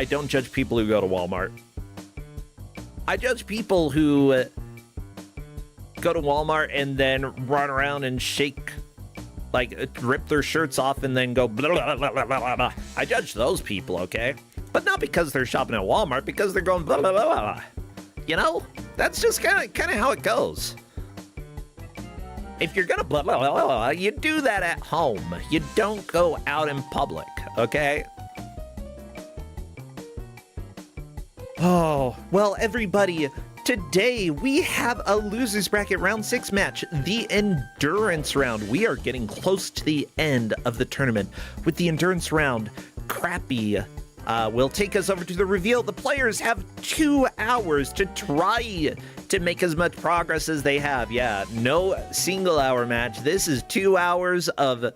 I don't judge people who go to Walmart. I judge people who go to Walmart and then run around and shake, like, rip their shirts off and then go blah, blah, blah, blah, blah, blah. I judge those people, okay? But not because they're shopping at Walmart, because they're going blah, blah, blah, blah. You know? That's just kind of how it goes. If you're gonna blah, blah, blah, blah, you do that at home. You don't go out in public, okay? Oh, well, everybody, today we have a Losers Bracket Round 6 match, the Endurance Round. We are getting close to the end of the tournament with the Endurance Round. Crappy will take us over to the reveal. The players have 2 hours to try to make as much progress as they have. Yeah, no single hour match. This is 2 hours of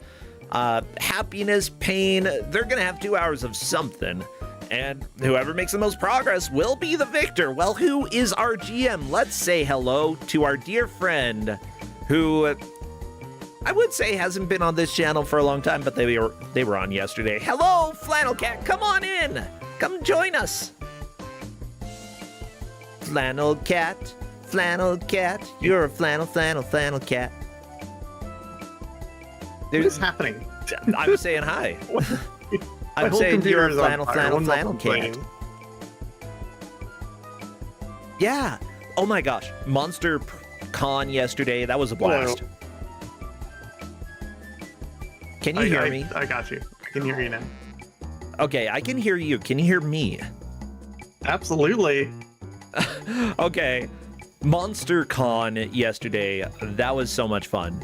happiness, pain. They're going to have 2 hours of something. And whoever makes the most progress will be the victor. Well, who is our GM? Let's say hello to our dear friend who I would say hasn't been on this channel for a long time, but they were on yesterday. Hello, FlannelKat. Come on in. Come join us. FlannelKat. FlannelKat. You're a FlannelKat. What is happening? I'm saying hi. I'm whole saying you're a computer is on fire. FlannelKat. Yeah. Oh my gosh. Monster Con yesterday. That was a blast. Hello. Can you hear me? I got you. I can hear you now. Okay, I can hear you. Can you hear me? Absolutely. Okay. Monster Con yesterday. That was so much fun.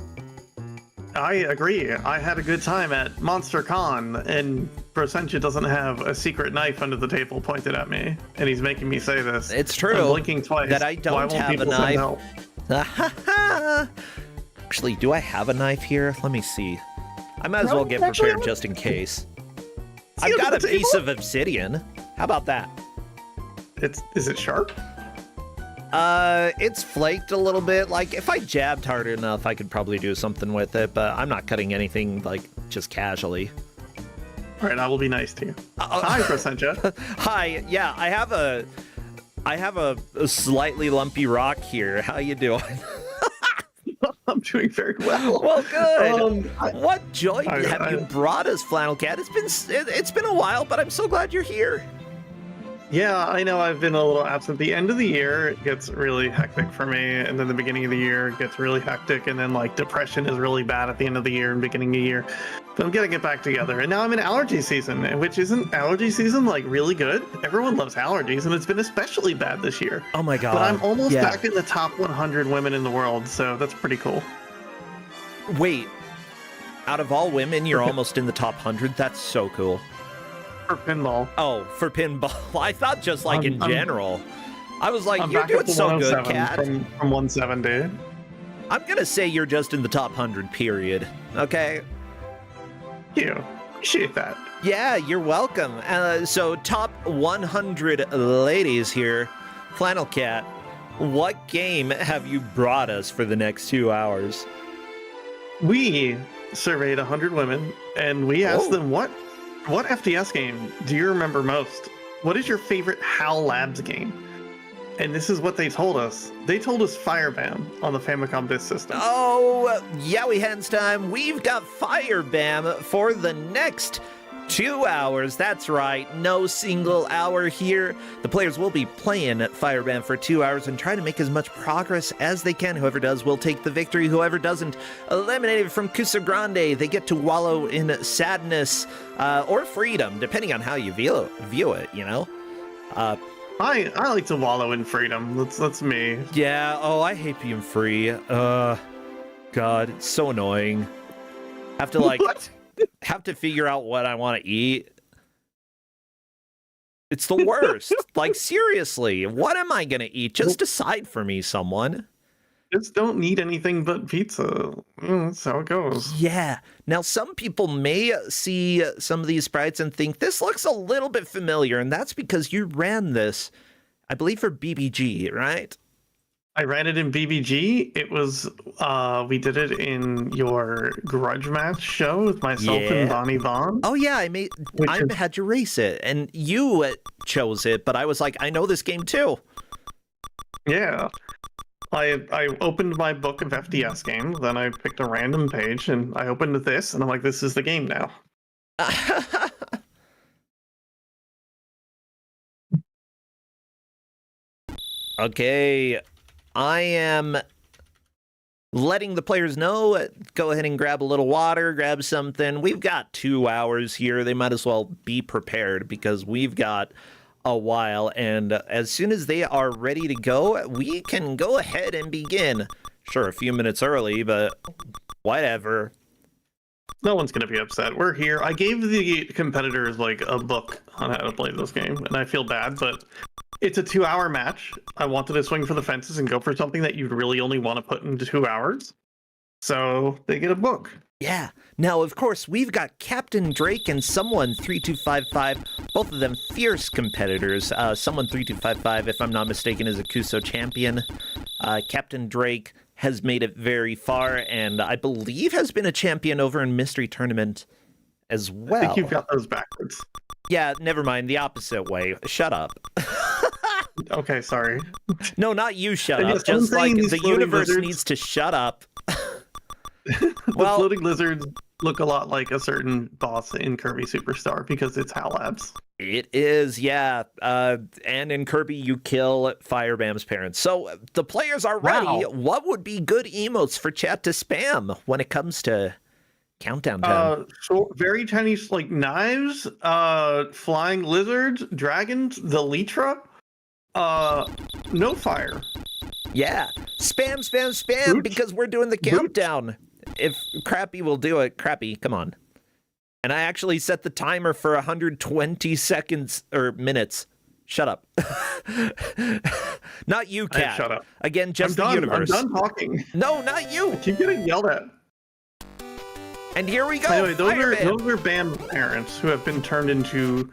I agree. I had a good time at Monster Con, and Prosentia doesn't have a secret knife under the table pointed at me, and he's making me say this. It's true. I'm blinking twice. That I don't have a knife. Actually, do I have a knife here? Let me see. I might as well get prepared just in case. I've got a piece of obsidian. How about that? Is it sharp? It's flaked a little bit. Like, if I jabbed hard enough, I could probably do something with it, but I'm not cutting anything, like, just casually. All right, I will be nice to you. Hi, Prosentia. Hi. Yeah, I have a slightly lumpy rock here. How you doing? I'm doing very well. Well, good. What joy have you brought us, FlannelKat? It's been a while, but I'm so glad you're here. Yeah, I know I've been a little absent. The end of the year gets really hectic for me, and then the beginning of the year gets really hectic, and then like depression is really bad at the end of the year and beginning of the year. But I'm gonna get back together. And now I'm in allergy season, which isn't allergy season like really good. Everyone loves allergies, and it's been especially bad this year. Oh my god. But I'm almost back in the top 100 women in the world, so that's pretty cool. Wait, out of all women, you're almost in the top 100? That's so cool. For pinball. Oh, for pinball. I thought just like in general. I was like, you're doing so good, Kat. From 170. I'm gonna say you're just in the top 100, period. Okay? You. Appreciate that. Yeah, you're welcome. So top 100 ladies here. FlannelKat, what game have you brought us for the next 2 hours? We surveyed 100 women, and we asked them what FTS game do you remember most? What is your favorite HAL Labs game? And this is what they told us. They told us Firebam on the Famicom Disk System. Oh, yowie hens time. We've got Firebam for the next 2 hours. That's right. No single hour here. The players will be playing Firebam for 2 hours and trying to make as much progress as they can. Whoever does will take the victory. Whoever doesn't, eliminated from Kusogrand8. They get to wallow in sadness or freedom, depending on how you view it, you know? I like to wallow in freedom. That's me. Yeah, oh, I hate being free. God, it's so annoying. Have to, like... What? Have to figure out what I want to eat. It's the worst. Like, seriously, what am I going to eat? Just decide for me, someone. Just don't need anything but pizza. That's how it goes. Yeah. Now, some people may see some of these sprites and think this looks a little bit familiar, and that's because you ran this, I believe, for BBG, right? I ran it in BBG. It was we did it in your grudge match show with myself Yeah. and Bonnie Vaughn. Oh yeah, I had you race it, and you chose it, but I was like, I know this game too. Yeah. I opened my book of FDS games, then I picked a random page and I opened this and I'm like, this is the game now. Okay, I am letting the players know, go ahead and grab a little water, grab something. We've got 2 hours here. They might as well be prepared because we've got a while. And as soon as they are ready to go, we can go ahead and begin. Sure, a few minutes early, but whatever. No one's going to be upset. We're here. I gave the competitors like a book on how to play this game, and I feel bad, but it's a 2-hour match. I wanted to swing for the fences and go for something that you'd really only want to put into 2 hours. So they get a book. Yeah. Now, of course, we've got Capndrake and Someone3255, both of them fierce competitors. Someone3255, if I'm not mistaken, is a Kuso champion. Capndrake has made it very far, and I believe has been a champion over in Mystery Tournament as well. I think you've got those backwards. Yeah, never mind. The opposite way. Shut up. Okay, sorry. No, not you shut And up. yes, I'm Just like saying these the floating universe lizards- needs to shut up. The Well- floating lizards look a lot like a certain boss in Kirby Superstar because it's HAL Labs. It is, yeah. And in Kirby, you kill Firebam's parents. So the players are ready. Wow. What would be good emotes for chat to spam when it comes to Countdown Time? So very tiny, like knives, flying lizards, dragons, the Lytra, no fire. Yeah. Spam, spam, spam, Boots? because we're doing the countdown. If Crappy will do it, Crappy, come on. And I actually set the timer for 120 seconds or minutes. Shut up. Not you, Cat. Shut up. Again, just I'm the done. universe. I'm done talking. No, not you. Keep getting yelled at. And here we go. Anyway, Fireman. those are Bam's parents who have been turned into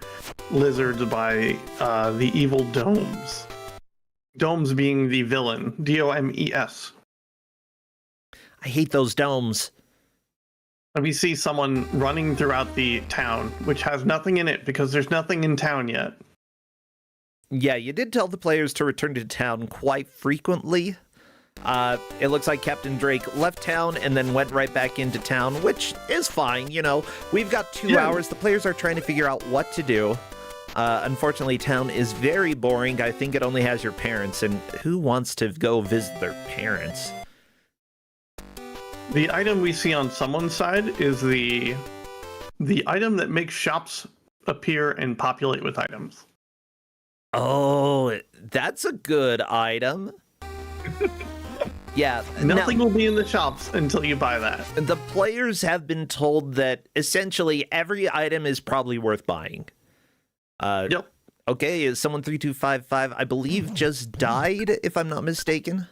lizards by the evil Domes. Domes being the villain. Domes. I hate those domes. And we see someone running throughout the town, which has nothing in it because there's nothing in town yet. Yeah, you did tell the players to return to town quite frequently. It looks like Capndrake left town and then went right back into town, which is fine. You know, we've got 2 hours. The players are trying to figure out what to do. Unfortunately, town is very boring. I think it only has your parents, and who wants to go visit their parents? The item we see on someone's side is the item that makes shops appear and populate with items. Oh, that's a good item. Yeah. Nothing will be in the shops until you buy that. The players have been told that essentially every item is probably worth buying. Yep. Okay, is someone 3255, I believe, just died, if I'm not mistaken.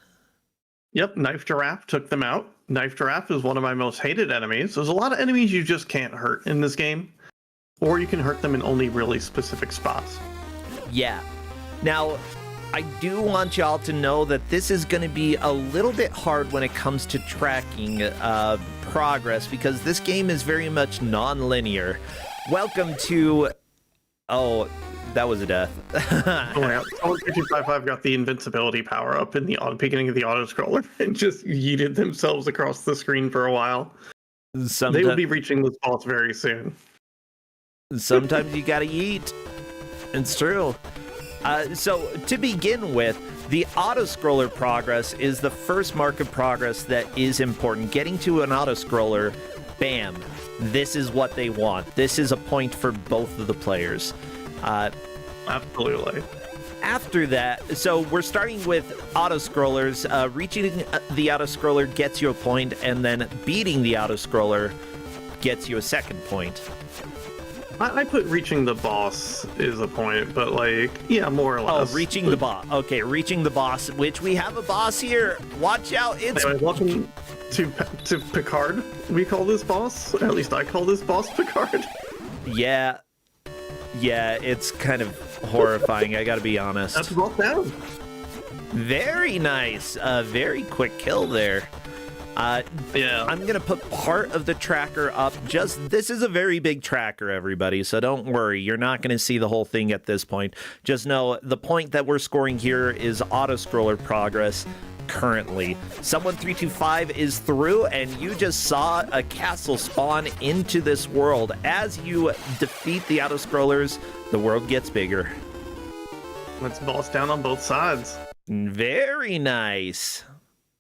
Yep, Knife Giraffe took them out. Knife Giraffe is one of my most hated enemies. There's a lot of enemies you just can't hurt in this game. Or you can hurt them in only really specific spots. Yeah. Now, I do want y'all to know that this is going to be a little bit hard when it comes to tracking progress, because this game is very much non-linear. Welcome to... Oh, that was a death. Oh my god. Someone 3255 got the invincibility power up in the beginning of the auto-scroller and just yeeted themselves across the screen for a while. They will be reaching this boss very soon. Sometimes you gotta eat. It's true. So to begin with, the auto-scroller progress is the first mark of progress that is important. Getting to an auto-scroller, bam, this is what they want. This is a point for both of the players. Absolutely. After that, so we're starting with auto-scrollers. Reaching the auto-scroller gets you a point, and then beating the auto-scroller gets you a second point. I put reaching the boss is a point, but like, yeah, more or less. Oh, reaching the boss. Okay, reaching the boss, which we have a boss here. Watch out, it's... Anyway, welcome to Picard. We call this boss, at least I call this boss Picard. Yeah, it's kind of horrifying, I gotta be honest. That's boss down. Very nice. Very quick kill there. Yeah. I'm going to put part of the tracker up. This is a very big tracker, everybody, so don't worry. You're not going to see the whole thing at this point. Just know the point that we're scoring here is auto-scroller progress currently. Someone 325 is through, and you just saw a castle spawn into this world. As you defeat the auto-scrollers, the world gets bigger. Let's boss down on both sides. Very nice.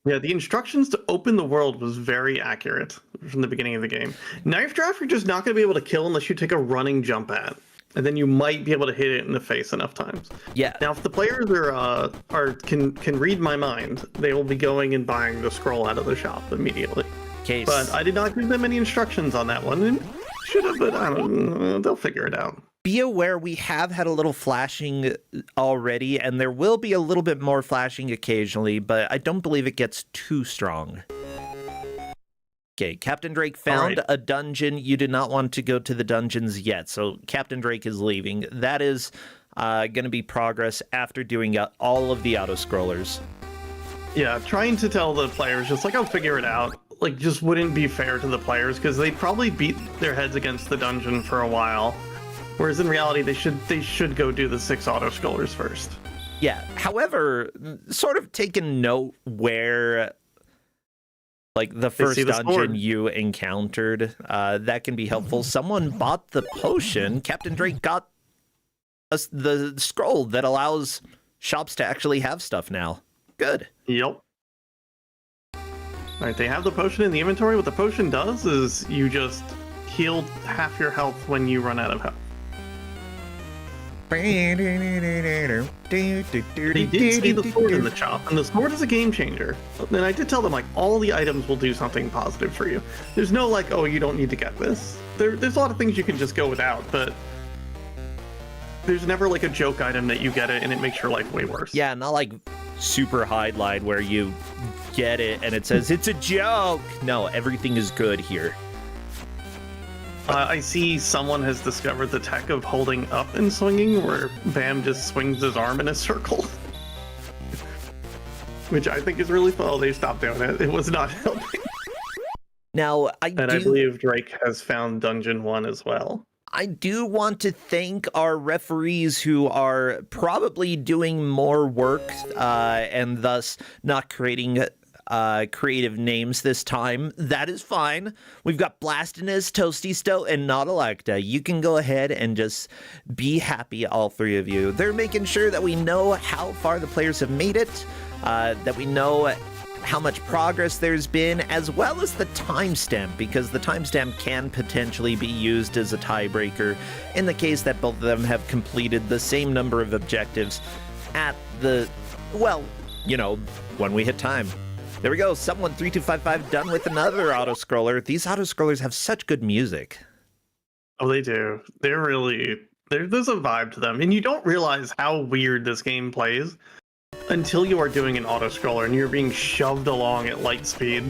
Yeah, the instructions to open the world was very accurate from the beginning of the game. Knife Draft, you're just not going to be able to kill unless you take a running jump at, and then you might be able to hit it in the face enough times. Yeah. Now, if the players can read my mind, they will be going and buying the scroll out of the shop immediately. Case. But I did not give them any instructions on that one. And should have, but I don't know. They'll figure it out. Be aware we have had a little flashing already, and there will be a little bit more flashing occasionally, but I don't believe it gets too strong. Okay, Capndrake found a dungeon. You did not want to go to the dungeons yet, so Capndrake is leaving. That is going to be progress after doing all of the auto-scrollers. Yeah, trying to tell the players, just like, I'll figure it out, like, just wouldn't be fair to the players, because they probably beat their heads against the dungeon for a while. Whereas in reality, they should go do the 6 auto-scrollers first. Yeah, however, sort of take a note where, like, the first dungeon you encountered, that can be helpful. Someone bought the potion. Capndrake got the scroll that allows shops to actually have stuff now. Good. Yep. All right, they have the potion in the inventory. What the potion does is you just heal half your health when you run out of health. They did see the sword in the shop, and the sword is a game changer. And I did tell them, like, all the items will do something positive for you. There's no, like, oh, you don't need to get this. There's a lot of things you can just go without, but there's never, like, a joke item that you get it and it makes your life way worse. Yeah, not like super highlight where you get it and it says, it's a joke. No, everything is good here. I see someone has discovered the tech of holding up and swinging, where Bam just swings his arm in a circle. Which I think is really fun. Oh, they stopped doing it. It was not helping. Now, I believe Drake has found Dungeon 1 as well. I do want to thank our referees who are probably doing more work and thus not creating creative names this time. That is fine. We've got Blastinus, Toastysto, and Nautilacta. You can go ahead and just be happy, all three of you. They're making sure that we know how far the players have made it, that we know how much progress there's been, as well as the timestamp, because the timestamp can potentially be used as a tiebreaker in the case that both of them have completed the same number of objectives at the, well, you know, when we hit time. There we go. Someone 3255 done with another auto-scroller. These auto-scrollers have such good music. Oh, they do. They're really, there's a vibe to them. And you don't realize how weird this game plays until you are doing an auto-scroller and you're being shoved along at light speed.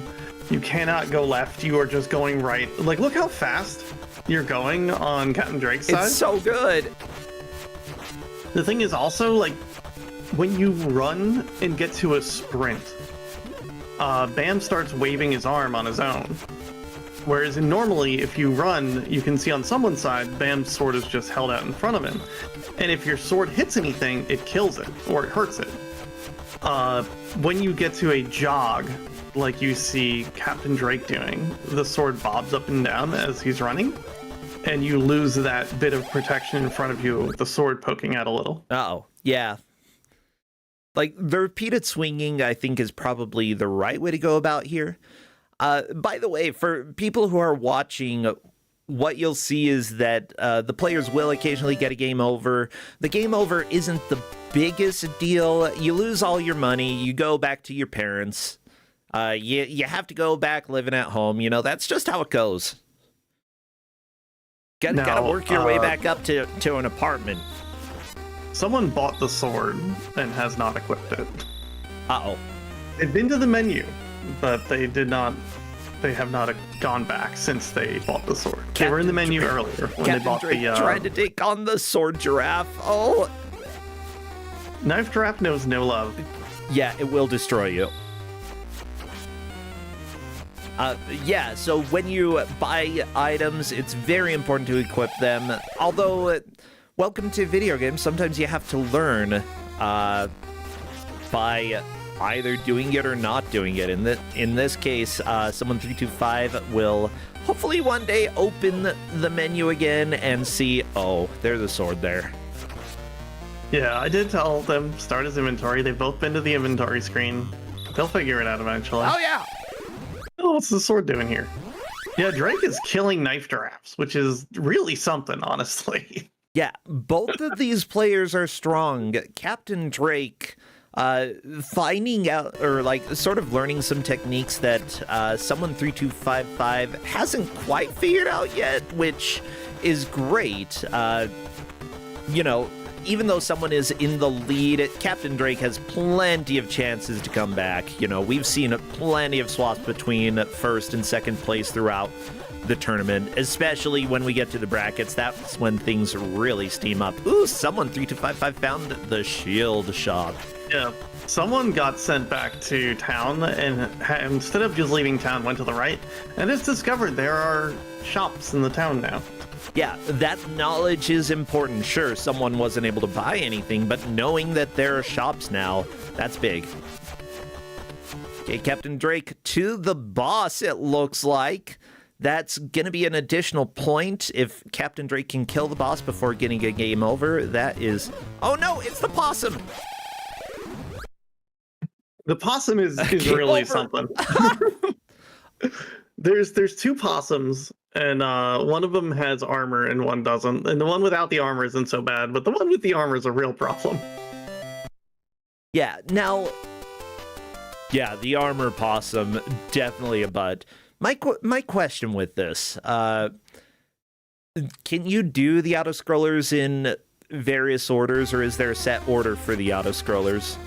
You cannot go left. You are just going right. Like, look how fast you're going on Capndrake's side. It's so good. The thing is also, like, when you run and get to a sprint, Bam starts waving his arm on his own. Whereas normally, if you run, you can see on someone's side, Bam's sword is just held out in front of him. And if your sword hits anything, it kills it, or it hurts it. When you get to a jog, like you see Capndrake doing, the sword bobs up and down as he's running, and you lose that bit of protection in front of you with the sword poking out a little. Uh-oh, yeah. Like, the repeated swinging, I think, is probably the right way to go about here. By the way, for people who are watching, what you'll see is that the players will occasionally get a game over. The game over isn't the biggest deal. You lose all your money. You go back to your parents. You have to go back living at home. You know, that's just how it goes. Gotta work your way back up to an apartment. Someone bought the sword and has not equipped it. Uh-oh. They've been to the menu, but they have not gone back since they bought the sword. They were in the menu earlier when they bought the... trying to take on the sword giraffe. Oh. Knife Draft knows no love. Yeah, it will destroy you. Yeah, so when you buy items, it's very important to equip them. Although, welcome to video games, sometimes you have to learn by either doing it or not doing it. In this case, someone 325 will hopefully one day open the menu again and see, oh, there's a sword there. Yeah, I did tell them start his inventory. They've both been to the inventory screen. They'll figure it out eventually. Oh, yeah! Oh, what's the sword doing here? Yeah, Drake is killing knife drafts, which is really something, honestly. Yeah, both of these players are strong. Capndrake, finding out, or like sort of learning some techniques that someone 3255 hasn't quite figured out yet, which is great. You know, even though someone is in the lead, Capndrake has plenty of chances to come back. You know, we've seen plenty of swaps between first and second place throughout the tournament, especially when we get to the brackets. That's when things really steam up. Ooh, someone 3255 found the shield shop. Yeah, someone got sent back to town and instead of just leaving town, went to the right and it's discovered there are shops in the town now. Yeah, that knowledge is important. Sure, someone wasn't able to buy anything, but knowing that there are shops now, that's big. Okay, Capndrake to the boss, it looks like. That's going to be an additional point if Capndrake can kill the boss before getting a game over. That is... Oh no, it's the possum! The possum is really over. something. There's two possums, and one of them has armor and one doesn't. And the one without the armor isn't so bad, but the one with the armor is a real problem. Yeah, now... Yeah, the armor possum, definitely a bud. My question with this, can you do the auto-scrollers in various orders, or is there a set order for the auto-scrollers?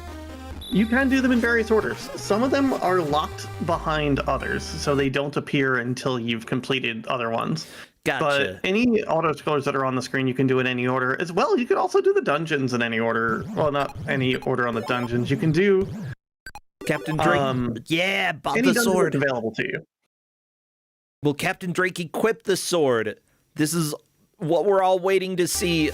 You can do them in various orders. Some of them are locked behind others, so they don't appear until you've completed other ones. Gotcha. But any auto-scrollers that are on the screen, you can do in any order. As well, you could also do the dungeons in any order. Well, not any order on the dungeons. You can do... Capndrake, yeah, bought any the sword. available to you. Will Capndrake equip the sword? This is what we're all waiting to see.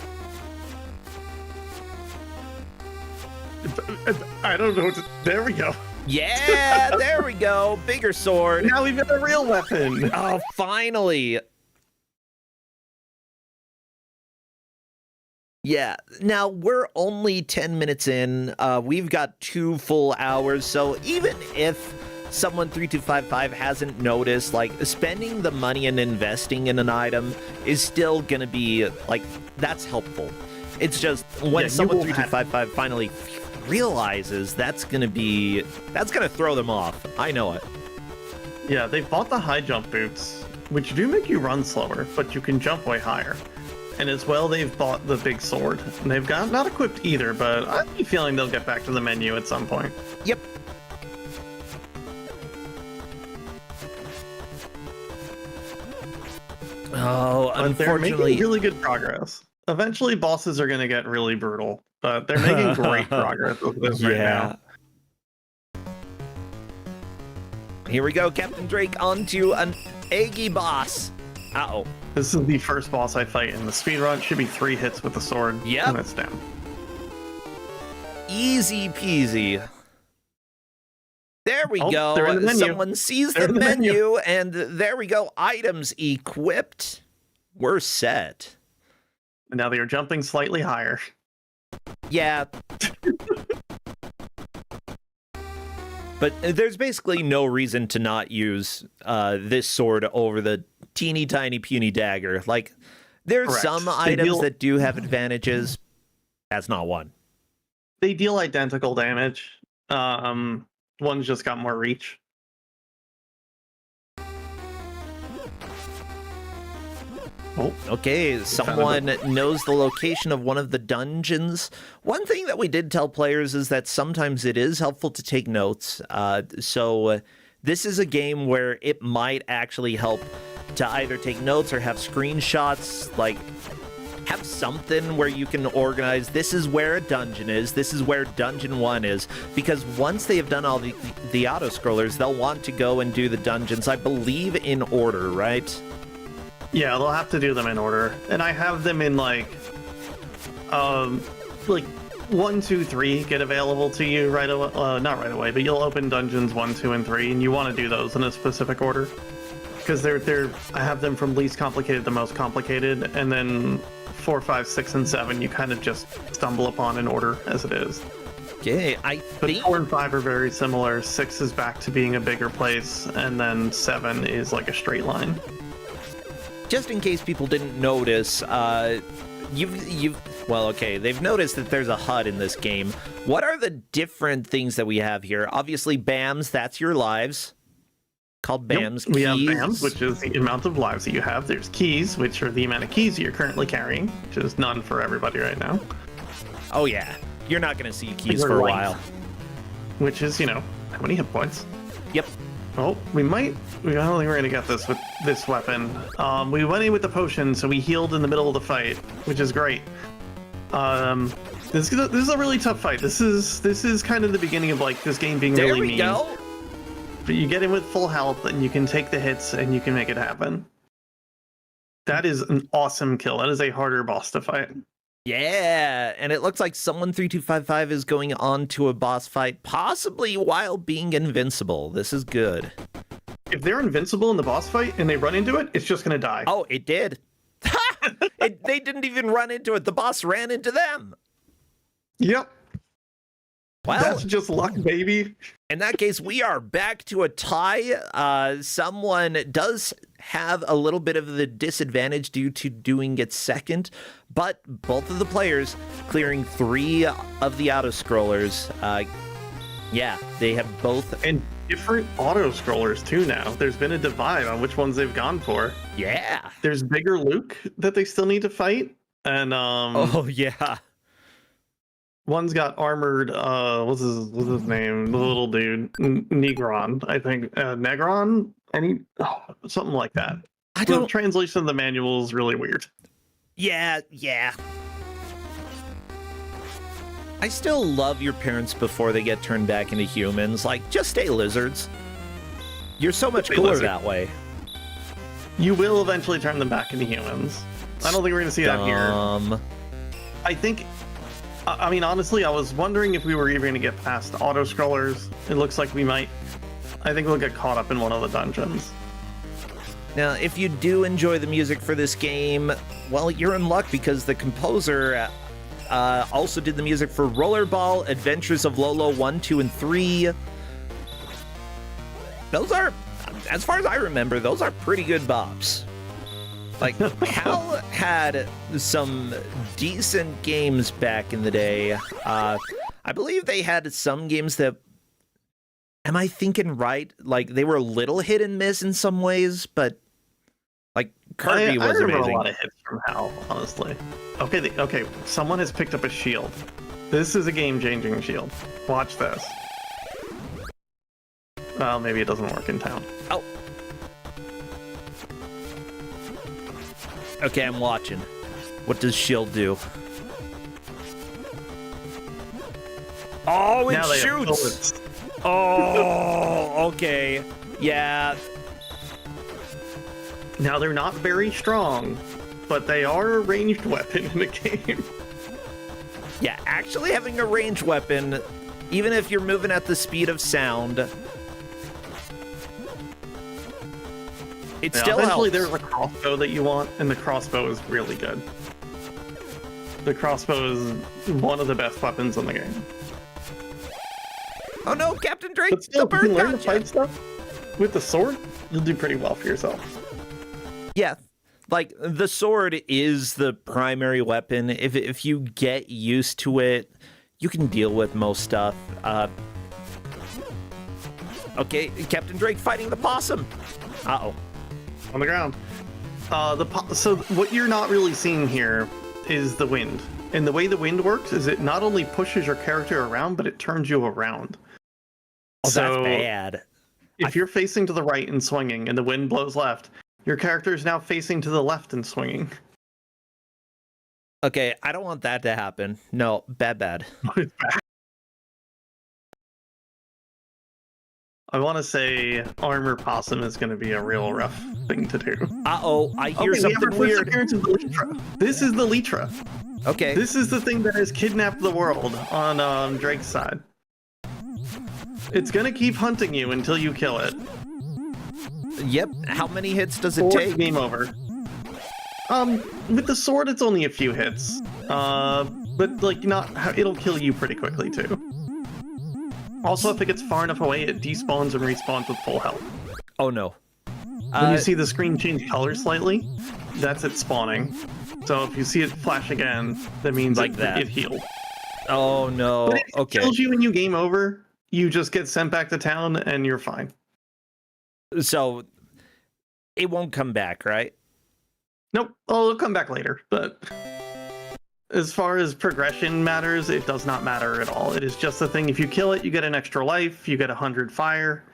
I don't know. There we go. Yeah, there we go. Bigger sword. Now we've got a real weapon. Oh, finally. Yeah, now we're only 10 minutes in. We've got 2 full hours, so even if someone 3255 hasn't noticed, like, spending the money and investing in an item is still gonna be, like, that's helpful. It's just when someone 3255 finally realizes that's gonna throw them off. I know it. Yeah, they bought the high jump boots, which do make you run slower, but you can jump way higher. And as well, they've bought the big sword. And they've got not equipped either, but I have a feeling they'll get back to the menu at some point. Yep. Oh, but they're making really good progress. Eventually, bosses are going to get really brutal, but they're making great progress with this right now. Here we go, Capndrake onto an eggy boss. Uh-oh. This is the first boss I fight in the speedrun. Should be 3 hits with the sword. Yep. And it's down. Easy peasy. There we go. They're in the menu. Someone sees the menu, and there we go. Items equipped. We're set. And now they are jumping slightly higher. Yeah. But there's basically no reason to not use this sword over the teeny tiny puny dagger. Like, there's some items that do have advantages. That's not one. They deal identical damage. One's just got more reach. Oh, okay, someone knows the location of one of the dungeons. One thing that we did tell players is that sometimes it is helpful to take notes. So this is a game where it might actually help to either take notes or have screenshots. Like, have something where you can organize, this is where a dungeon is, this is where dungeon 1 is, because once they have done all the auto-scrollers, they'll want to go and do the dungeons, I believe, in order, right? Yeah, they'll have to do them in order. And I have them in, like 1, 2, 3 get available to you right away. Not right away, but you'll open dungeons 1, 2, and 3, and you want to do those in a specific order. Because I have them from least complicated to most complicated, and then 4, 5, 6, and 7 you kind of just stumble upon in order as it is. Okay, But 4 and 5 are very similar. 6 is back to being a bigger place, and then 7 is like a straight line. Just in case people didn't notice, well, okay, they've noticed that there's a HUD in this game. What are the different things that we have here? Obviously, BAMs, that's your lives. Called BAMs. Yep. We have keys. BAMs, which is the amount of lives that you have. There's keys, which are the amount of keys you're currently carrying, which is none for everybody right now. Oh, yeah. You're not going to see keys for a while. Which is, how many hit points? Yep. Oh, I don't think we're going to get this with this weapon. We went in with the potion, so we healed in the middle of the fight, which is great. This is a really tough fight. This is kind of the beginning of, like, this game being really mean. There we go. But you get in with full health, and you can take the hits, and you can make it happen. That is an awesome kill. That is a harder boss to fight. Yeah, and it looks like someone 3255 is going on to a boss fight, possibly while being invincible. This is good. If they're invincible in the boss fight and they run into it, it's just going to die. Oh, it did. They didn't even run into it. The boss ran into them. Yep. Well, that's just luck, baby. In that case, we are back to a tie. Someone does have a little bit of the disadvantage due to doing it second, but both of the players clearing 3 of the auto-scrollers. Yeah, they have both. And different auto-scrollers, too, now. There's been a divide on which ones they've gone for. Yeah. There's Bigger Luke that they still need to fight. And, oh, yeah. One's got armored, what's his name? The little dude. Negron, I think. Negron? Something like that. The translation of the manual is really weird. Yeah. I still love your parents before they get turned back into humans. Like, just stay lizards. You're so much cooler that way. You will eventually turn them back into humans. I don't think we're going to see that here. I think... I mean, honestly, I was wondering if we were even going to get past auto-scrollers. It looks like we might. I think we'll get caught up in one of the dungeons. Now, if you do enjoy the music for this game, well, you're in luck because the composer also did the music for Rollerball, Adventures of Lolo 1, 2, and 3. Those are, as far as I remember, those are pretty good bops. Like, Hal had some decent games back in the day. I believe they had some games that, am I thinking right? Like, they were a little hit and miss in some ways, but, like, Kirby was amazing. I remember a lot of hits from Hal, honestly. Okay, someone has picked up a shield. This is a game-changing shield. Watch this. Well, maybe it doesn't work in town. Oh. Okay, I'm watching. What does shield do? Oh, it shoots! Oh, okay. Yeah. Now, they're not very strong, but they are a ranged weapon in the game. Yeah, actually having a ranged weapon, even if you're moving at the speed of sound, it still eventually helps. There's a crossbow that you want, and the crossbow is really good. The crossbow is one of the best weapons in the game. Oh no, Capndrake! But still, the bird if you learn got to fight stuff with the sword, you'll do pretty well for yourself. Yeah, like the sword is the primary weapon. If you get used to it, you can deal with most stuff. Okay, Capndrake fighting the possum. Uh-oh. On the ground. So what you're not really seeing here is the wind. And the way the wind works is it not only pushes your character around, but it turns you around. Oh, so that's bad. If you're facing to the right and swinging and the wind blows left, your character is now facing to the left and swinging. Okay, I don't want that to happen. No, bad. I want to say armor possum is going to be a real rough thing to do. Uh-oh, I hear Okay, we have something our first weird. appearance of the Litra. This is the Litra. Okay. This is the thing that has kidnapped the world on Drake's side. It's going to keep hunting you until you kill it. Yep. How many hits does it Or take? game over. With the sword, it's only a few hits. But like it'll kill you pretty quickly too. Also, if it gets far enough away, it despawns and respawns with full health. Oh no. When you see the screen change color slightly, that's it spawning. So if you see it flash again, that means Like that. it healed. Oh no. But if it Okay. kills you when you game over, you just get sent back to town and you're fine. So it won't come back, right? Nope. Oh, it'll come back later. But as far as progression matters, it does not matter at all. It is just a thing. If you kill it, you get an extra life, you get 100 fire,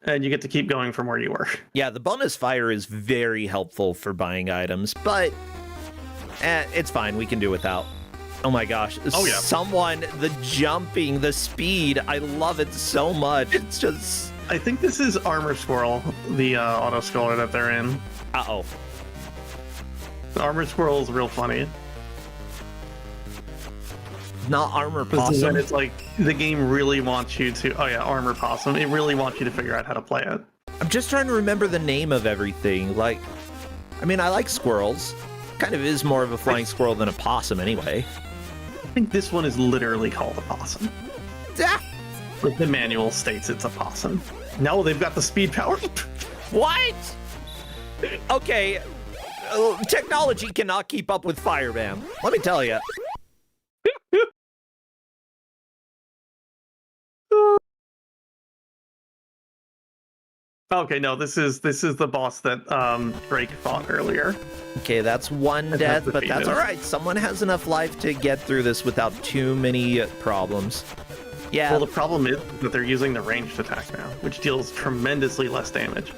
and you get to keep going from where you were. Yeah, the bonus fire is very helpful for buying items, but it's fine. We can do without. Oh my gosh. Oh, yeah. Someone, the jumping, the speed, I love it so much. It's just... I think this is Armor Squirrel, the auto scroller that they're in. Uh-oh. The Armor Squirrel is real funny. Not Armor This is Possum. when it's like the game really wants you to. Oh yeah, Armor Possum. It really wants you to figure out how to play it. I'm just trying to remember the name of everything. Like, I mean, I like squirrels. Kind of is more of a flying squirrel than a possum anyway. I think this one is literally called a possum. Ah, But the manual states it's a possum. No, they've got the speed power. what? Okay, technology cannot keep up with Firebam. Let me tell you. Okay, no, this is the boss that Drake fought earlier. Okay, that's one That's death, the but that's thing. all right. Someone has enough life to get through this without too many problems. Yeah. Well, the problem is that they're using the ranged attack now, which deals tremendously less damage.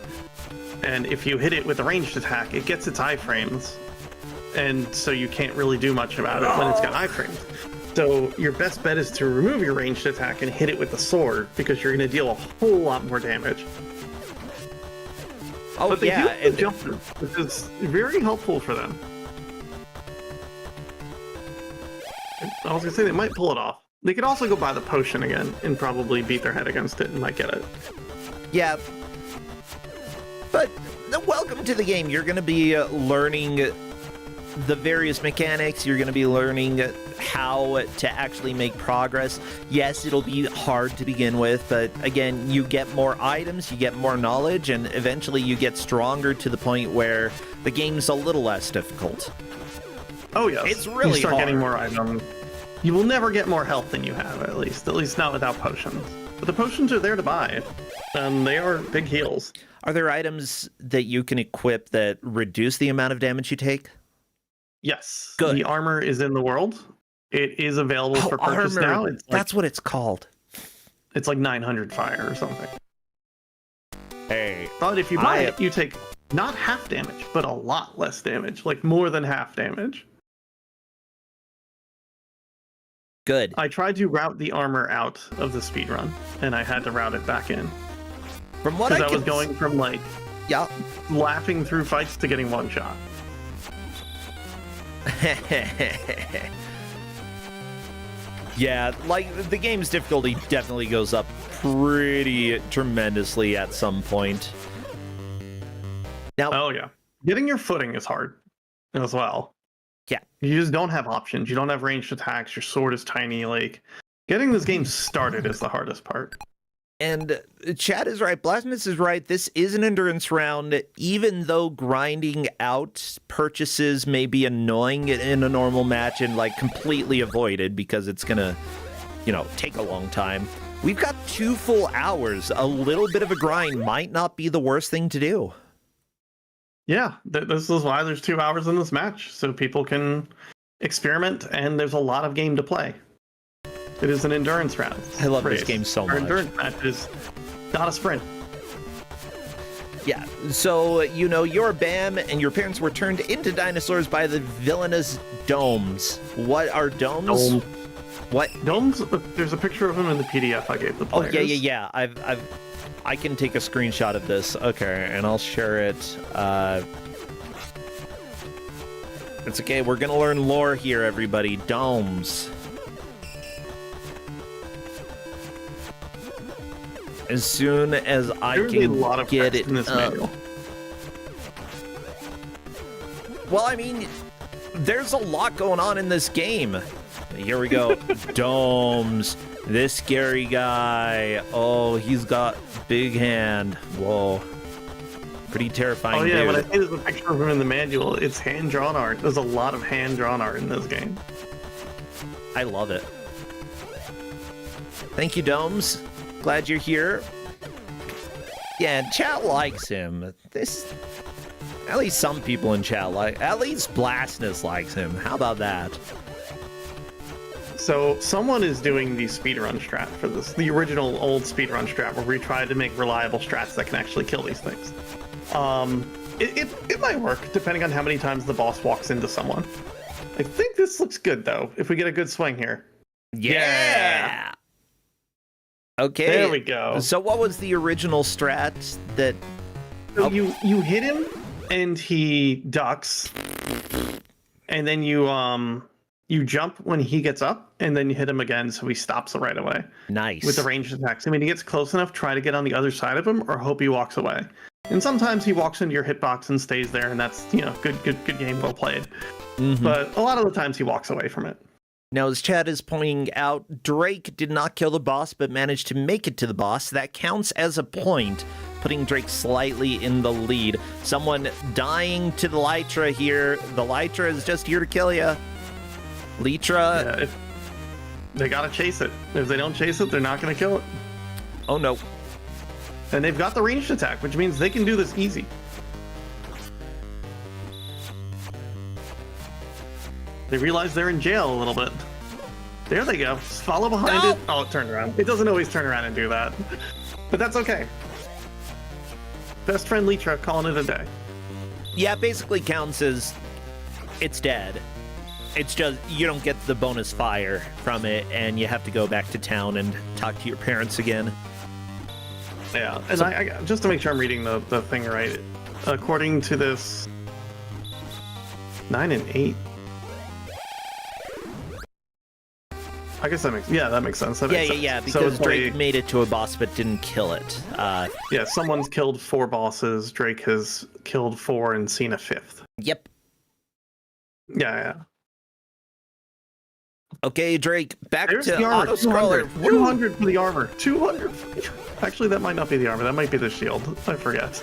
And if you hit it with a ranged attack, it gets its iframes, and so you can't really do much about it when it's got iframes. So your best bet is to remove your ranged attack and hit it with the sword, because you're going to deal a whole lot more damage. Oh, But they yeah. do have the jumper, which is very helpful for them. I was going to say they might pull it off. They could also go buy the potion again and probably beat their head against it and might get it. Yeah. But welcome to the game. You're going to be learning the various mechanics. You're going to be learning how to actually make progress. Yes, it'll be hard to begin with, but again, you get more items, you get more knowledge, and eventually you get stronger to the point where the game's a little less difficult. Oh yes, It's really you start hard. getting more items. You will never get more health than you have, at least not without potions. But the potions are there to buy, and they are big heals. Are there items that you can equip that reduce the amount of damage you take? Yes, Good. The armor is in the world. It is available for purchase armor. now. It's like, That's what it's called. it's like 900 fire or something. Hey. But if you buy it, you take not half damage, but a lot less damage, like more than half damage. Good. I tried to route the armor out of the speedrun, and I had to route it back in. From what Because I can was going from like Yeah. laughing through fights to getting one shot. Yeah, like the game's difficulty definitely goes up pretty tremendously at some point. Now, Oh yeah, getting your footing is hard as well. Yeah. You just don't have options. You don't have ranged attacks. Your sword is tiny. Like getting this game started is the hardest part. and Chad is right, Blasphemous is right, this is an endurance round, even though grinding out purchases may be annoying in a normal match and like completely avoided because it's gonna, take a long time. We've got 2 full hours. A little bit of a grind might not be the worst thing to do. Yeah, this is why there's 2 hours in this match, so people can experiment, and there's a lot of game to play. It is an endurance round. I love this game so Our much. endurance match is not a sprint. Yeah, so, you're Bam, and your parents were turned into dinosaurs by the villainous Domes. What are Domes? Dome. What? Domes, there's a picture of him in the PDF I gave the Oh, players. yeah. I can take a screenshot of this. Okay, and I'll share it. It's okay, we're gonna learn lore here, everybody. Domes. As soon as I There's can a lot of get text it in this up. manual. Well, I mean, there's a lot going on in this game. Here we go. Domes. This scary guy. Oh, he's got big hand. Whoa. Pretty terrifying, Oh yeah, dude. when I say there's a picture of him in the manual, it's hand-drawn art. There's a lot of hand-drawn art in this game. I love it. Thank you, Domes. Glad you're here. Yeah, chat likes him. At least some people in chat like. At least Blastness likes him. How about that? So someone is doing the speedrun strat for this, the original old speedrun strat where we tried to make reliable strats that can actually kill these things. It might work depending on how many times the boss walks into someone. I think this looks good though, if we get a good swing here. Yeah. Okay. There we go. So what was the original strat that... So you hit him and he ducks, and then you jump when he gets up, and then you hit him again so he stops right away. Nice. With the ranged attacks. I mean, he gets close enough, try to get on the other side of him, or hope he walks away. And sometimes he walks into your hitbox and stays there, and that's, good game, well played. Mhm. But a lot of the times he walks away from it. Now, as Chad is pointing out, Drake did not kill the boss, but managed to make it to the boss. That counts as a point, putting Drake slightly in the lead. Someone dying to the Lytra here. The Lytra is just here to kill you. Lytra. Yeah, they gotta chase it. If they don't chase it, they're not gonna kill it. Oh, no. And they've got the ranged attack, which means they can do this easy. They realize they're in jail a little bit. There they go. Just follow behind No! it. Oh, it turned around. It doesn't always turn around and do that. But that's okay. Best friend Lytra calling it a day. Yeah, it basically counts as it's dead. It's just you don't get the bonus fire from it, and you have to go back to town and talk to your parents again. Yeah, and I just to make sure I'm reading the thing right, according to this, 9 and 8. I guess that makes sense. That makes sense. Yeah. So Because it's Drake like, made it to a boss but didn't kill it. yeah, someone's killed 4 bosses. Drake has killed 4 and seen a 5th. Yep. Yeah. Okay, Drake, back There's to the armor. auto scroller. 200 for the armor. 200. Actually, that might not be the armor. That might be the shield. I forget.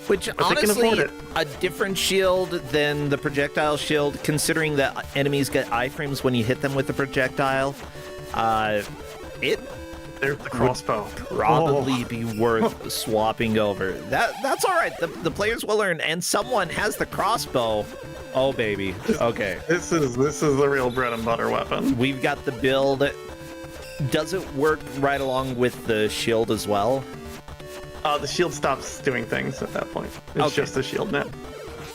Which, But they can afford honestly, it. a different shield than the projectile shield, considering that enemies get iframes when you hit them with the projectile. It There's the crossbow. probably be worth swapping over. That's all right. The players will learn, and someone has the crossbow. Oh, baby. Okay. This is the real bread and butter weapon. We've got the build. Does it work right along with the shield as well? The shield stops doing things at that point. It's Okay. just a shield now.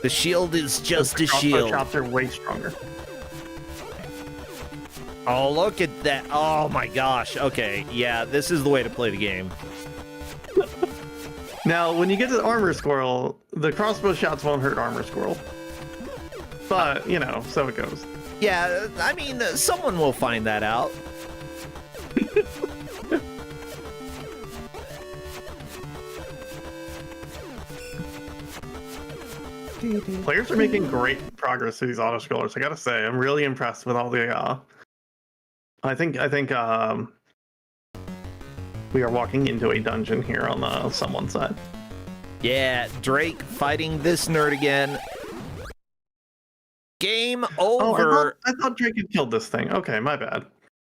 The shield is just The a crossbow shield. chops are way stronger. Oh, look at that. Oh my gosh. Okay, yeah, this is the way to play the game. Now, when you get to the armor squirrel, the crossbow shots won't hurt armor squirrel. But, so it goes. Yeah, I mean, someone will find that out. Players are making great progress with these auto scrollers. I gotta say, I'm really impressed with all the. I think we are walking into a dungeon here on someone's side. Yeah, Drake fighting this nerd again. Game over. I thought Drake had killed this thing. Okay, my bad.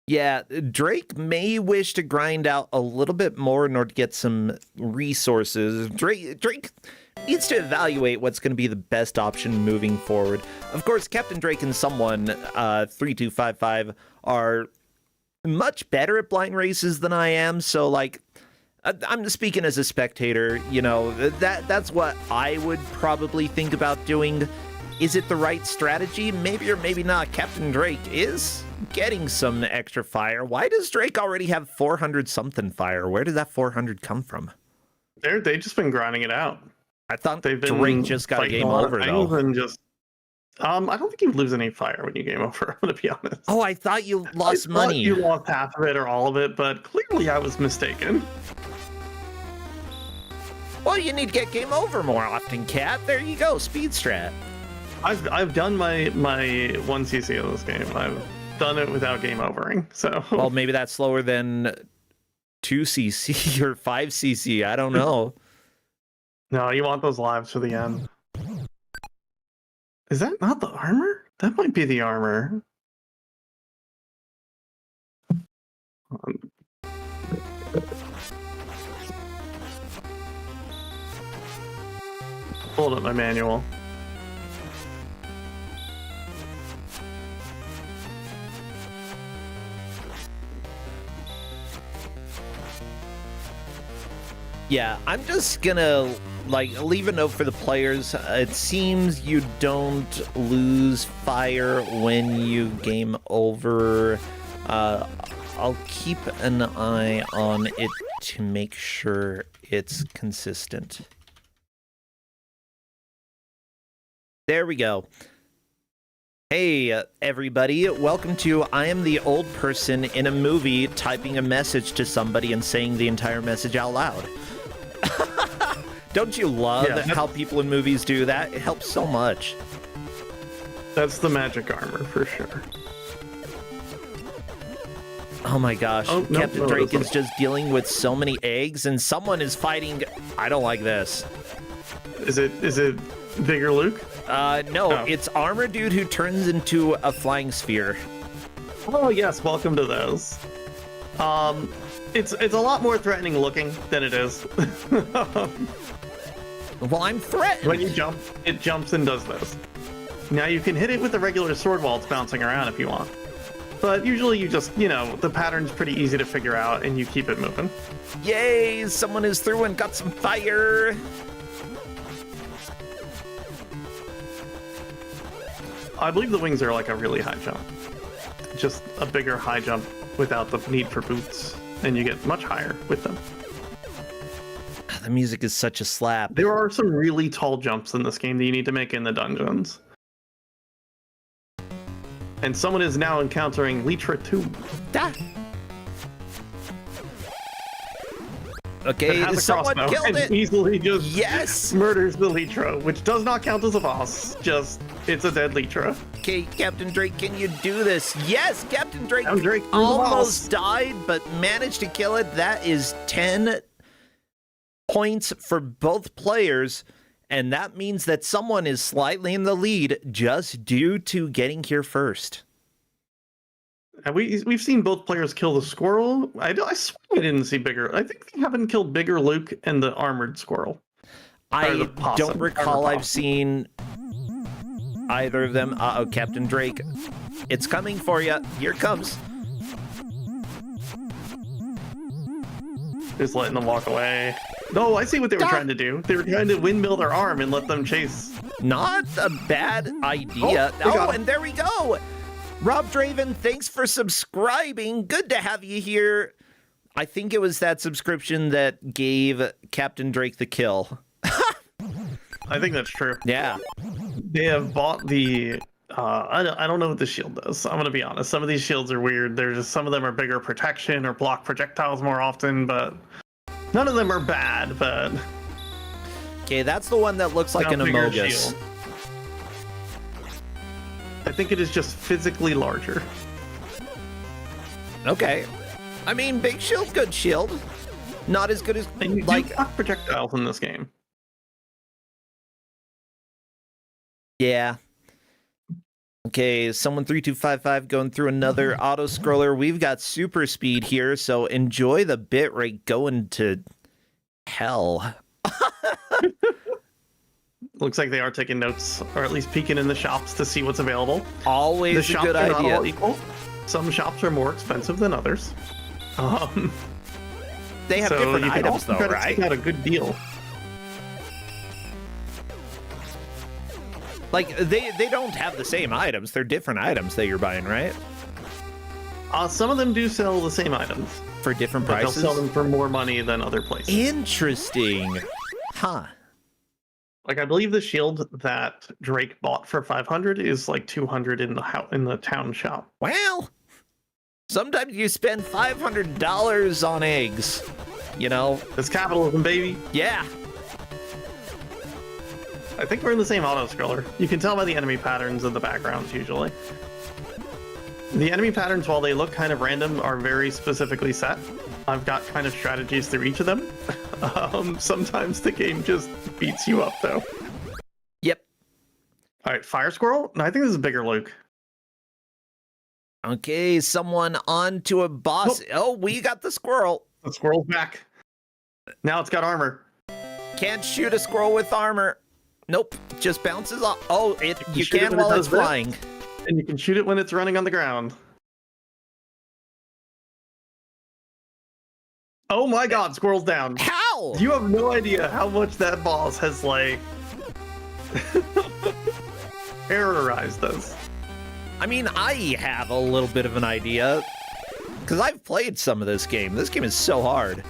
Yeah, Drake may wish to grind out a little bit more in order to get some resources. Drake needs to evaluate what's going to be the best option moving forward. Of course, Capndrake and someone, 3255, are much better at blind races than I am, so, like, I'm speaking as a spectator, you know, that's what I would probably think about doing. Is it the right strategy? Maybe or maybe not. Capndrake is getting some extra fire. Why does Drake already have 400 something fire? Where did that 400 come from? They've just been grinding it out. I thought They've been Drake just got a game over though. And just, I don't think you lose any fire when you game over. I'm gonna be honest. Oh, I thought you lost I money. thought you lost half of it or all of it, but clearly I was mistaken. Well, you need to get game over more often, Kat. There you go, speed strat. I've done my 1cc of this game. I've done it without game overing. So well, maybe that's slower than 2cc or 5cc. I don't know. No, you want those lives for the end. Is that not the armor? That might be the armor. Pulled up my manual. Yeah, I'm just gonna leave a note for the players. It seems you don't lose fire when you game over. I'll keep an eye on it to make sure it's consistent. There we go. Hey, everybody. Welcome to I am the old person in a movie typing a message to somebody and saying the entire message out loud. Don't you love how people in movies do that? It helps so much. That's the magic armor for sure. Oh my gosh. Oh, no, Capndrake is just dealing with so many eggs and someone is fighting. I don't like this. Is it Bigger Luke? No, it's Armor Dude who turns into a flying sphere. Oh yes, welcome to those. It's a lot more threatening looking than it is. Well, I'm threatened. When you jump, it jumps and does this. Now you can hit it with a regular sword while it's bouncing around if you want. But usually you just, the pattern's pretty easy to figure out and you keep it moving. Yay, someone is through and got some fire. I believe the wings are like a really high jump. Just a bigger high jump without the need for boots. And you get much higher with them. The music is such a slap. There are some really tall jumps in this game that you need to make in the dungeons. And someone is now encountering Lytra 2. Ah. Okay, someone killed it. Easily just murders the Lytra, which does not count as a boss. Just, it's a dead Lytra. Okay, Capndrake, can you do this? Yes, Capndrake almost died, but managed to kill it. That is 10 points for both players, and that means that someone is slightly in the lead just due to getting here first. And we've seen both players kill the squirrel. I swear I didn't see Bigger. I think they haven't killed Bigger Luke and the armored squirrel. I don't recall I've seen either of them. Uh-oh, Capndrake. It's coming for you. Here it comes. Just letting them walk away. No, I see what they were trying to do. They were trying to windmill their arm and let them chase. Not a bad idea. Oh, and there we go. Rob Draven, thanks for subscribing. Good to have you here. I think it was that subscription that gave Capndrake the kill. I think that's true. Yeah. They have bought the... I don't know what the shield does. I'm going to be honest. Some of these shields are weird. Some of them are bigger protection or block projectiles more often, but none of them are bad, but... Okay, that's the one that looks like an Amogus. Shield. I think it is just physically larger. Okay. I mean, big shield, good shield. Not as good as... And you do block projectiles in this game. Yeah. Okay, someone 3255 going through another auto scroller. We've got super speed here, so enjoy the bitrate going to hell. Looks like they are taking notes, or at least peeking in the shops to see what's available. Always a good idea. Not all equal. Some shops are more expensive than others. They have different items, though, right? Not a good deal. Like, they don't have the same items. They're different items that you're buying, right? Some of them do sell the same items. For different but prices? They'll sell them for more money than other places. Interesting. Huh. Like, I believe the shield that Drake bought for 500 is like 200 in the town shop. Well, sometimes you spend $500 on eggs, you know? It's capitalism, baby. Yeah. I think we're in the same auto-scroller. You can tell by the enemy patterns in the backgrounds, usually. The enemy patterns, while they look kind of random, are very specifically set. I've got kind of strategies through each of them. Sometimes the game just beats you up, though. Yep. All right, Fire Squirrel? No, I think this is bigger Luke. Okay, someone onto a boss. Oh, we got the squirrel. The squirrel's back. Now it's got armor. Can't shoot a squirrel with armor. Nope, just bounces off. Oh, you shoot it can when while it it's does this. flying. And you can shoot it when it's running on the ground. Oh my god, squirrel's down. How? You have no idea how much that boss has, like, terrorized us. I mean, I have a little bit of an idea, because I've played some of this game. This game is so hard.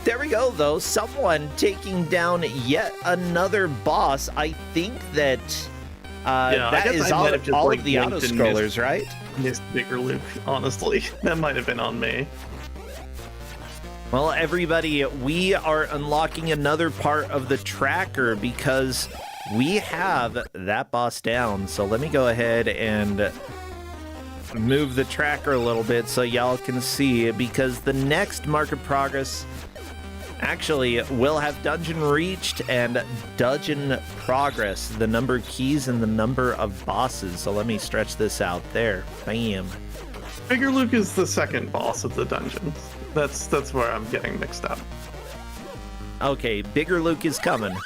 There we go, though. Someone taking down yet another boss. I think that that is all of the auto-scrollers, right? Missed bigger Luke, honestly. That might have been on me. Well, everybody, we are unlocking another part of the tracker because we have that boss down. So let me go ahead and move the tracker a little bit so y'all can see, because the next mark of progress actually will have dungeon reached and dungeon progress, the number of keys and the number of bosses. So let me stretch this out there. Bam. Bigger Luke is the second boss of the dungeons. That's where I'm getting mixed up. Okay, Bigger Luke is coming.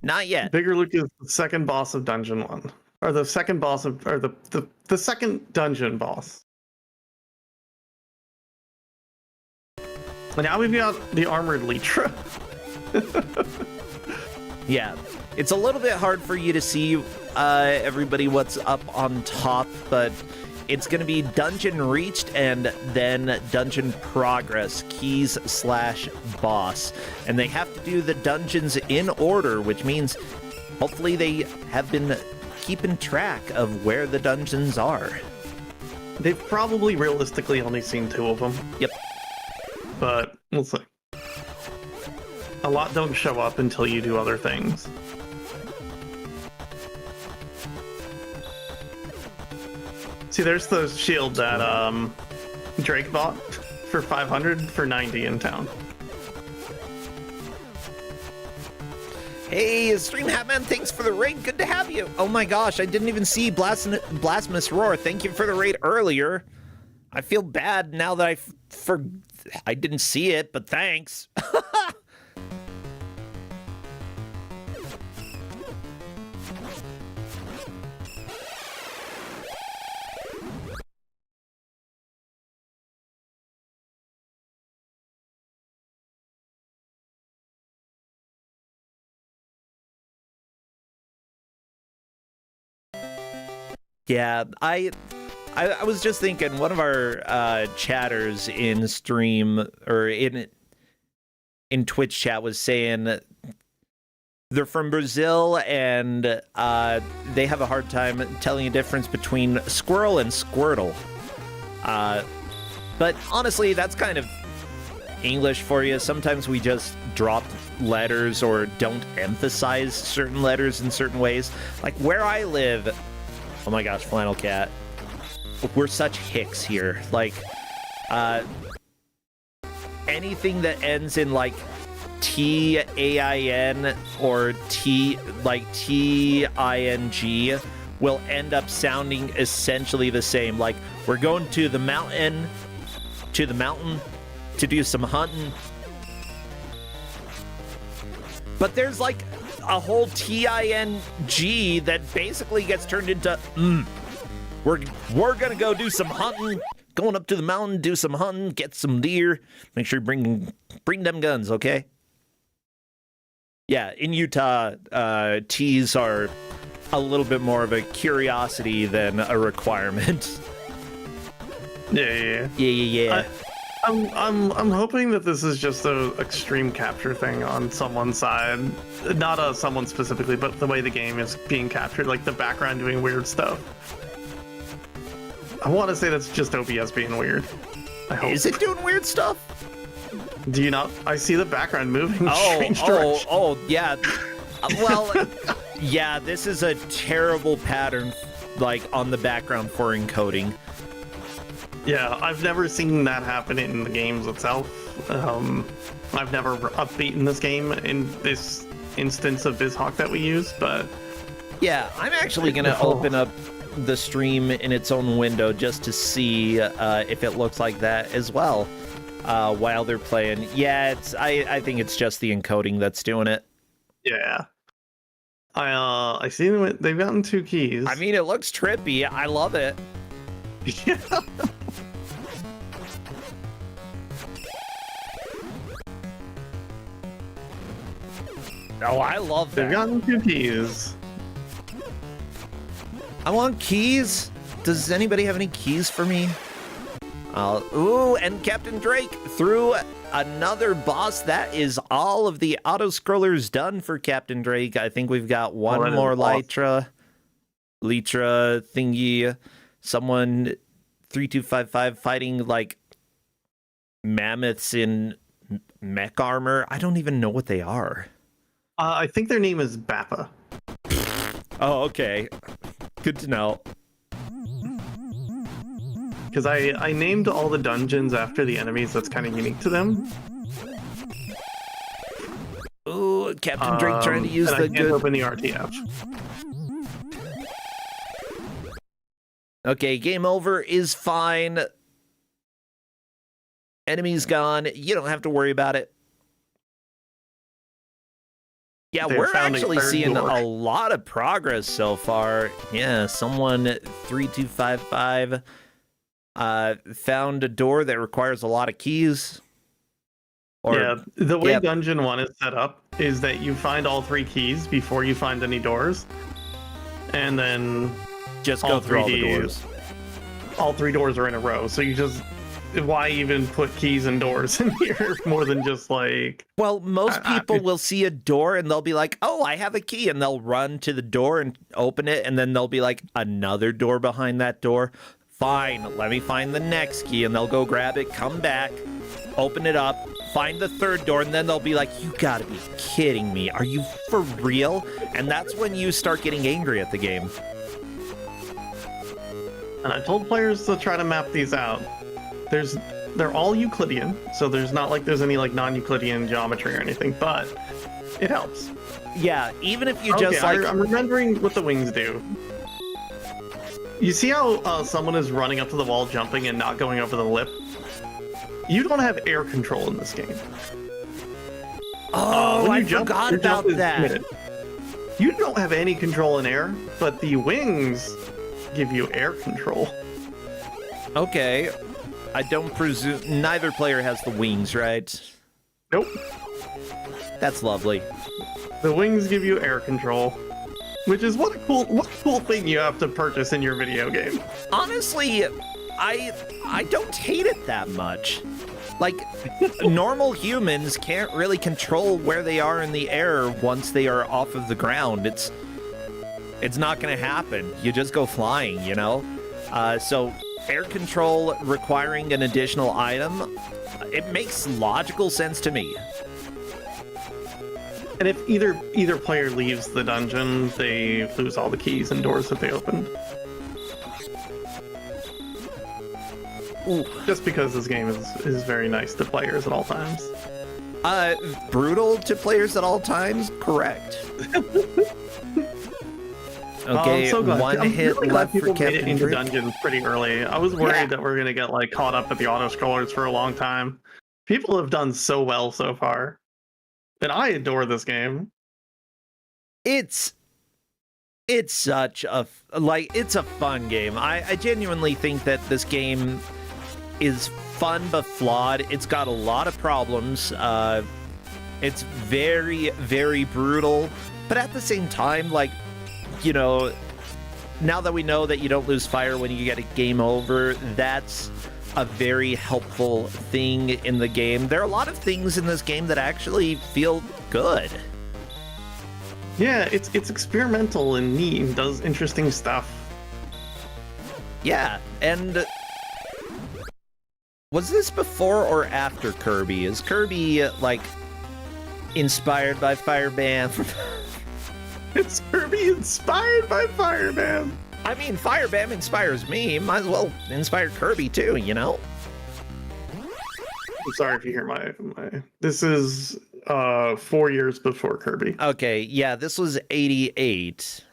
Not yet. Bigger Luke is the second boss of Dungeon 1. Or the second boss of, or the second dungeon boss. And now we've got the armored Lytra. Yeah, it's a little bit hard for you to see, everybody, what's up on top, but it's going to be dungeon reached and then dungeon progress, keys / boss. And they have to do the dungeons in order, which means hopefully they have been keeping track of where the dungeons are. They've probably realistically only seen 2 of them. Yep. But we'll see. A lot don't show up until you do other things. See, there's the shield that Drake bought for 500 for 90 in town. Hey, Stream Hatman, thanks for the raid. Good to have you. Oh my gosh, I didn't even see Blasphemous Roar. Thank you for the raid earlier. I feel bad now that I didn't see it, but thanks. Yeah, I was just thinking, one of our chatters in stream or in Twitch chat was saying they're from Brazil and they have a hard time telling a difference between squirrel and squirtle. But honestly, that's kind of English for you. Sometimes we just drop letters or don't emphasize certain letters in certain ways. Like where I live, oh my gosh, FlannelKat, we're such hicks here. Like, anything that ends in like T-A-I-N or T-I-N-G will end up sounding essentially the same. Like, we're going to the mountain to do some hunting. But there's like a whole T-I-N-G that basically gets turned into we're gonna go do some hunting going up to the mountain, do some hunting, get some deer. Make sure you bring them guns, okay? Yeah, in Utah, teas are a little bit more of a curiosity than a requirement. Yeah. I'm hoping that this is just a extreme capture thing on someone's side, not someone specifically, but the way the game is being captured, like the background doing weird stuff. I want to say that's just OBS being weird. I hope. Is it doing weird stuff? Do you not? I see the background moving. Oh, yeah. Well, yeah. This is a terrible pattern, like on the background for encoding. Yeah, I've never seen that happen in the games itself. I've never upbeaten this game in this instance of BizHawk that we use, but... Yeah, I'm actually going to open up the stream in its own window just to see if it looks like that as well while they're playing. Yeah, I think it's just the encoding that's doing it. Yeah. I see they've gotten 2 keys. I mean, it looks trippy. I love it. Yeah. Oh, I love that. They've gotten 2 keys. I want keys. Does anybody have any keys for me? Ooh, and Capndrake threw another boss. That is all of the auto-scrollers done for Capndrake. I think we've got one more Lytra thingy. Someone 3255 fighting like mammoths in mech armor. I don't even know what they are. I think their name is Bappa. Oh, okay. Good to know. Because I named all the dungeons after the enemies that's kind of unique to them. Ooh, Capndrake trying to use the good... I can't open the RTF. Okay, game over is fine. Enemy's gone. You don't have to worry about it. Yeah, we're actually seeing a lot of progress so far. Yeah, someone 3255 found a door that requires a lot of keys. Yeah, the way Dungeon 1 is set up is that you find all 3 keys before you find any doors. And then just go through all the doors. All 3 doors are in a row, so you just... Why even put keys and doors in here more than just like... Well, most people will see a door and they'll be like, oh, I have a key. And they'll run to the door and open it. And then they'll be like, another door behind that door. Fine, let me find the next key. And they'll go grab it, come back, open it up, find the 3rd door. And then they'll be like, you gotta be kidding me. Are you for real? And that's when you start getting angry at the game. And I told players to try to map these out. They're all Euclidean, so there's not like there's any like non-Euclidean geometry or anything, but it helps. Yeah, even if you just like... I'm remembering what the wings do. You see how someone is running up to the wall, jumping, and not going over the lip? You don't have air control in this game. Oh, I forgot about that. You don't have any control in air, but the wings give you air control. Okay. I don't presume... Neither player has the wings, right? Nope. That's lovely. The wings give you air control. Which is what a cool thing you have to purchase in your video game. Honestly, I don't hate it that much. Like, normal humans can't really control where they are in the air once they are off of the ground. It's not gonna happen. You just go flying, you know? So... Air control requiring an additional item, it makes logical sense to me. And if either player leaves the dungeon, they lose all the keys and doors that they opened. Ooh. Just because this game is very nice to players at all times. Brutal to players at all times? Correct. Okay, so one hit really left for made it into Capndrake. dungeons pretty early. I was worried that we're gonna get like caught up at the auto scrollers for a long time. People have done so well so far, and I adore this game. It's such a it's a fun game. I genuinely think that this game is fun but flawed. It's got a lot of problems. It's very, very brutal. But at the same time, like, you know, now that we know that you don't lose fire when you get a game over, that's a very helpful thing in the game. There are a lot of things in this game that actually feel good. Yeah, it's experimental and neat and does interesting stuff. Yeah, and was this before or after Kirby? Is Kirby, like, inspired by Firebam? It's Kirby inspired by Firebam. I mean, Firebam inspires me. Might as well inspire Kirby too, you know? I'm sorry if you hear my... This is 4 years before Kirby. Okay, yeah, this was 88.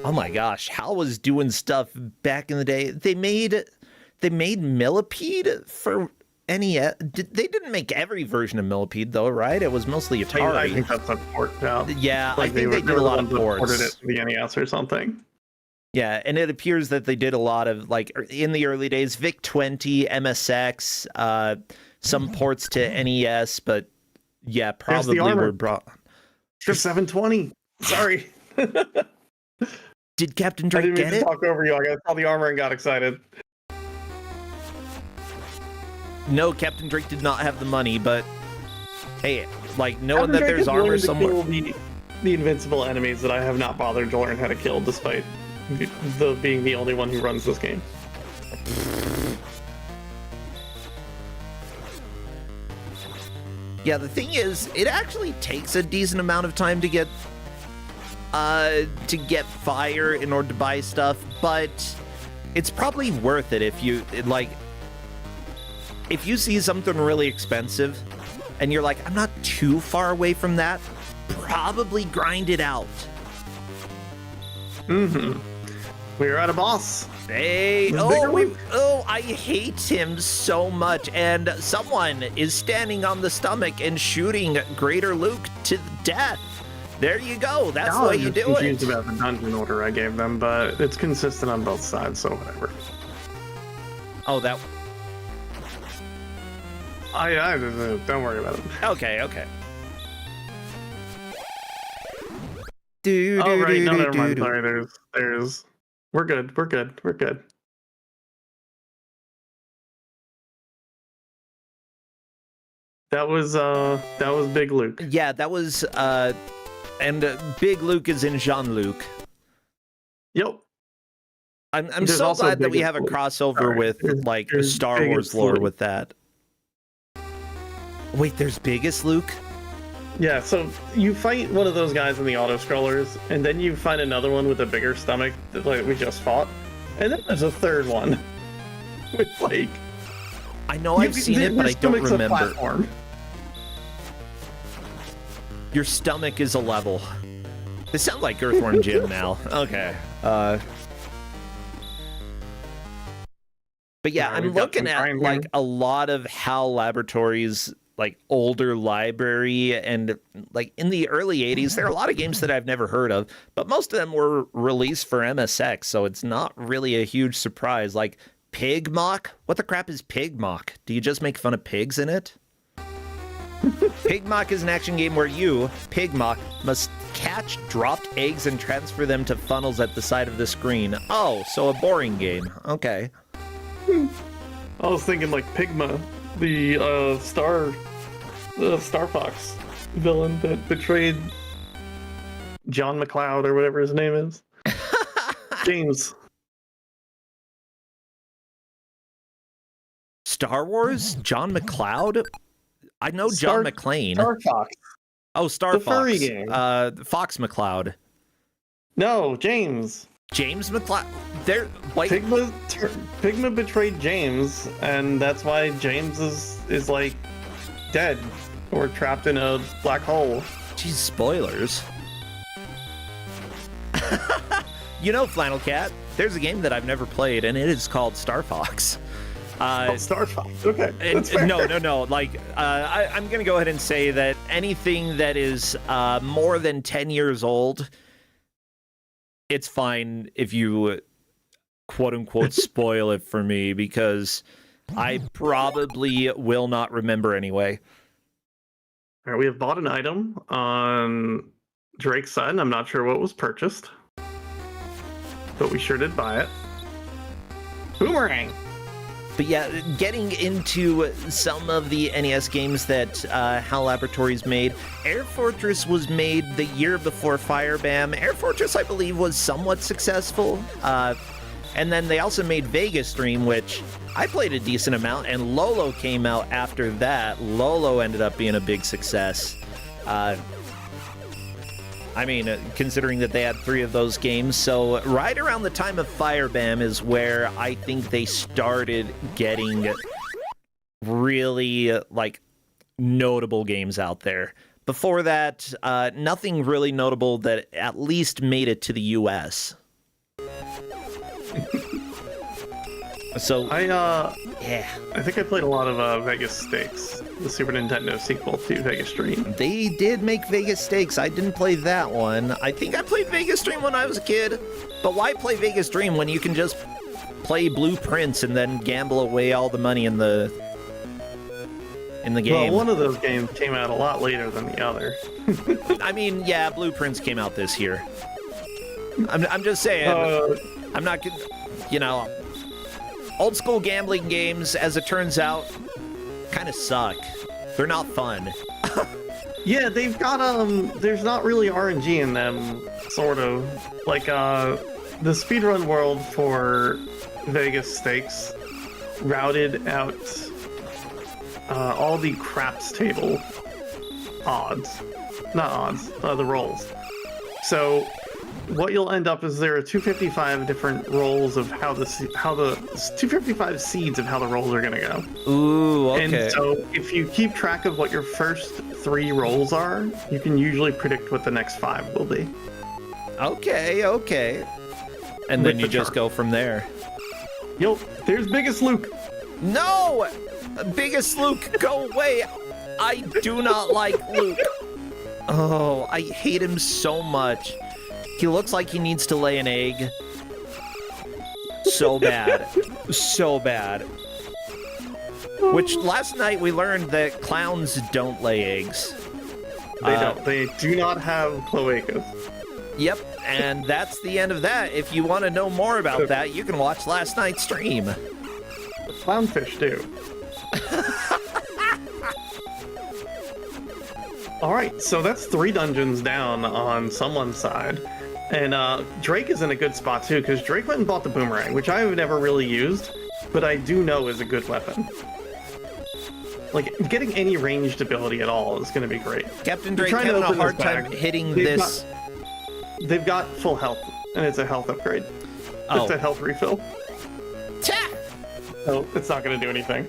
Oh my gosh, Hal was doing stuff back in the day. They made Millipede for NES. They didn't make every version of Millipede though, right? It was mostly Atari. I think that's a port now. Yeah, like I think they did a lot of ports. Ported it to the NES or something. Yeah, and it appears that they did a lot of, like, in the early days, VIC-20, MSX, some ports to NES, but yeah, probably were brought. For 720. Sorry. Did Capndrake get it? Talk over you. I got all the armor and got excited. No, Capndrake did not have the money, but hey, like, knowing that there's armor somewhere. The invincible enemies that I have not bothered to learn how to kill, despite being the only one who runs this game. Yeah, the thing is, it actually takes a decent amount of time to get fire in order to buy stuff, but it's probably worth it if you, like, if you see something really expensive and you're like, I'm not too far away from that, probably grind it out. Mm-hmm. We're at a boss. Hey, I hate him so much. And someone is standing on the stomach and shooting Greater Luke to death. There you go. That's the way you do it. I'm confused about the dungeon order I gave them, but it's consistent on both sides, so whatever. Oh, that... I don't worry about it. Okay. Right, no, never mind. Sorry, there's... We're good. That was Big Luke. Yeah, that was, and Big Luke is in Jean-Luc. Yep. I'm so glad that we have a crossover with, like, Star Wars lore with that. Wait, there's Biggest Luke? Yeah, so you fight one of those guys in the auto-scrollers, and then you find another one with a bigger stomach that, like, we just fought. And then there's a third one. With, like... I know I've seen it, but I don't remember. Your stomach is a level. This sounds like Earthworm Jim now. Okay. But yeah, I'm looking at, like, a lot of HAL Laboratories, like, older library, and, like, in the early 80s, there are a lot of games that I've never heard of, but most of them were released for MSX, so it's not really a huge surprise. Like, Pig Mock? What the crap is Pig Mock? Do you just make fun of pigs in it? Pig Mock is an action game where you, Pig Mock, must catch dropped eggs and transfer them to funnels at the side of the screen. Oh, so a boring game. Okay. I was thinking, like, Pigma, the Star Fox villain that betrayed John McCloud or whatever his name is. James. Star Wars? John McCloud? I know John McClane. Star Fox. Oh, Star the Fox. Furry game. Fox McCloud. No, James. James McCloud. There. Like, Pigma betrayed James, and that's why James is like dead or trapped in a black hole. Geez, spoilers. You know, FlannelKat, there's a game that I've never played, and it is called Star Fox. Star Fox. Okay. No. Like, I'm going to go ahead and say that anything that is more than 10 years old, it's fine if you quote unquote spoil it for me because I probably will not remember anyway. All right, we have bought an item on Drake's side. I'm not sure what was purchased, but we sure did buy it. Boomerang! But yeah, getting into some of the NES games that HAL Laboratories made, Air Fortress was made the year before Firebam. Air Fortress, I believe, was somewhat successful. And then they also made Vegas Dream, which I played a decent amount, and Lolo came out after that. Lolo ended up being a big success. I mean, considering that they had 3 of those games. So right around the time of Firebam is where I think they started getting really, like, notable games out there. Before that, nothing really notable that at least made it to the US. So I yeah, think I played a lot of Vegas Stakes, the Super Nintendo sequel to Vegas Dream. they did make Vegas Stakes. I didn't play that one. I think I played Vegas Dream when I was a kid. But why play Vegas Dream when you can just play Blueprints and then gamble away all the money in the game? Well, one of those games came out a lot later than the other. I mean, yeah, Blueprints came out this year. I'm just saying. I'm not, you know, old school gambling games, as it turns out, kind of suck. They're not fun. Yeah, they've got there's not really RNG in them, sort of. Like the speedrun world for Vegas Stakes routed out all the craps table odds. Not odds, the rolls. So what you'll end up is there are 255 different rolls of how the 255 seeds of how the rolls are gonna go. Ooh, okay. And so if you keep track of what your first 3 rolls are, you can usually predict what the next 5 will be. Okay. And then you just go from there. Yo, there's Biggest Luke. No! Biggest Luke, go away! I do not like Luke. Oh, I hate him so much. He looks like he needs to lay an egg. So bad. So bad. Which, last night we learned that clowns don't lay eggs. They don't. They do not have cloacas. Yep, and that's the end of that. If you want to know more about that, you can watch last night's stream. The clownfish do. Alright, so that's 3 dungeons down on someone's side. And Drake is in a good spot too, because Drake went and bought the boomerang, which I have never really used, but I do know is a good weapon. Like, getting any ranged ability at all is going to be great. Capndrake having a hard time hitting this. They've got full health, and it's a health upgrade. Oh. It's a health refill. Ta! So it's not going to do anything.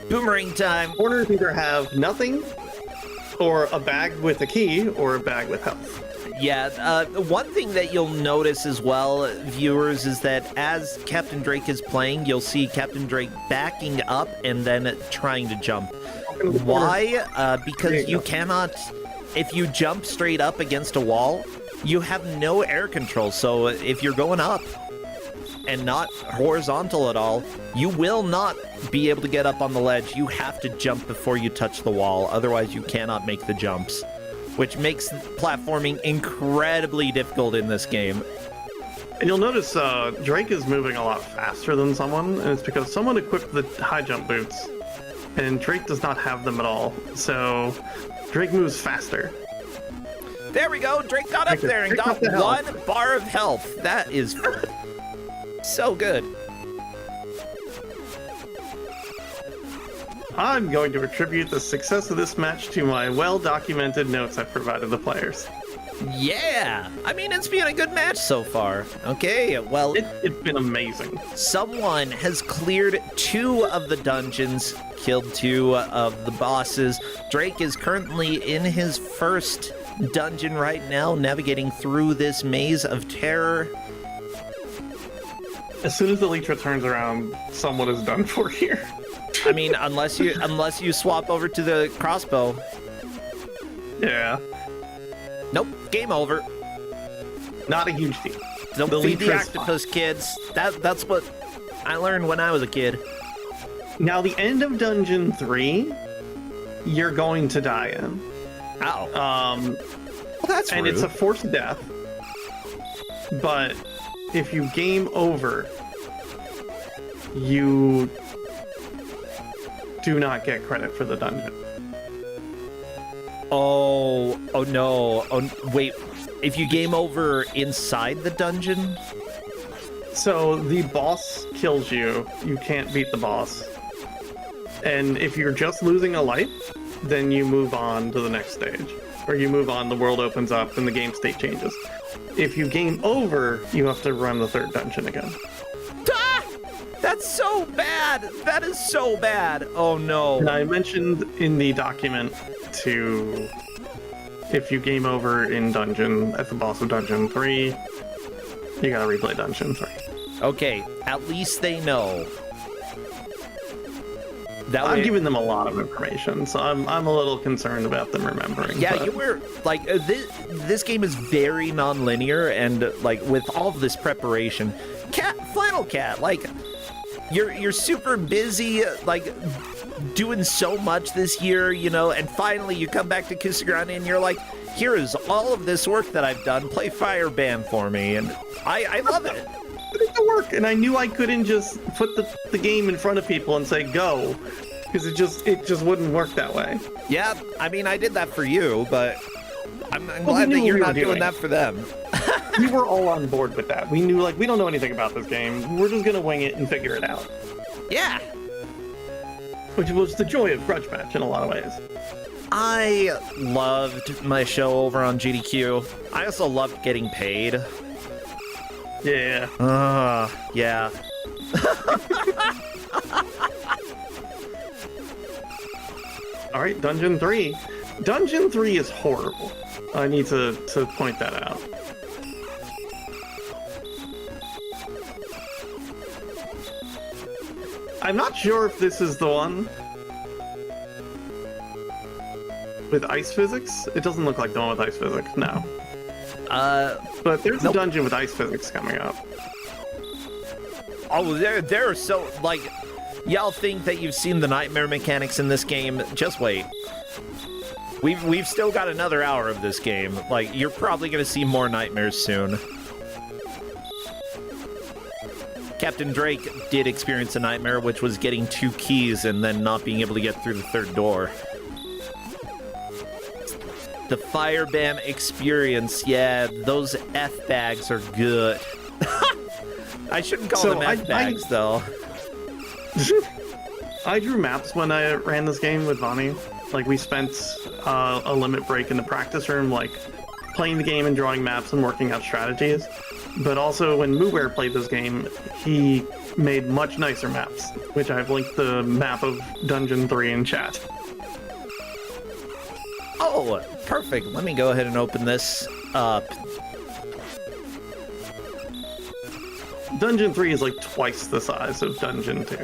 Boomerang time. Corners either have nothing, or a bag with a key, or a bag with health. Yeah, one thing that you'll notice as well, viewers, is that as Capndrake is playing, you'll see Capndrake backing up and then trying to jump. Why? Because you cannot, if you jump straight up against a wall, you have no air control. So if you're going up and not horizontal at all, you will not be able to get up on the ledge. You have to jump before you touch the wall. Otherwise, you cannot make the jumps, which makes platforming incredibly difficult in this game. And you'll notice Drake is moving a lot faster than someone, and it's because someone equipped the high jump boots, and Drake does not have them at all. So Drake moves faster. There we go. Drake got up there and got 1 bar of health. That is so good. I'm going to attribute the success of this match to my well-documented notes I've provided the players. Yeah, I mean, it's been a good match so far. Okay, well, It's been amazing. someone has cleared 2 of the dungeons, killed 2 of the bosses. Drake is currently in his first dungeon right now, navigating through this maze of terror. As soon as the Elytra turns around, someone is done for here. I mean, unless you swap over to the crossbow. Yeah. Nope, game over. Not a huge deal. Don't The feed the Elytra's octopus, kids. That's what I learned when I was a kid. Now, the end of Dungeon 3, you're going to die in. Ow. Well, that's and rude. it's a forced death. But if you game over, you do not get credit for the dungeon. Oh no. Oh, wait. If you game over inside the dungeon? So the boss kills you, you can't beat the boss. And if you're just losing a life, then you move on to the next stage. Or you move on, the world opens up, and the game state changes. If you game over, you have to run the third dungeon again. Ah! That's so bad! That is so bad! Oh no. And I mentioned in the document to... if you game over in dungeon, at the boss of Dungeon 3, you gotta replay Dungeon 3. Okay, at least they know. That I'm way... giving them a lot of information, so I'm a little concerned about them remembering. Yeah, but... you were like this game is very non-linear, and like with all of this preparation, FlannelKat, like you're super busy, like doing so much this year, you know, and finally you come back to Kusogrand8 and you're like, here is all of this work that I've done. Play Fireband for me, and I love it. But it didn't work, and I knew I couldn't just put the game in front of people and say go, because it just wouldn't work that way. Yeah, I mean, I did that for you, but I'm Well, glad we that knew you're what we not were doing doing. that for them. We were all on board with that. We knew, like, we don't know anything about this game. We're just gonna wing it and figure it out. Yeah. Which was the joy of Grudge Match in a lot of ways. I loved my show over on GDQ. I also loved getting paid. Yeah. Yeah. All right, Dungeon 3. Dungeon 3 is horrible. I need to point that out. I'm not sure if this is the one with ice physics. It doesn't look like the one with ice physics, no. But there's Nope. a dungeon with ice physics coming up. Oh, they're so, like, y'all think that you've seen the nightmare mechanics in this game? Just wait. We've still got another hour of this game. Like, you're probably gonna see more nightmares soon. Capndrake did experience a nightmare, which was getting 2 keys and then not being able to get through the 3rd door. The Fireband experience, yeah, those F-bags are good. I shouldn't call them F-bags, though. I drew maps when I ran this game with Vonnie. Like, we spent a limit break in the practice room, like, playing the game and drawing maps and working out strategies. But also, when Mooware played this game, he made much nicer maps, which I've linked the map of Dungeon 3 in chat. Oh, perfect. Let me go ahead and open this up. Dungeon 3 is like twice the size of Dungeon 2.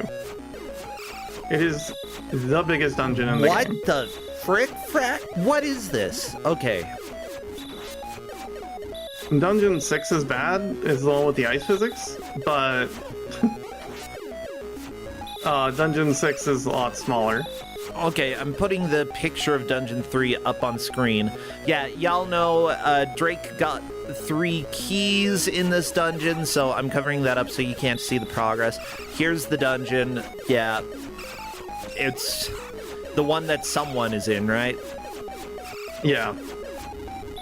It is the biggest dungeon in the What game. the frick? What is this? Okay. Dungeon 6 is bad, is the one with the ice physics, but Dungeon 6 is a lot smaller. Okay, I'm putting the picture of Dungeon 3 up on screen. Yeah, y'all know Drake got 3 keys in this dungeon, so I'm covering that up so you can't see the progress. Here's the dungeon. Yeah, it's the one that someone is in, right? Yeah.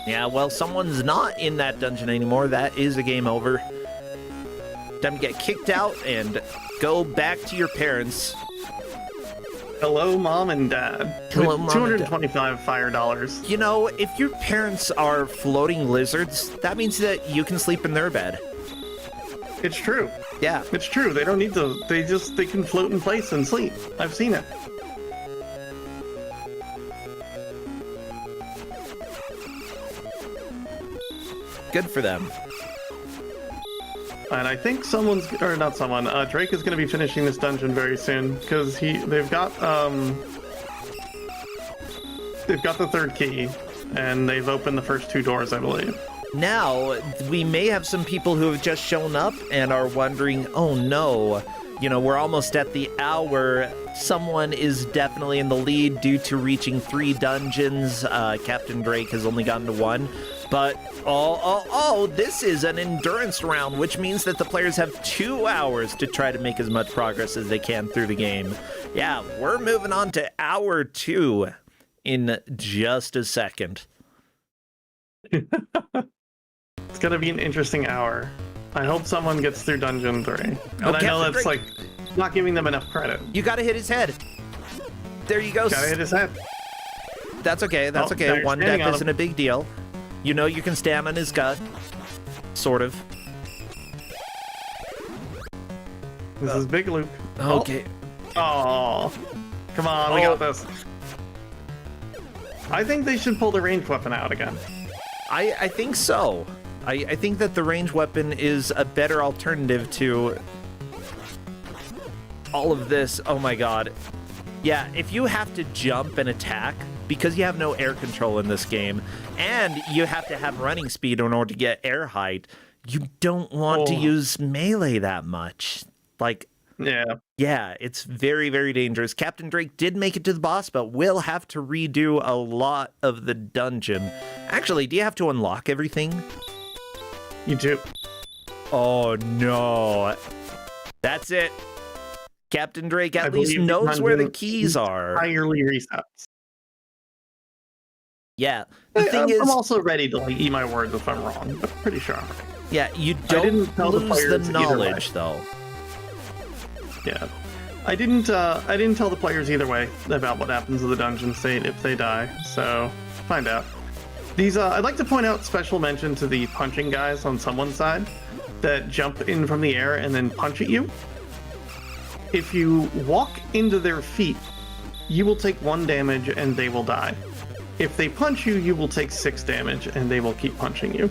Yeah, well, someone's not in that dungeon anymore. That is a game over. Time to get kicked out and go back to your parents. Hello, Mom and Dad. Hello, with Mom and Dad. 225 fire dollars. You know, if your parents are floating lizards, that means that you can sleep in their bed. It's true. Yeah. It's true. They don't need to. They can float in place and sleep. I've seen it. Good for them. And I think Drake is going to be finishing this dungeon very soon because they've got the 3rd key, and they've opened the first 2 doors, I believe. Now, we may have some people who have just shown up and are wondering, oh no, you know, we're almost at the hour. Someone is definitely in the lead due to reaching 3 dungeons. Capndrake has only gotten to 1. But, this is an endurance round, which means that the players have 2 hours to try to make as much progress as they can through the game. Yeah, we're moving on to hour 2 in just a second. It's gonna be an interesting hour. I hope someone gets through Dungeon 3. But I know that's like not giving them enough credit. You gotta hit his head. There you go. Gotta hit his head. That's okay, that's okay. 1 death isn't a big deal. You know you can stand on his gut. Sort of. This is Big Luke. Okay. Oh. Come on, we got this. I think they should pull the ranged weapon out again. I think so. I think that the ranged weapon is a better alternative to all of this. Oh my god. Yeah, if you have to jump and attack, because you have no air control in this game, and you have to have running speed in order to get air height, you don't want to use melee that much. Like, yeah, it's very, very dangerous. Capndrake did make it to the boss, but will have to redo a lot of the dungeon. Actually, do you have to unlock everything? You do. Oh no. That's it. Capndrake at least knows where the keys are. Entirely resets. Yeah. The thing is, I'm also ready to like eat my words if I'm wrong, but pretty sure I'm right. Yeah, you don't lose the knowledge though. Yeah. I didn't tell the players either way about what happens to the dungeon state if they die, so find out. These I'd like to point out special mention to the punching guys on someone's side that jump in from the air and then punch at you. If you walk into their feet, you will take 1 damage and they will die. If they punch you, you will take 6 damage and they will keep punching you.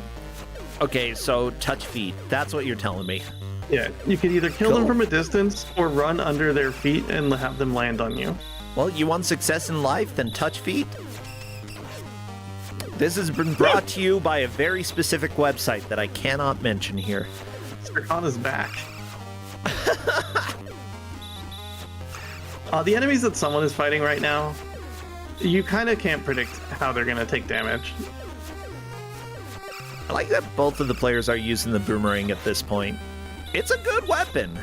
Okay, so touch feet. That's what you're telling me. Yeah, you can either kill them from a distance or run under their feet and have them land on you. Well, you want success in life, then touch feet. This has been brought to you by a very specific website that I cannot mention here. Sircon is back. The enemies that someone is fighting right now, you kind of can't predict how they're going to take damage. I like that both of the players are using the boomerang at this point. It's a good weapon.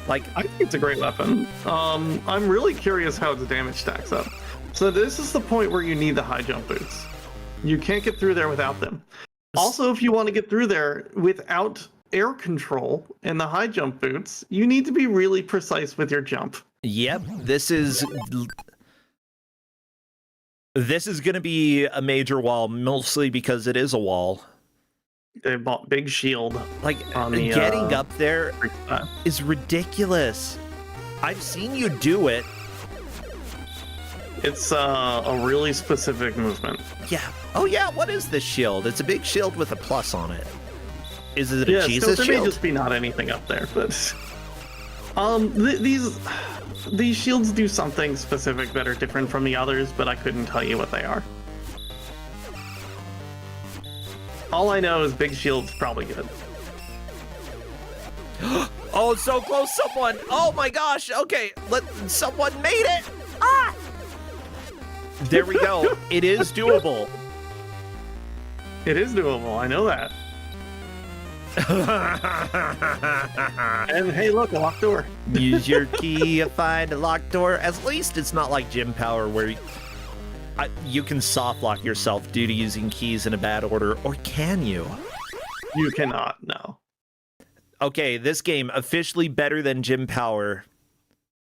Like, I think it's a great weapon. I'm really curious how its damage stacks up. So this is the point where you need the high jump boots. You can't get through there without them. Also, if you want to get through there without air control and the high jump boots, you need to be really precise with your jump. Yep, this is going to be a major wall, mostly because it is a wall. They bought big shield. Like, on the, getting up there is ridiculous. I've seen you do it. It's a really specific movement. Yeah. Oh yeah, what is this shield? It's a big shield with a plus on it. Is it a Jesus shield? There may just be not anything up there, but these shields do something specific that are different from the others, but I couldn't tell you what they are. All I know is big shield's probably good. Oh, so close, someone! Oh my gosh! Okay, someone made it! Ah! There we go. It is doable. It is doable. I know that. And hey, look, a locked door. Use your key to find a locked door. At least it's not like Gym Power where you can soft lock yourself due to using keys in a bad order, or can you? You cannot, no. Okay, this game officially better than Gym Power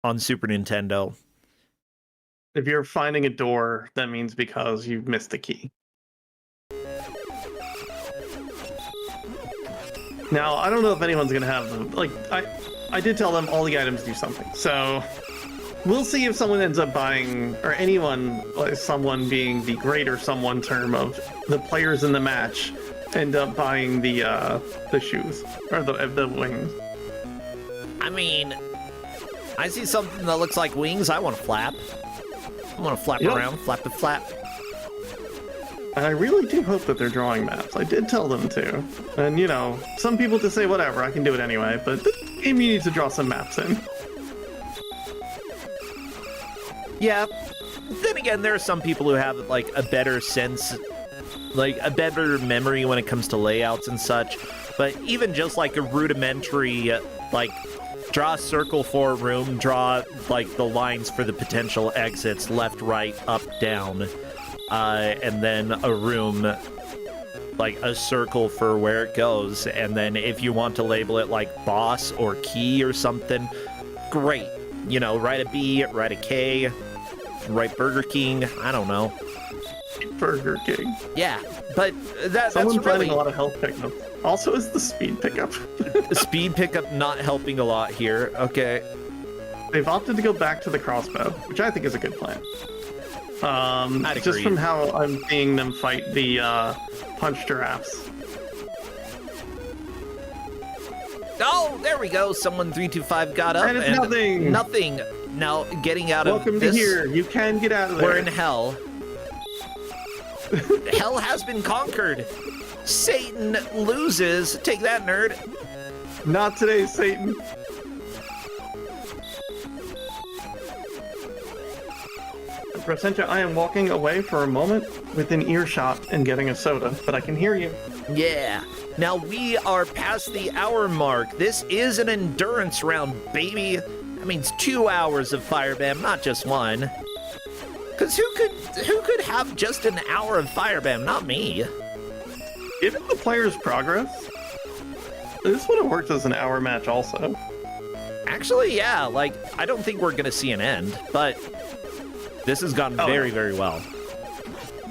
on Super Nintendo. If you're finding a door, that means because you've missed a key. Now, I don't know if anyone's gonna have them. Like, I did tell them all the items do something, so we'll see if someone ends up buying, or anyone, like someone being the greater someone term of the players in the match, end up buying the shoes or the wings. I mean, I see something that looks like wings. I want to flap. I want to flap around, flap the flap. And I really do hope that they're drawing maps. I did tell them to. And, you know, some people just say, whatever, I can do it anyway. But this game, you need to draw some maps in. Yeah. Then again, there are some people who have, like, a better sense, like, a better memory when it comes to layouts and such. But even just, like, a rudimentary, like, draw a circle for a room, draw, like, the lines for the potential exits, left, right, up, down, and then a room, like, a circle for where it goes. And then if you want to label it, like, boss or key or something, great. You know, write a B, write a K, write Burger King, I don't know. Burger King. Yeah, but that's Someone really... finding a lot of health pickup. Also, is the speed pickup. The speed pickup not helping a lot here. Okay. They've opted to go back to the crossbow, which I think is a good plan. I'd just agree. from how I'm seeing them fight the punch giraffes. Oh, there we go. Someone 325 got up And it's nothing. Nothing. Now getting out of Welcome this. to here. You can get out of there. We're in hell. Hell has been conquered. Satan loses. Take that, nerd. Not today, Satan. Brasenta, I am walking away for a moment within earshot and getting a soda, but I can hear you. Yeah. Now we are past the hour mark. This is an endurance round, baby. That means 2 hours of Firebam, not just one. Cause who could have just an hour of Firebam? Not me. Given the player's progress, this would have worked as an hour match also. Actually, yeah, like, I don't think we're gonna see an end, but this has gone very, very well.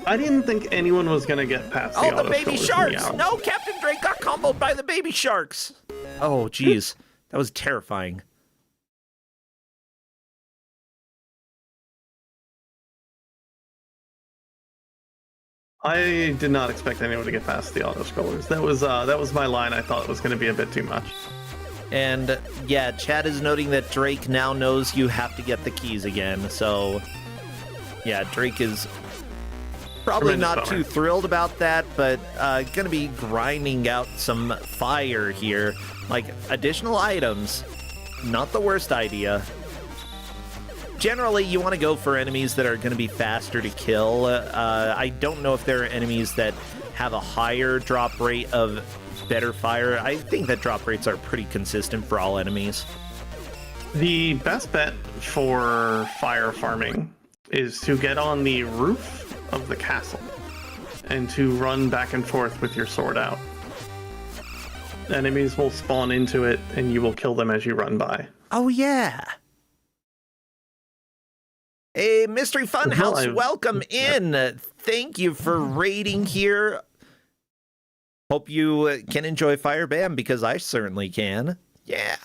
I didn't think anyone was gonna get past the Oh, the baby auto-scrollers in sharks! the hour. No, Capndrake got comboed by the baby sharks! Oh, jeez. That was terrifying. I did not expect anyone to get past the auto-scrollers. That was my line. I thought it was gonna be a bit too much. And, yeah, Chad is noting that Drake now knows you have to get the keys again, so... Yeah, Drake is probably Tremendous not bummer. too thrilled about that, but gonna be grinding out some fire here. Like, additional items, not the worst idea. Generally, you want to go for enemies that are going to be faster to kill. I don't know if there are enemies that have a higher drop rate of better fire. I think that drop rates are pretty consistent for all enemies. The best bet for fire farming is to get on the roof of the castle and to run back and forth with your sword out. Enemies will spawn into it and you will kill them as you run by. Oh, yeah. Hey, Mystery Funhouse, welcome in. Thank you for raiding here. Hope you can enjoy Firebam, because I certainly can. Yeah.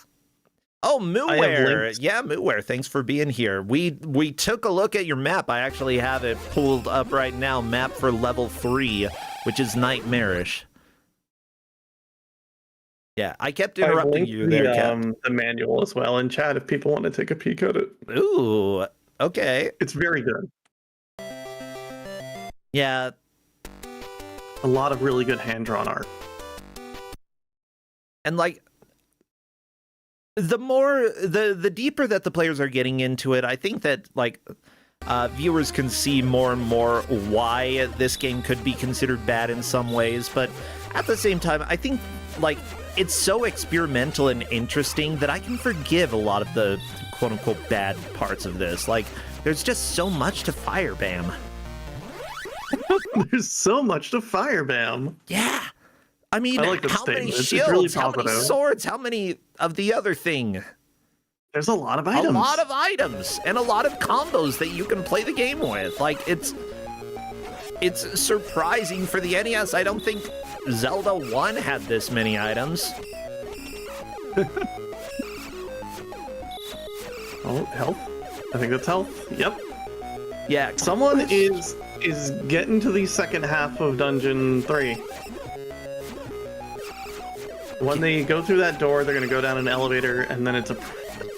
Oh, Mooware. Yeah, Mooware, thanks for being here. We took a look at your map. I actually have it pulled up right now. Map for level 3, which is nightmarish. Yeah, I kept interrupting you there, Cap. The manual as well in chat if people want to take a peek at it. Ooh, okay. It's very good. Yeah. A lot of really good hand-drawn art. And, like, the deeper that the players are getting into it, I think that, like, viewers can see more and more why this game could be considered bad in some ways, but at the same time, I think, like, it's so experimental and interesting that I can forgive a lot of the quote-unquote bad parts of this. Like, there's just so much to Firebam. There's so much to Firebam. Yeah. I mean, I like how many statement. It's shields, really how many positive. swords, how many of the other thing? There's a lot of items. A lot of items and a lot of combos that you can play the game with. Like, it's surprising for the NES. I don't think Zelda 1 had this many items. Oh, health? I think that's health. Yep. Yeah, Someone is getting to the second half of Dungeon 3. When they go through that door, they're going to go down an elevator, and then it's a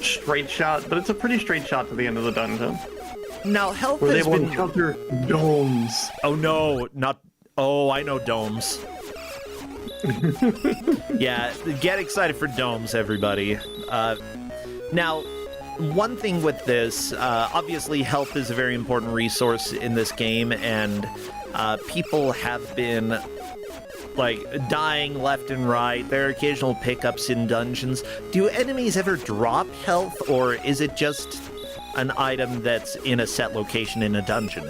straight shot, but it's a pretty straight shot to the end of the dungeon. Now, health Where they has will been... encounter domes. Oh no, not Oh, I know domes. Yeah, get excited for domes, everybody. Now, one thing with this, obviously health is a very important resource in this game, and people have been like dying left and right. There are occasional pickups in dungeons. Do enemies ever drop health, or is it just an item that's in a set location in a dungeon?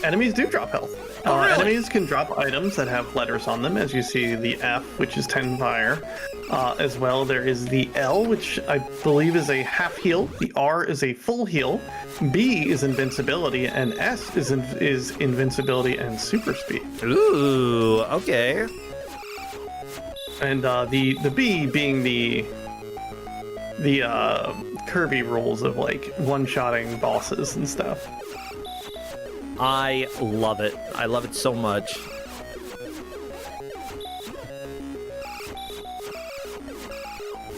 Enemies do drop health. Oh, really? Enemies can drop items that have letters on them, as you see the F, which is 10 fire. As well, there is the L, which I believe is a half heal. The R is a full heal. B is invincibility, and S is invincibility and super speed. Ooh, okay. And the B being the Kirby rules of like one-shotting bosses and stuff. I love it. I love it so much.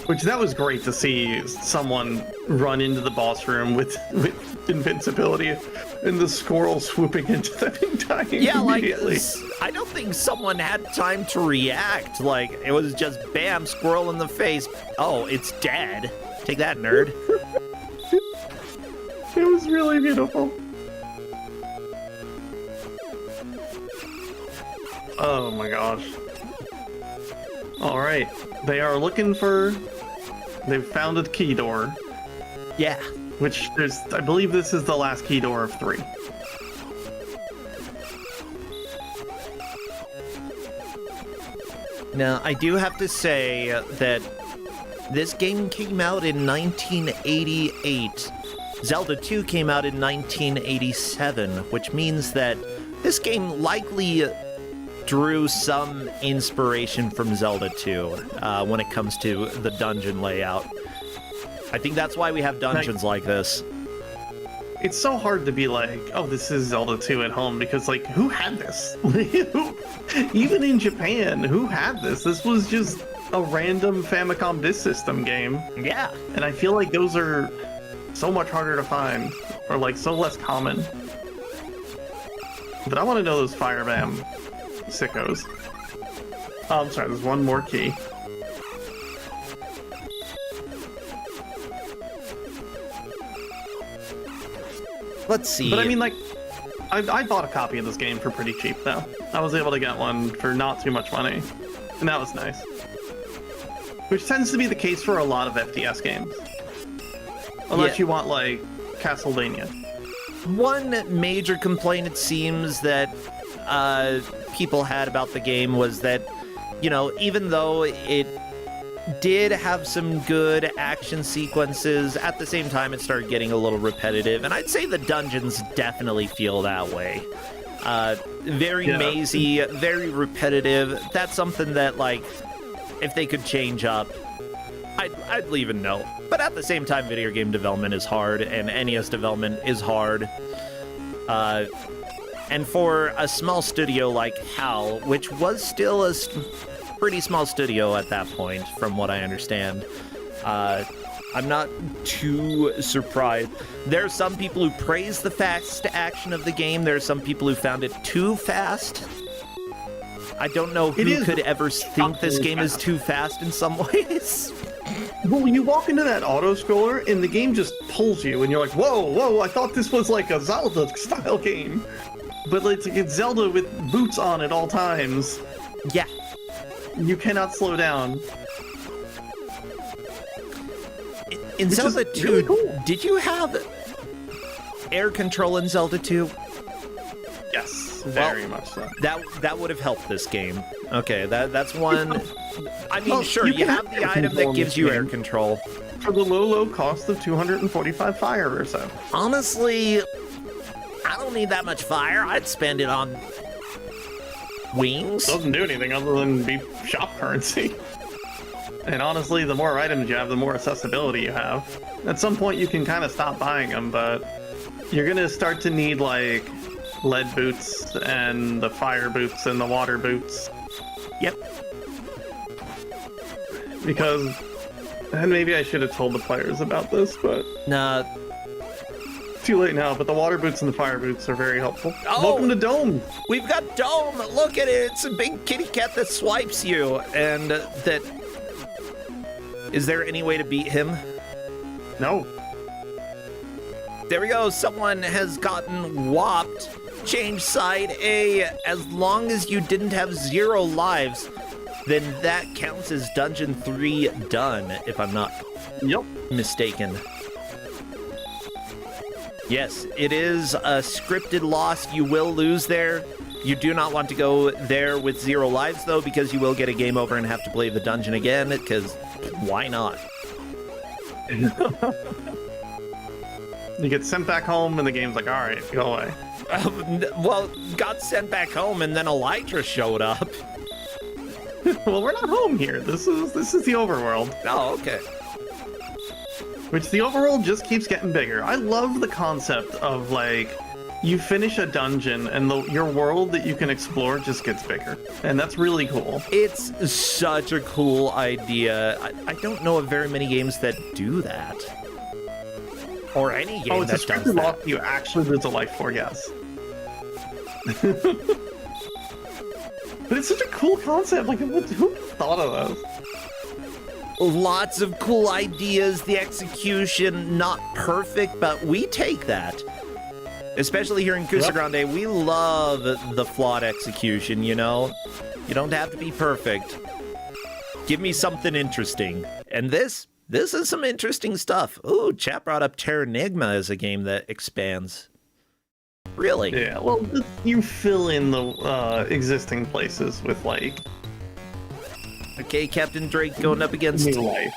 Which that was great to see someone run into the boss room with invincibility and the squirrel swooping into them and dying immediately. I don't think someone had time to react. Like, it was just bam, squirrel in the face. Oh, it's dead. Take that, nerd. It was really beautiful. Oh my gosh. Alright. They are looking for... They've found a key door. Yeah. Which there's... I believe this is the last key door of 3. Now, I do have to say that this game came out in 1988. Zelda 2 came out in 1987, which means that this game likely drew some inspiration from Zelda 2 when it comes to the dungeon layout. I think that's why we have dungeons like this. It's so hard to be like, oh, this is Zelda 2 at home, because, like, who had this? Even in Japan, who had this? This was just a random Famicom Disk System game. Yeah. And I feel like those are so much harder to find, or, like, so less common. But I want to know those Firebam sickos. Oh, I'm sorry, there's one more key. Let's see. But I mean, like, I bought a copy of this game for pretty cheap, though. I was able to get one for not too much money, and that was nice. Which tends to be the case for a lot of FPS games. Unless you want, like, Castlevania. One major complaint, it seems, that people had about the game was that, you know, even though it did have some good action sequences, at the same time it started getting a little repetitive, and I'd say the dungeons definitely feel that way. Very mazy, very repetitive. That's something that, like, if they could change up, I'd leave a note. But at the same time, video game development is hard, and NES development is hard. And for a small studio like HAL, which was still a pretty small studio at that point, from what I understand, I'm not too surprised. There are some people who praise the fast action of the game. There are some people who found it too fast. I don't know who could ever think this game is too fast in some ways. Well, you walk into that auto-scroller, and the game just pulls you, and you're like, whoa, I thought this was like a Zelda-style game. But it's Zelda with boots on at all times. Yeah. You cannot slow down. In Zelda 2, really cool. Did you have air control in Zelda 2? Yes, very much so. That would have helped this game. Okay, that's one. I mean, sure, you have the item that gives you air control. For the low cost of 245 fire or so. Honestly, I don't need that much fire. I'd spend it on wings. Doesn't do anything other than be shop currency. And honestly, the more items you have, the more accessibility you have. At some point, you can kind of stop buying them, but you're going to start to need, like, lead boots and the fire boots and the water boots. Yep. Because, and maybe I should have told the players about this, but... Nah. too late now, but the water boots and the fire boots are very helpful. Oh! Welcome to Dome. We've got Dome. Look at it. It's a big kitty cat that swipes you. And that... Is there any way to beat him? No. There we go. Someone has gotten whopped. Change side A. As long as you didn't have 0 lives, then that counts as Dungeon 3 done, if I'm not mistaken. Yes, it is a scripted loss. You will lose there. You do not want to go there with 0 lives, though, because you will get a game over and have to play the dungeon again, because why not? You get sent back home, and the game's like, all right, go away. Well, got sent back home, and then Elytra showed up. Well, we're not home here. This is the overworld. Oh, okay. Which the overworld just keeps getting bigger. I love the concept of, like, you finish a dungeon and your world that you can explore just gets bigger. And that's really cool. It's such a cool idea. I don't know of very many games that do that. Or any game it's that a does scripted loss that. you actually lose a life for, yes. But it's such a cool concept. Like, who thought of those? Lots of cool ideas. The execution, not perfect, but we take that. Especially here in Kusogrand8, we love the flawed execution, you know? You don't have to be perfect. Give me something interesting. And this is some interesting stuff. Ooh, chat brought up Terranigma as a game that expands. Really? Yeah, well, you fill in the existing places with, like... Okay, Capndrake going up against... new life.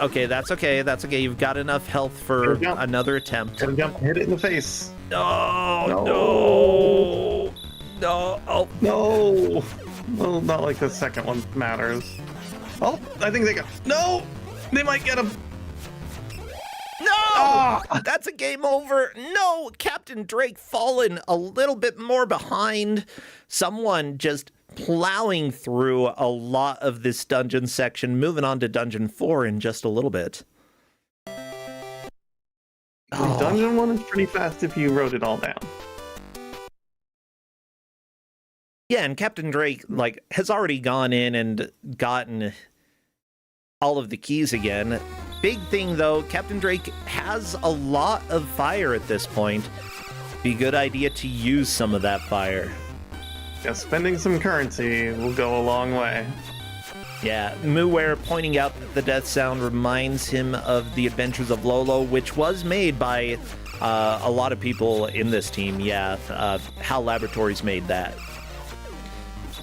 Okay, that's okay. That's okay. You've got enough health for another attempt. Gotta jump, hit it in the face. No, no, no. Oh. No. Well, not like the second one matters. Oh, I think they got... No! They might get him. No! Oh! That's a game over. No! Capndrake fallen a little bit more behind. Someone just plowing through a lot of this dungeon section. Moving on to Dungeon 4 in just a little bit. Dungeon 1 is pretty fast if you wrote it all down. Yeah, and Capndrake, like, has already gone in and gotten all of the keys again. Big thing, though, Capndrake has a lot of fire at this point. Be a good idea to use some of that fire. Yeah, spending some currency will go a long way. Yeah, Muware pointing out that the death sound reminds him of The Adventures of Lolo, which was made by a lot of people in this team. Yeah, HAL Laboratories made that.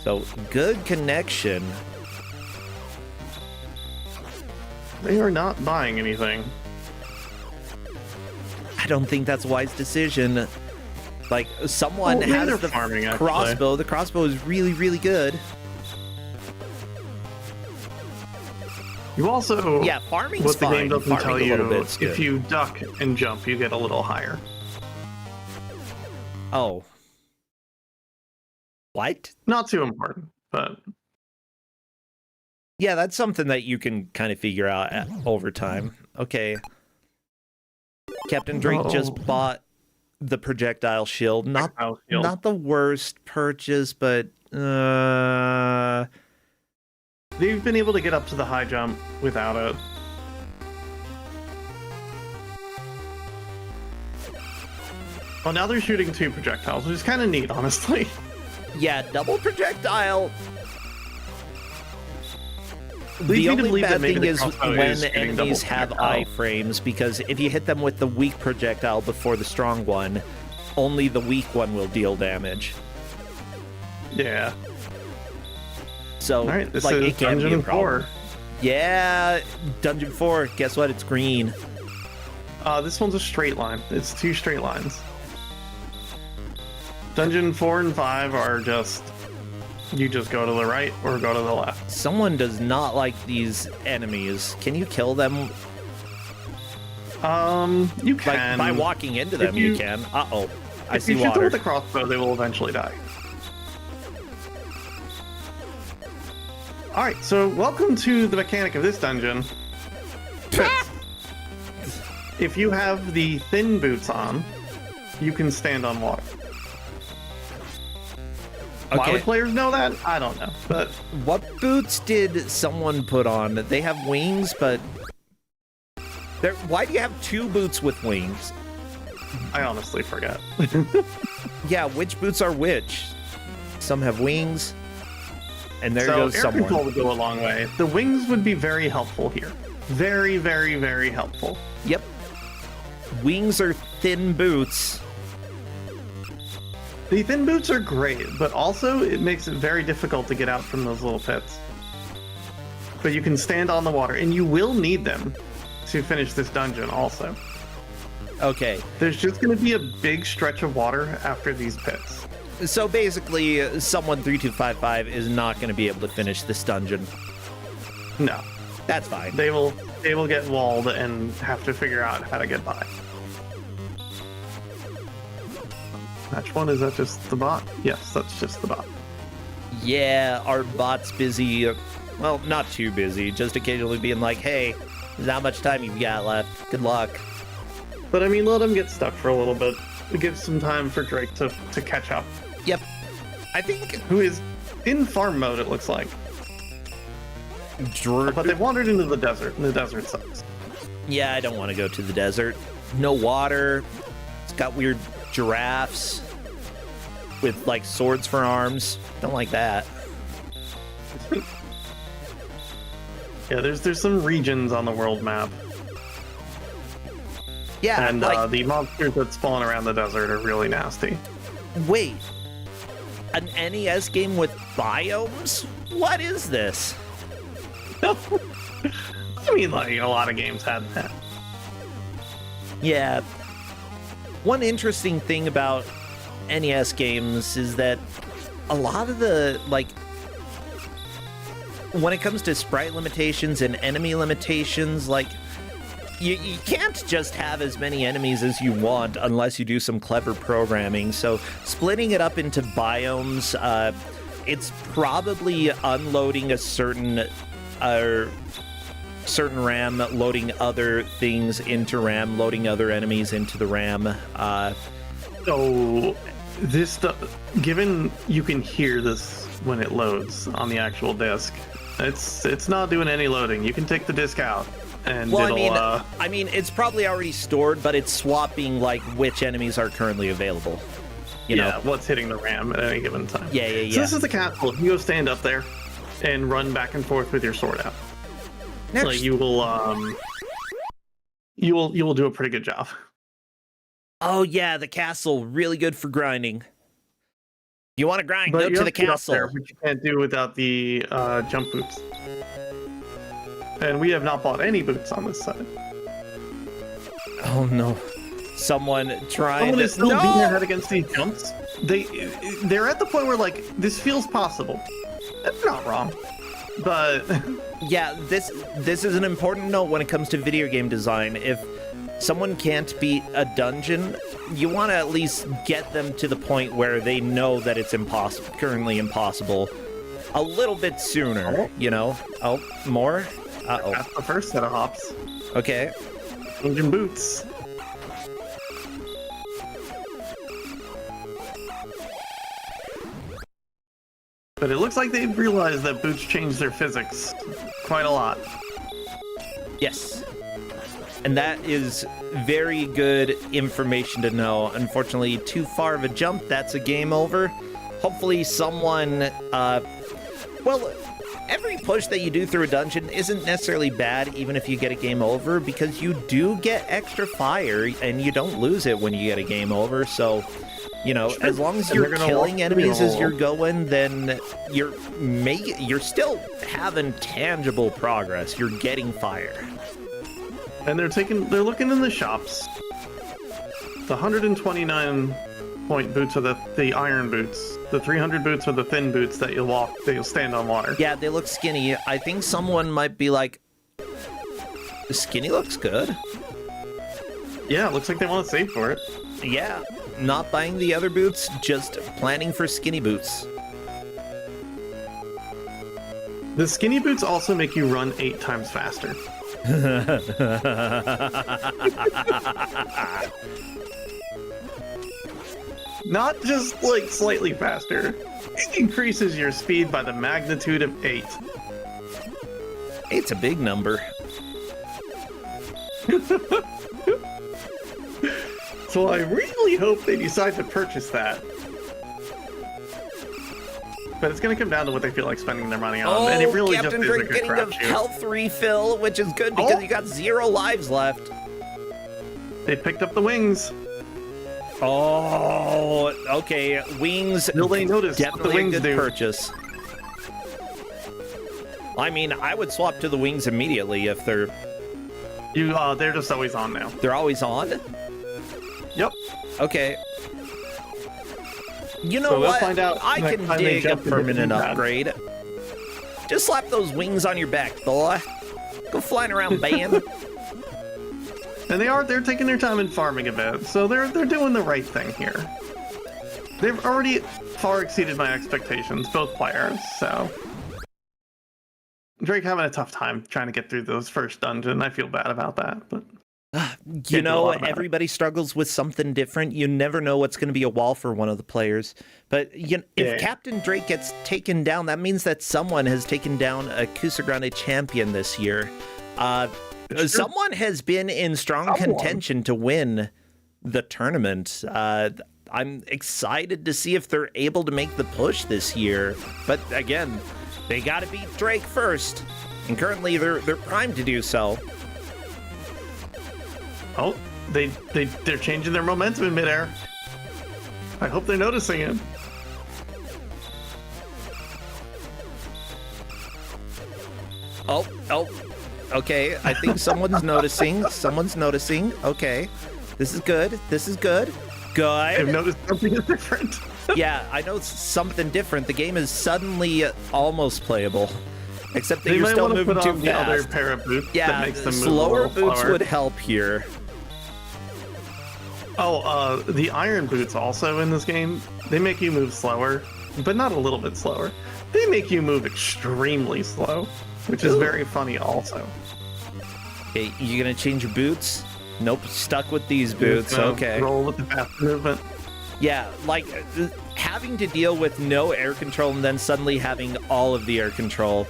So, good connection. They are not buying anything. I don't think that's a wise decision. Like, someone has the farming, crossbow. The crossbow is really, really good. You also... Yeah, farming's what the fine. game doesn't Farming tell a little you, bit's good. if you duck and jump, you get a little higher. Oh. What? Not too important, but... Yeah, that's something that you can kind of figure out over time. Okay. Capndrake just bought the projectile shield. Not the worst purchase, but they've been able to get up to the high jump without it. Well, now they're shooting 2 projectiles, which is kind of neat, honestly. Yeah, double projectile. Leads The me to only believe bad that maybe thing the is crossbow when is shooting enemies double have projectile. iframes, because if you hit them with the weak projectile before the strong one, only the weak one will deal damage. Yeah. So, All right, this like, is it can be a Dungeon problem. 4. Yeah, Dungeon 4. Guess what? It's green. This one's a straight line. It's 2 straight lines. Dungeon 4 and 5 are just... You just go to the right or go to the left. Someone does not like these enemies. Can you kill them? You can. Like, by walking into them, you can. Uh-oh. I see If you shoot them water. with the crossbow, they will eventually die. Alright, so welcome to the mechanic of this dungeon. If you have the thin boots on, you can stand on water. Why Okay. would players know that? I don't know. But What boots did someone put on? They have wings, but why do you have two boots with wings? I honestly forget. Yeah, which boots are which? Some have wings, and there So goes air someone. control would go a long way. The wings would be very helpful here. Very, very, very helpful. Yep. Wings are thin boots. The thin boots are great, but also it makes it very difficult to get out from those little pits. But you can stand on the water, and you will need them to finish this dungeon also. Okay, There's just going to be a big stretch of water after these pits. so basically, someone 3255 is not going to be able to finish this dungeon. No, That's fine. they will get walled and have to figure out how to get by. Match one, is that just the bot? Yes, that's just the bot. Yeah, our bot's busy. Well, not too busy. Just occasionally being like, "Hey, there's not much time you've got left. Good luck." But I mean, let him get stuck for a little bit. It gives some time for Drake to catch up. Yep. I think Who is in farm mode, it looks like. But they wandered into the desert, and the desert sucks. Yeah, I don't want to go to the desert. No water. It's got weird giraffes with like swords for arms. Don't like that. Yeah, there's some regions on the world map, Yeah, and like, the monsters that spawn around the desert are really nasty. wait. An NES game with biomes? What is this? I mean, like, a lot of games had that. Yeah. One interesting thing about NES games is that a lot of the, like, when it comes to sprite limitations and enemy limitations, like, you can't just have as many enemies as you want unless you do some clever programming. So splitting it up into biomes, it's probably unloading a certain RAM, loading other things into RAM, loading other enemies into the RAM. So, this stuff, given you can hear this when it loads on the actual disc, it's not doing any loading. You can take the disc out, and Well, it'll. I mean, it's probably already stored, but it's swapping like which enemies are currently available. You yeah, know? what's hitting the RAM at any given time. Yeah, yeah, So yeah. this is the castle. You go stand up there and run back and forth with your sword out. Next, Like you will do a pretty good job. oh yeah, the castle, really good for grinding. You want to grind? But Go you to have the to get up castle. there, which you can't do without the jump boots. And we have not bought any boots on this side. Oh no, someone trying Someone to. is still beating their No! head against these jumps. They're at the point where like this feels possible. That's not wrong, but Yeah, this is an important note when it comes to video game design. If someone can't beat a dungeon, you want to at least get them to the point where they know that it's currently impossible, a little bit sooner. You know? Oh, more? Uh-oh. that's the first set of hops. Okay. Engine boots. But it looks like they've realized that boots change their physics quite a lot. Yes. And that is very good information to know. Unfortunately, too far of a jump, that's a game over. Hopefully someone, well, every push that you do through a dungeon isn't necessarily bad, even if you get a game over, because you do get extra fire, and you don't lose it when you get a game over, so... You know, as long as And you're they're gonna killing walk enemies through. as you're going, then you're still having tangible progress. You're getting fire. And they're looking in the shops. The 129 point boots are the iron boots. The 300 boots are the thin boots that you'll stand on water. Yeah, they look skinny. I think someone might be like, skinny looks good. Yeah, it looks like they want to save for it. Yeah, not buying the other boots, just planning for skinny boots. The skinny boots also make you run 8 times faster. Not just like slightly faster. It increases your speed by the magnitude of 8. It's a big number. So I really hope they decide to purchase that. But it's going to come down to what they feel like spending their money on. And it really just is a Capndrake good getting a crapshoot. health refill, which is good because you got 0 lives left. They picked up the wings. Oh, okay. Wings. Will they notice what the Definitely a wings good do? purchase. I mean, I would swap to the wings immediately if they're They're just always on now. they're always on. Yep. Okay. You know So we'll what? find out I next can time they dig a jump into the permanent pad. upgrade. Just slap those wings on your back, boy. Go flying around, band. And they're taking their time and farming a bit, so they're doing the right thing here. They've already far exceeded my expectations, both players, so Drake having a tough time trying to get through those first dungeon. I feel bad about that, but You know, lot about it. everybody struggles with something different. You never know what's going to be a wall for one of the players. But if Yeah. Capndrake gets taken down, that means that someone has taken down a Kusogrand8 champion this year. Someone has been in strong contention to win the tournament. I'm excited to see if they're able to make the push this year. But again, they got to beat Drake first. And currently they're primed to do so. oh, they're changing their momentum in midair. I hope they're noticing it. Oh, okay. I think someone's noticing. Someone's noticing. Okay. This is good. This is good. I've Good. noticed something is different. Yeah, I know it's something different. The game is suddenly almost playable. Except that They you're might still want to moving put too on the other fast. pair of boots that Yeah, makes them move a slower little boots slower. would help here. Oh, the iron boots also in this game, they make you move slower, but not a little bit slower. They make you move extremely slow, which is Ooh. very funny also. Okay, you gonna change your boots? Nope, stuck with these boots. Gonna Okay. Roll with the fast movement. Yeah, like having to deal with no air control and then suddenly having all of the air control.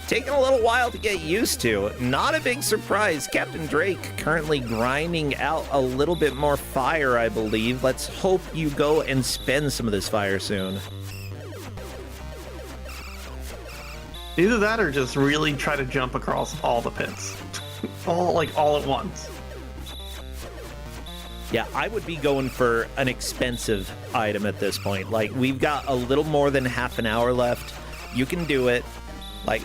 Taking a little while to get used to. Not a big surprise. Capndrake currently grinding out a little bit more fire, I believe. Let's hope you go and spend some of this fire soon. Either that or just really try to jump across all the pits. all at once. Yeah, I would be going for an expensive item at this point. Like, we've got a little more than half an hour left. You can do it. Like,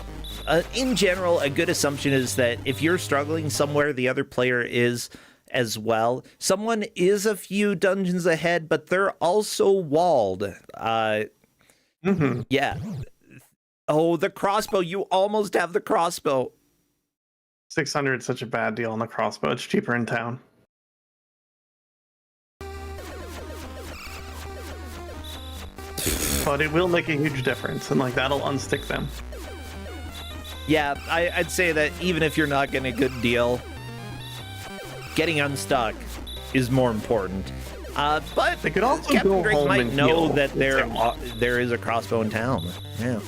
in general, a good assumption is that if you're struggling somewhere, the other player is as well. Someone is a few dungeons ahead, but they're also walled. Yeah. Oh, the crossbow. You almost have the crossbow. 600 is such a bad deal on the crossbow. It's cheaper in town. But it will make a huge difference, and like that'll unstick them. Yeah, I'd say that even if you're not getting a good deal, getting unstuck is more important. But They could also Captain go Drake home might and know heal that if they want. there is a crossbow in town. Yeah.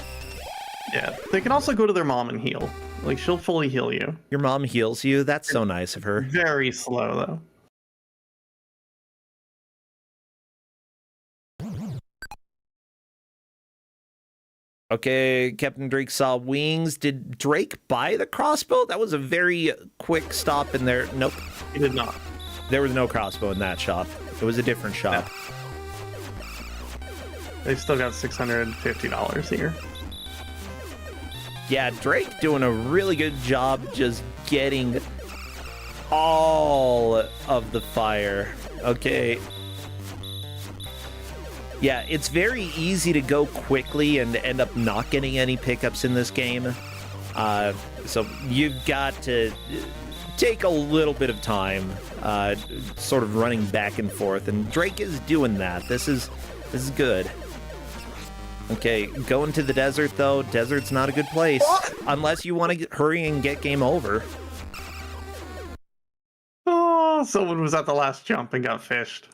Yeah, they can also go to their mom and heal. Like she'll fully heal you. Your mom heals you. That's so nice of her. Very slow though. Okay, Captain Drake saw wings. Did Drake buy the crossbow? That was a very quick stop in there. Nope. He did not. There was no crossbow in that shop. It was a different shop. They've still got $650 here. Yeah, Drake doing a really good job just getting all of the fire. Okay. Yeah, it's very easy to go quickly and end up not getting any pickups in this game. So you've got to take a little bit of time, sort of running back and forth. And Drake is doing that. This is good. Okay, going to the desert, though. Desert's not a good place. Unless you want to hurry and get game over. Oh, someone was at the last jump and got fished.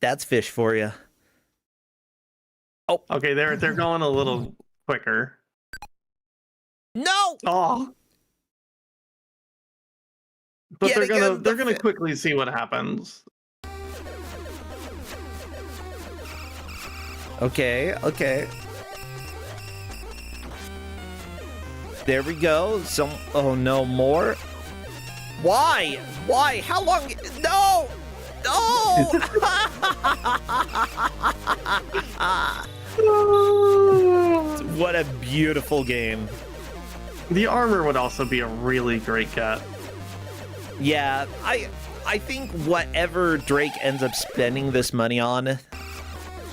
That's fish for you. Oh, Okay, they're going a little quicker. no! Oh. But Yet again, they're gonna quickly see what happens. Okay, okay. There we go. Oh no, more. Why? Why? How long? No! No! What a beautiful game. The armor would also be a really great cat. Yeah, I think whatever Drake ends up spending this money on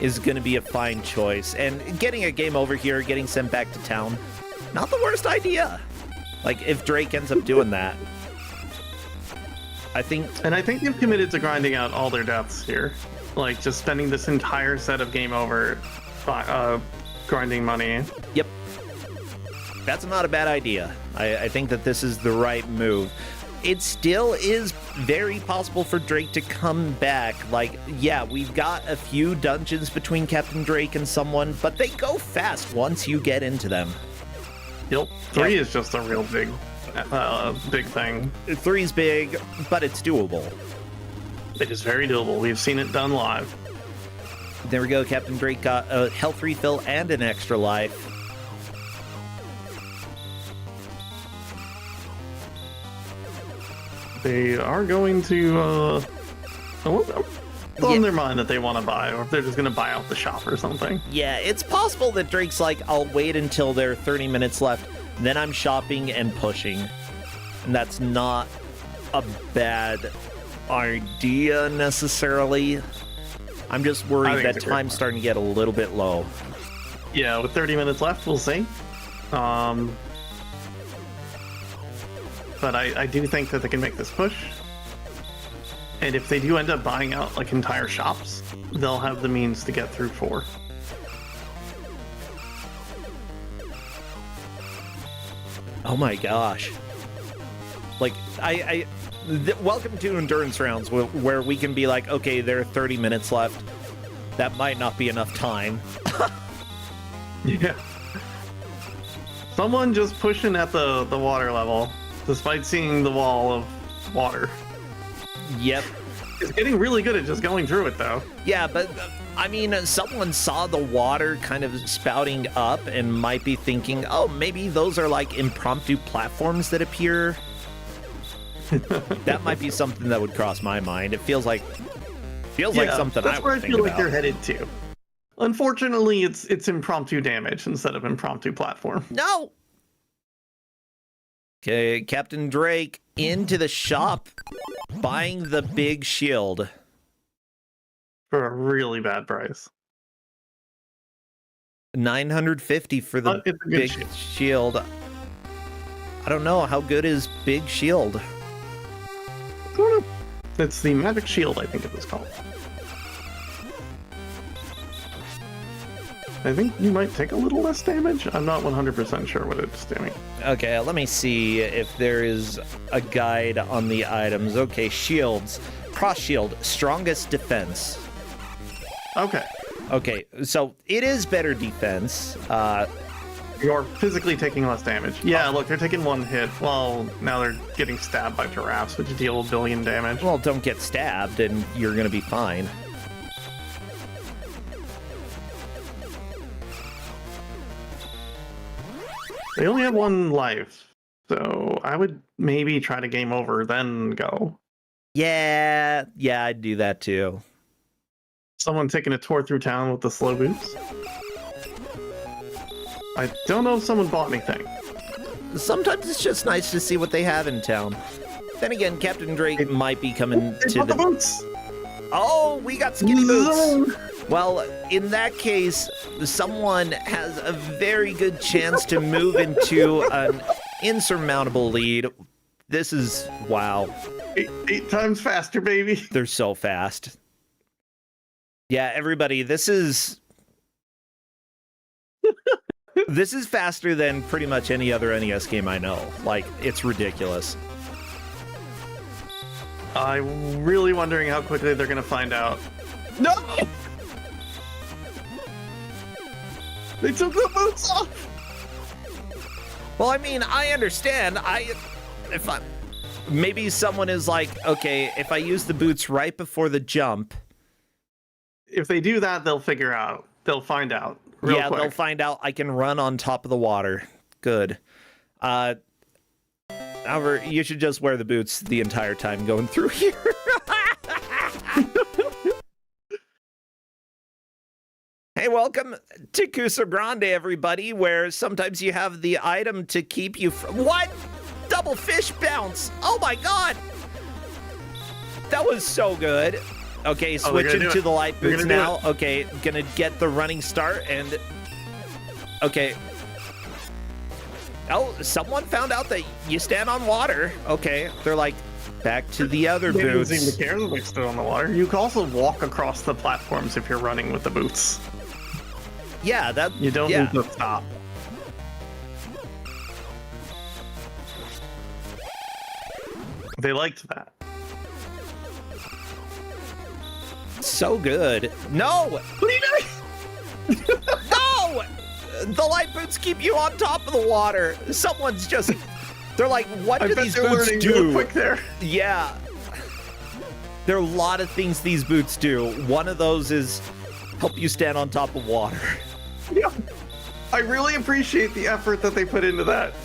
is going to be a fine choice. And getting a game over here, getting sent back to town, not the worst idea. Like, if Drake ends up doing that. I think they've committed to grinding out all their deaths here. Like, just spending this entire set of game over grinding money. Yep. That's not a bad idea. I think that this is the right move. It still is very possible for Drake to come back. Like, yeah, we've got a few dungeons between Capndrake and someone, but they go fast once you get into them. Yep. 3 is just a real big thing. 3's big, but it's doable. It is very doable. We've seen it done live. There we go. Capndrake got a health refill and an extra life. They are going to in their mind that they want to buy, or if they're just going to buy out the shop or something. Yeah, it's possible that Drake's like, I'll wait until there are 30 minutes left, then I'm shopping and pushing. And that's not a bad idea necessarily. I'm just worried that time's starting to get a little bit low. Yeah, with 30 minutes left, we'll see. But I do think that they can make this push. And if they do end up buying out like entire shops, they'll have the means to get through 4. Oh my gosh. Like, welcome to endurance rounds where we can be like, okay, there are 30 minutes left. That might not be enough time. Yeah. Someone just pushing at the water level, despite seeing the wall of water. Yep. It's getting really good at just going through it, though. Yeah, but, I mean, someone saw the water kind of spouting up and might be thinking, oh, maybe those are like impromptu platforms that appear. That might be something that would cross my mind. It feels like something that's I where would I feel like about. they're headed to. Unfortunately, it's impromptu damage instead of impromptu platform. No! Okay, Capndrake into the shop, buying the big shield. For a really bad price. 950 for the big shield. I don't know, how good is big shield? It's the magic shield, I think it was called. I think you might take a little less damage. I'm not 100% sure what it's doing. Okay, let me see if there is a guide on the items. Okay, shields. Cross shield, strongest defense. Okay. Okay, so it is better defense. You're physically taking less damage. Yeah, look, they're taking 1 hit. Well, now they're getting stabbed by giraffes, which deal 1 billion damage. Well, don't get stabbed and you're gonna be fine. They only have 1 life, so I would maybe try to game over, then go. Yeah, I'd do that too. Someone taking a tour through town with the slow boots. I don't know if someone bought anything. Sometimes it's just nice to see what they have in town. Then again, Capndrake might be coming to the boots. Oh, we got skinny boots. Well, in that case, someone has a very good chance to move into an insurmountable lead. This is, wow. 8 times faster, baby. They're so fast. Yeah, everybody, this is... This is faster than pretty much any other NES game I know. Like, it's ridiculous. I'm really wondering how quickly they're going to find out No! They took the boots off! Well, I mean, I understand. Maybe someone is like, okay, if I use the boots right before the jump. If they do that, they'll figure out. They'll find out. Real quick. They'll find out I can run on top of the water. Good. However, you should just wear the boots the entire time going through here. Hey, welcome to Kusogrand8, everybody, where sometimes you have the item to keep you from... What? Double fish bounce! Oh my god! That was so good. Okay, switching to the light boots now. Okay, gonna get the running start and... Okay. Oh, someone found out that you stand on water. Okay, they're like, back to the other boots. They don't seem to care that they stood on the water. You can also walk across the platforms if you're running with the boots. Yeah, that... You don't need to stop. They liked that. So good. No! What are you doing? No! The light boots keep you on top of the water. Someone's just... They're like, what do these boots do? Real quick there. Yeah. There are a lot of things these boots do. One of those is help you stand on top of water. Yeah. I really appreciate the effort that they put into that.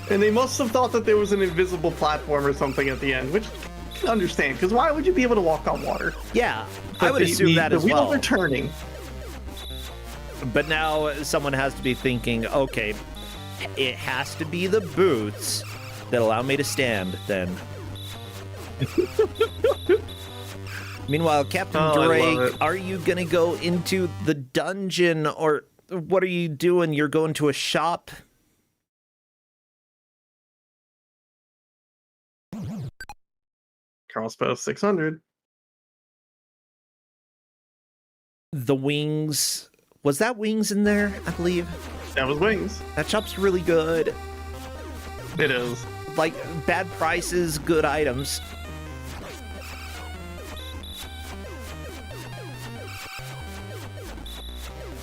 And they must have thought that there was an invisible platform or something at the end, which I can understand, because why would you be able to walk on water? Yeah, I would assume that as well. The wheels are turning. But now someone has to be thinking, okay, it has to be the boots that allow me to stand, then. Meanwhile, Capndrake, are you going to go into the dungeon, or what are you doing? You're going to a shop? Crossbow 600. The wings. Was that wings in there, I believe? That was wings. That shop's really good. It is. Like, bad prices, good items.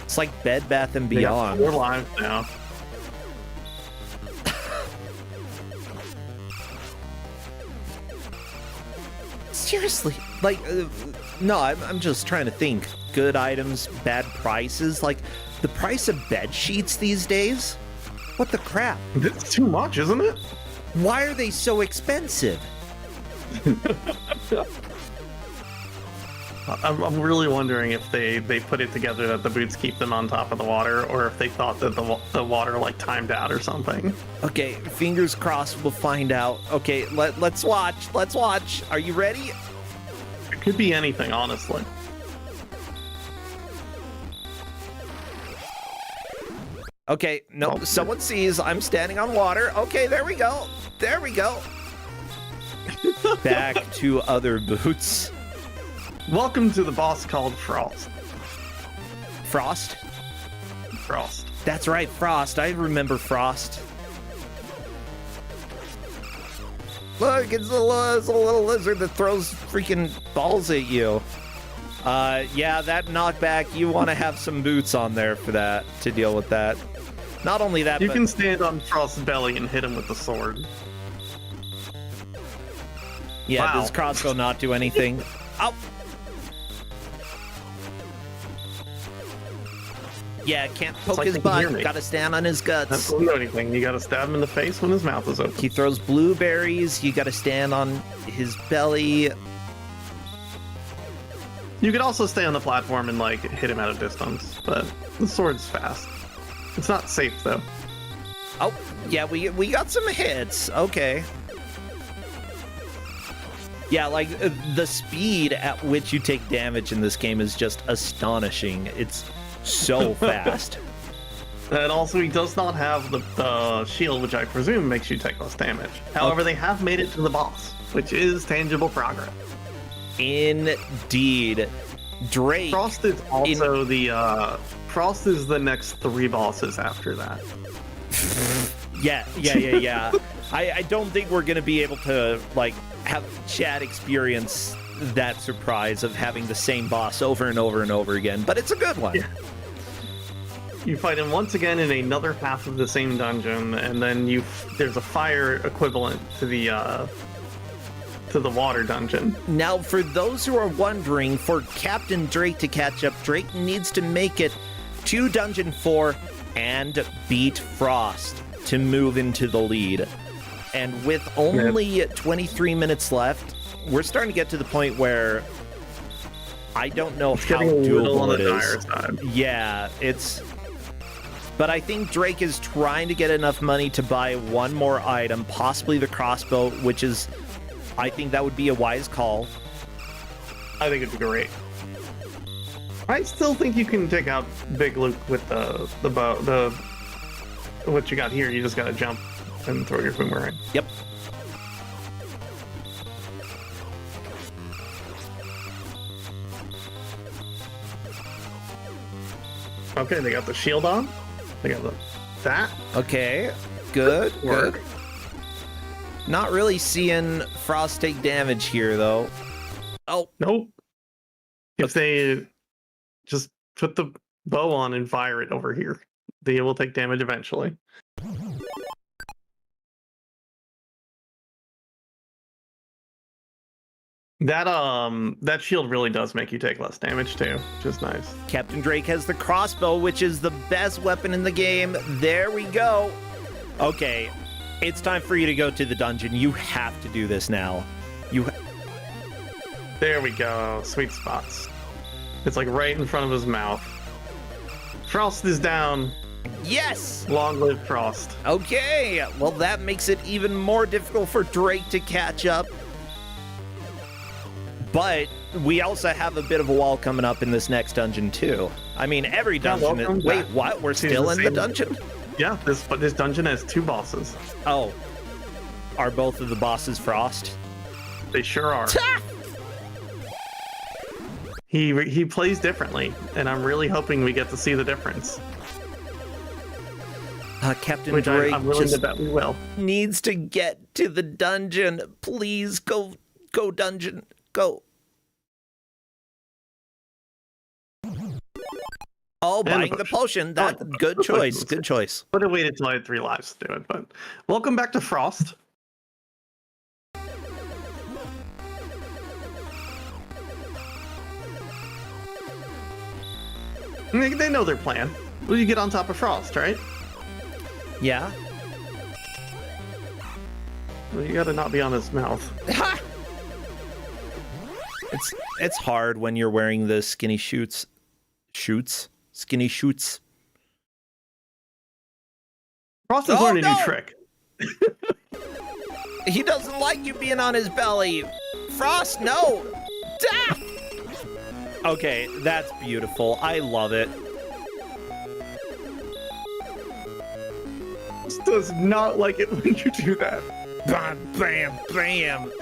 It's like Bed Bath & Beyond. We're live now. Seriously, like, no, I'm just trying to think. Good items, bad prices. Like, the price of bed sheets these days? What the crap? It's too much, isn't it? Why are they so expensive? I'm really wondering if they put it together that the boots keep them on top of the water, or if they thought that the water like timed out or something. Okay, fingers crossed we'll find out. Okay, let's watch. Let's watch. Are you ready? It could be anything, honestly. Okay, no, someone sees I'm standing on water. Okay, there we go. There we go. Back to other boots. Welcome to the boss called Frost. Frost? Frost. That's right, Frost. I remember Frost. Look, it's a little lizard that throws freaking balls at you. Yeah, that knockback, you want to have some boots on there for that, to deal with that. Not only that, you can stand on Frost's belly and hit him with the sword. Yeah, wow. Does crossbow not do anything? Oh! Yeah, can't poke his butt. Gotta stand on his guts. That doesn't do anything. You gotta stab him in the face when his mouth is open. He throws blueberries. You gotta stand on his belly. You could also stay on the platform and like hit him at a distance, but the sword's fast. It's not safe though. Oh, yeah, we got some hits. Okay. Yeah, like the speed at which you take damage in this game is just astonishing. It's so fast. And also, he does not have the shield, which I presume makes you take less damage. However, they have made it to the boss, which is tangible progress. Indeed. Drake. Frost is also Frost is the next 3 bosses after that. Yeah. I don't think we're gonna be able to like have chat experience that surprise of having the same boss over and over and over again, but it's a good one. Yeah. You fight him once again in another half of the same dungeon, and then there's a fire equivalent to the water dungeon. Now, for those who are wondering, for Capndrake to catch up, Drake needs to make it to Dungeon 4 and beat Frost to move into the lead. And with only 23 minutes left, we're starting to get to the point where I don't know how doable it is. Yeah, but I think Drake is trying to get enough money to buy one more item, possibly the crossbow, which is, I think that would be a wise call. I think it'd be great. I still think you can take out Big Luke with the bow. What you got here, you just gotta jump and throw your boomerang. Yep. Okay, they got the shield on. They got that. Okay, good, good. Not really seeing Frost take damage here, though. Oh. Nope. If they just put the bow on and fire it over here, they will take damage eventually. That shield really does make you take less damage too, which is nice. Capndrake has the crossbow, which is the best weapon in the game. There we go. Okay, it's time for you to go to the dungeon. You have to do this now. There we go. Sweet spots. It's like right in front of his mouth. Frost is down. Yes! Long live Frost. Okay, well that makes it even more difficult for Drake to catch up. But we also have a bit of a wall coming up in this next dungeon too. I mean, every dungeon is... Wait, what? We're still in the dungeon? Yeah, this dungeon has two bosses. Oh. Are both of the bosses Frost? They sure are. He plays differently, and I'm really hoping we get to see the difference. Capndrake I'm willing to bet we will. Needs to get to the dungeon. Please go dungeon. Go. Oh, buying the potion. That's good choice. Good choice. Would have waited till I had 3 lives to do it, but welcome back to Frost. They know their plan. Well, you get on top of Frost, right? Yeah. Well, you gotta not be on his mouth. It's hard when you're wearing the skinny skinny shoots. Frost has learned a new trick. He doesn't like you being on his belly. Frost, no. Okay, that's beautiful. I love it. Frost does not like it when you do that. Bam, bam, bam.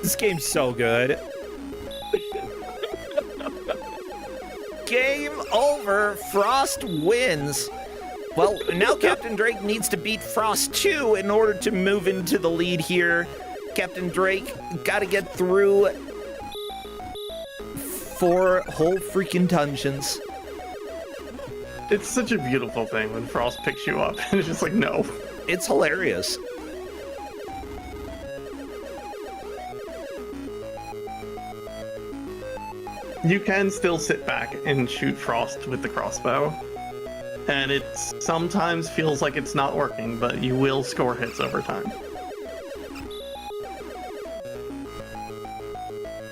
This game's so good. Game over. Frost wins. Well, now Capndrake needs to beat Frost 2 in order to move into the lead here. Capndrake got to get through 4 whole freaking dungeons. It's such a beautiful thing when Frost picks you up and it's just like, no. It's hilarious. You can still sit back and shoot Frost with the crossbow. And it sometimes feels like it's not working, but you will score hits over time.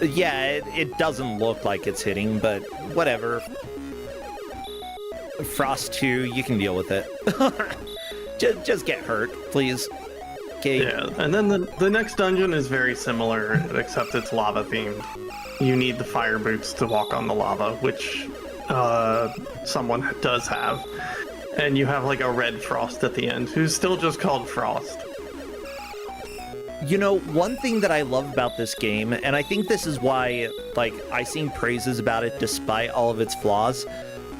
Yeah, it doesn't look like it's hitting, but whatever. Frost 2, you can deal with it. just get hurt, please. Okay. Yeah, and then the next dungeon is very similar, except it's lava themed. You need the fire boots to walk on the lava, which someone does have. And you have like a red Frost at the end, who's still just called Frost. You know, one thing that I love about this game, and I think this is why, like, I sing praises about it despite all of its flaws,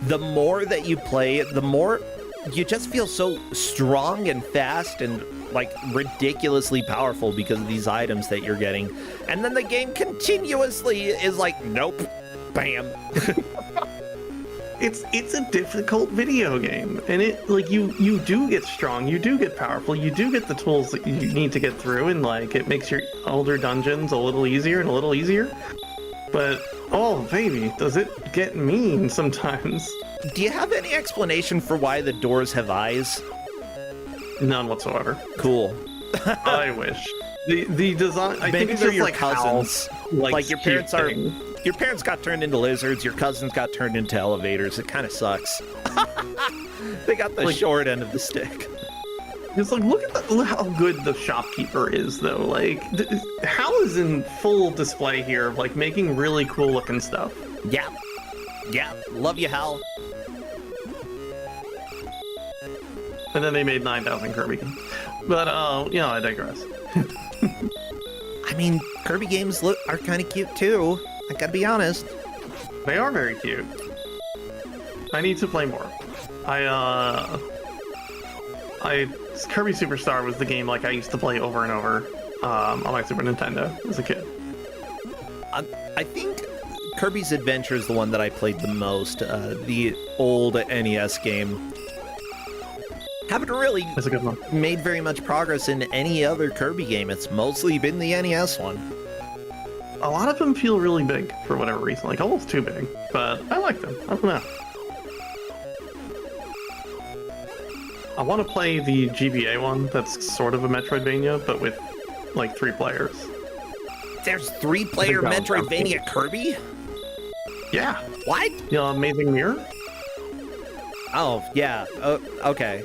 the more that you play, the more you just feel so strong and fast and like ridiculously powerful because of these items that you're getting. And then the game continuously is like, nope, bam. It's a difficult video game, and it like you do get strong, you do get powerful, you do get the tools that you need to get through, and like it makes your older dungeons a little easier and a little easier. But oh baby, does it get mean sometimes? Do you have any explanation for why the doors have eyes? None whatsoever. Cool. I wish. The design. I Maybe think it's they're just your like cousins. How, Like your parents are. thing. Your parents got turned into lizards. Your cousins got turned into elevators. It kind of sucks. They got the Like- short end of the stick. It's like look how good the shopkeeper is though. Like Hal is in full display here, like making really cool looking stuff. Yeah. Yeah. Love you, Hal. And then they made 9,000 Kirby games. But I digress. I mean, Kirby games are kind of cute too. I gotta be honest. They are very cute. I need to play more. Kirby Superstar was the game like I used to play over and over on my Super Nintendo as a kid. I think Kirby's Adventure is the one that I played the most. The old NES game. Haven't really That's a good one. made very much progress in any other Kirby game. It's mostly been the NES one. A lot of them feel really big for whatever reason, like almost too big. But I like them. I don't know. I want to play the GBA one. That's sort of a Metroidvania, but with like 3 players. There's 3-player I think that was Metroidvania Kirby? Yeah. What? You know, Amazing Mirror. Oh, yeah. Okay.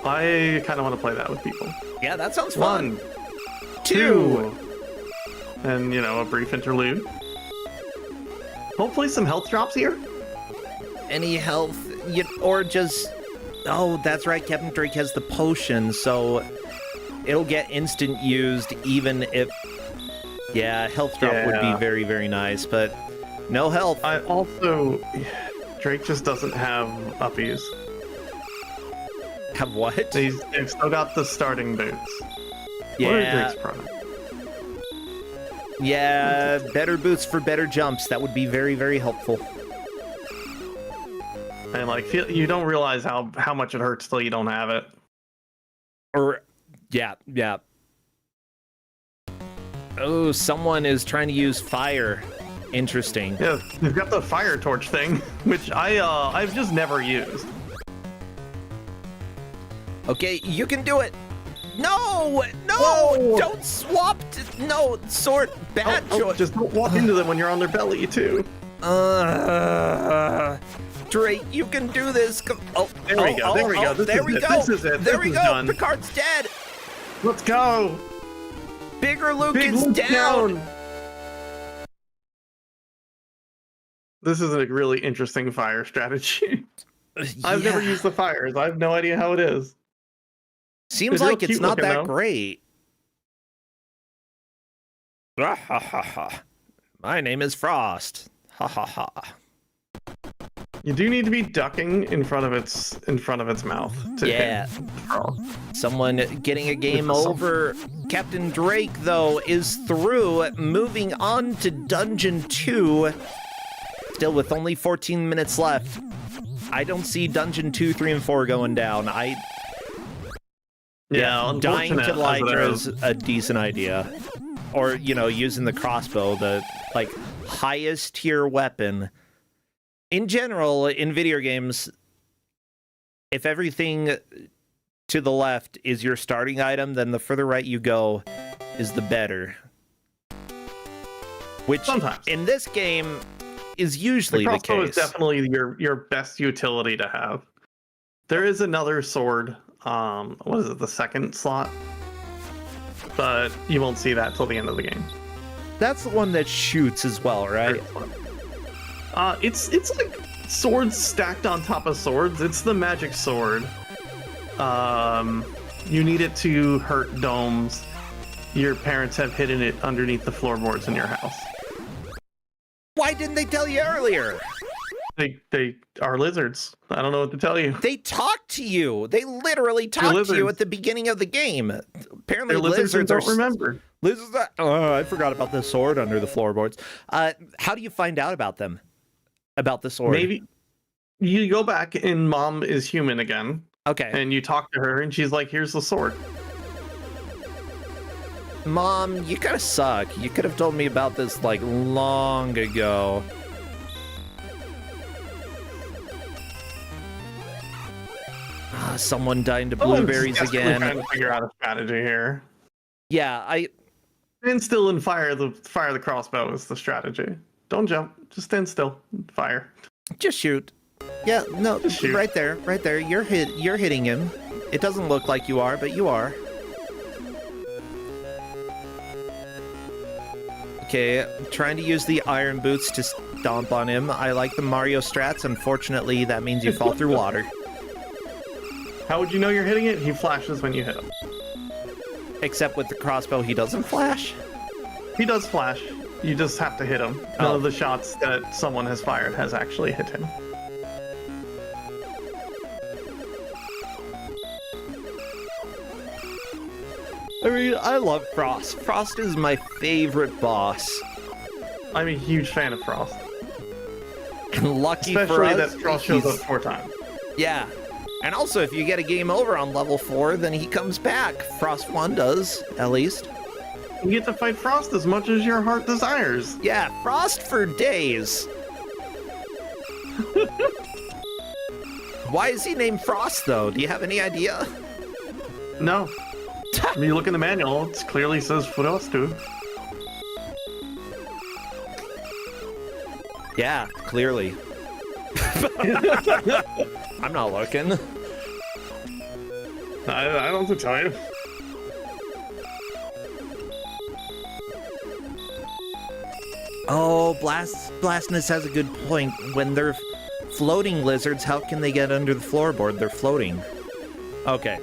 I kind of want to play that with people. Yeah, that sounds fun. 1, 2. And a brief interlude. Hopefully some health drops here. Any health, or just... Oh, that's right, Capndrake has the potion, so it'll get instant used even if... Yeah, health drop would be very, very nice, but no health. I also... Drake just doesn't have uppies. Have what? They've still got the starting boots. What are Yeah, Drake's products? yeah, better boots for better jumps. That would be very, very helpful. And like, you don't realize how much it hurts till you don't have it. Or, yeah. Oh, someone is trying to use fire. Interesting. Yeah, they've got the fire torch thing, which I've just never used. Okay, you can do it. No, Whoa! don't swap. No, sword. Bad choice. Just don't walk into them when you're on their belly too. Drake, you can do this. Oh, There we go. There we go. There we go. This is it. There This we is go. done. Picard's dead. Let's go. Bigger Luke Big is Luke down. This is a really interesting fire strategy. I've never Yeah. used the fires. I have no idea how it is. Seems It's real like it's cute not looking, that though. great. Ah, ha, ha, ha. My name is Frost. Ha ha ha. You do need to be ducking in front of its mouth. To Yeah. hit the frog. Someone getting a game With the over. Captain Drake, though, is through, moving on to Dungeon 2. Still with only 14 minutes left. I don't see Dungeon 2, 3, and 4 going down. Yeah, Dying to unfortunate as it Lytra is. is a decent idea. Or, using the crossbow, the, highest tier weapon. In general, in video games, if everything to the left is your starting item, then the further right you go is the better. Which, Sometimes. in this game, is usually The the crossbow case. is definitely your best utility to have. There is another sword. What is it? The second slot, but you won't see that till the end of the game. That's the one that shoots as well, right? It's like swords stacked on top of swords. It's the magic sword. You need it to hurt domes. Your parents have hidden it underneath the floorboards in your house. Why didn't they tell you earlier? They are lizards. I don't know what to tell you. They talk to you. They literally talk to you at the beginning of the game. Apparently, They're lizards don't remember. Lizards. Oh, I forgot about the sword under the floorboards. How do you find out about them? About the sword? Maybe you go back and Mom is human again. Okay. And you talk to her, and she's like, "Here's the sword." Mom, you kind of suck. You could have told me about this like long ago. Someone died into blueberries again. Trying to figure out a strategy here. Yeah, Stand still and fire the crossbow is the strategy. Don't jump. Just stand still. And fire. Just shoot. Yeah, no, Just shoot. right there. You're hitting him. It doesn't look like you are, but you are. Okay, I'm trying to use the iron boots to stomp on him. I like the Mario strats. Unfortunately, that means you fall through water. How would you know you're hitting it? He flashes when you hit him. Except with the crossbow, he doesn't flash. He does flash. You just have to hit him. None of the shots that someone has fired has actually hit him. I mean, I love Frost. Frost is my favorite boss. I'm a huge fan of Frost. And lucky Especially for us, that Frost shows up 4 times. Yeah. And also, if you get a game over on level 4, then he comes back. Frost 1 does, at least. You get to fight Frost as much as your heart desires. Yeah, Frost for days. Why is he named Frost, though? Do you have any idea? No. When you look in the manual, it clearly says Frost too. Yeah, clearly. I'm not looking. I don't know what to tell you. Oh, Blastness has a good point. When they're floating lizards, how can they get under the floorboard? They're floating. Okay.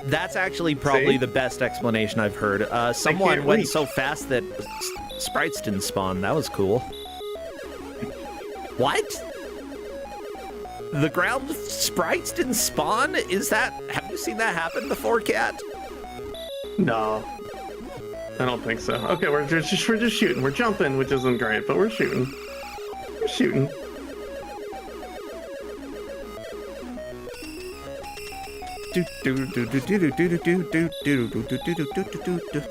That's actually probably the best explanation I've heard. Someone went so fast that sprites didn't spawn. That was cool. What? The ground sprites didn't spawn? Have you seen that happen before, Kat? No. I don't think so. Okay, we're just shooting. We're jumping, which isn't great, but we're shooting. We're shooting.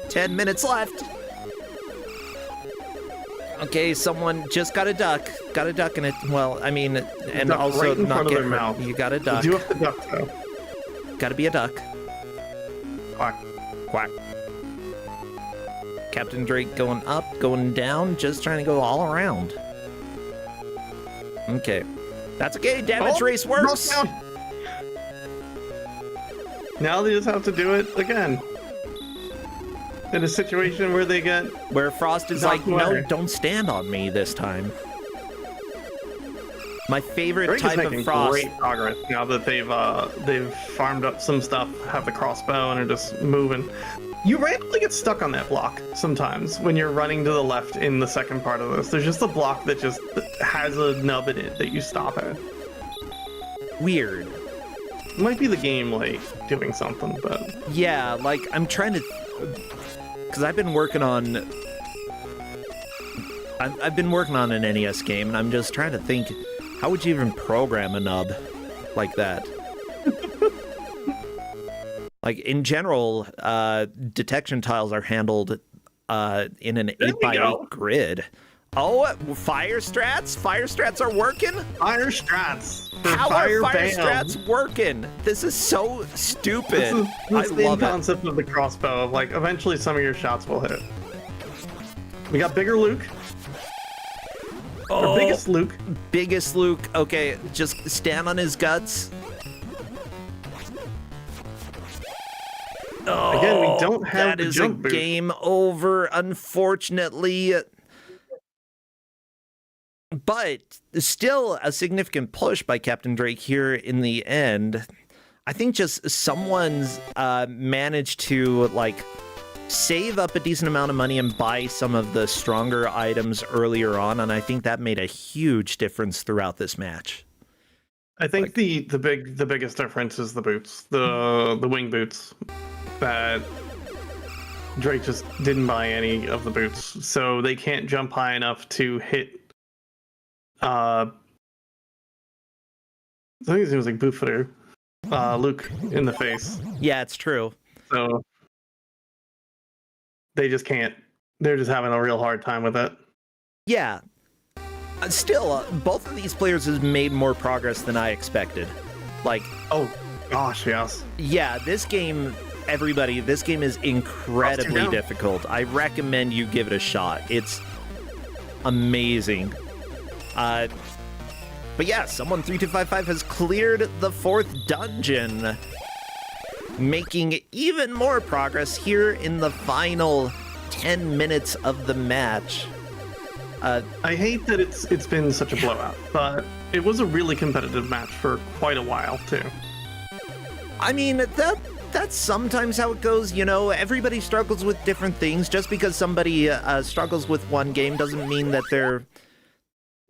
10 minutes left. Okay, someone just got a duck. Got a duck in it. Well, I mean, and Duck also right in not front of get their hurt. mouth. You got a duck. You have to duck though. Gotta be a duck. Quack. Quack. Capndrake going up, going down, just trying to go all around. Okay. That's okay. Damage race works. Now they just have to do it again. In a situation where they get... Where Frost is like, no, don't stand on me this time. My favorite type of Frost. Great progress now that they've farmed up some stuff, have the crossbow, and are just moving. You randomly get stuck on that block sometimes when you're running to the left in the second part of this. There's just a block that just has a nub in it that you stop at. Weird. It might be the game, like, doing something, but... Yeah, like, I'm trying to... Because I've been working on... I've been working on an NES game, and I'm just trying to think, how would you even program a nub like that? Like, in general, detection tiles are handled in an 8x8 grid. Oh, fire strats? Fire strats are working? Fire strats. How are fire strats working? This is so stupid. This is the same concept it. of the crossbow. Of like, eventually some of your shots will hit. We got bigger Luke. Oh, or biggest Luke. Biggest Luke. Okay, just stand on his guts. Oh, again, we don't have that is a game over, unfortunately. But still a significant push by Capndrake here in the end. I think just someone's managed to, like, save up a decent amount of money and buy some of the stronger items earlier on, and I think that made a huge difference throughout this match. I think the biggest difference is the boots, the wing boots. That Drake just didn't buy any of the boots, so they can't jump high enough to hit. I think his name was like Bootfooter, Luke in the face. Yeah, it's true. So they just can't. They're just having a real hard time with it. Yeah. Still, both of these players have made more progress than I expected. Like, oh gosh, yes. Yeah, this game, everybody, this game is incredibly difficult. I recommend you give it a shot. It's amazing. But yeah, someone 3255 has cleared the 4th dungeon, making even more progress here in the final 10 minutes of the match. I hate that it's been such a blowout, but it was a really competitive match for quite a while too. I mean, that's sometimes how it goes. You know, everybody struggles with different things. Just because somebody struggles with one game doesn't mean that they're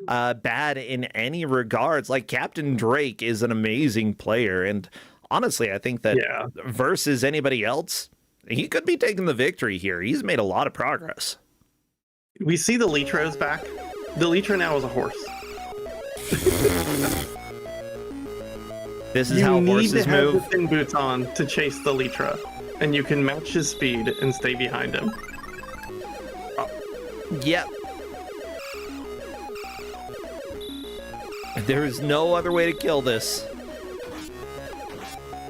bad in any regards. Like, Capndrake is an amazing player, and honestly, I think that versus anybody else, he could be taking the victory here. He's made a lot of progress. We see the Litra is back. The Litra now is a horse. This is how horses move. You need to have the thin boots on to chase the Litra, and you can match his speed and stay behind him. Yep. There is no other way to kill this.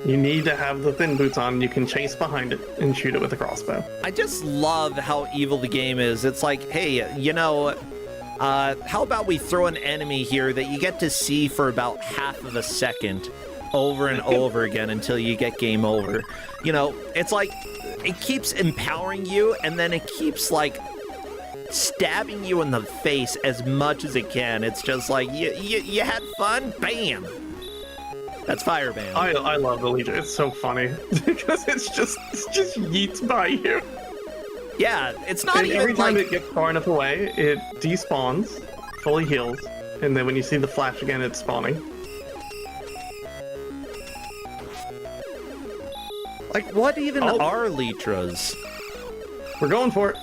You need to have the thin boots on. You can chase behind it and shoot it with a crossbow. I just love how evil the game is. It's like, hey, you know, how about we throw an enemy here that you get to see for about half of a second over and over again until you get game over. You know, it's like, it keeps empowering you, and then it keeps, like, stabbing you in the face as much as it can. It's just like, you had fun? Bam! That's Fireband. I love the Legion. It's so funny because it's just yeets by you. Yeah, it's not and even every time like... it gets far enough away, it despawns, fully heals, and then when you see the flash again, it's spawning. Like, what even are Litras? We're going for it.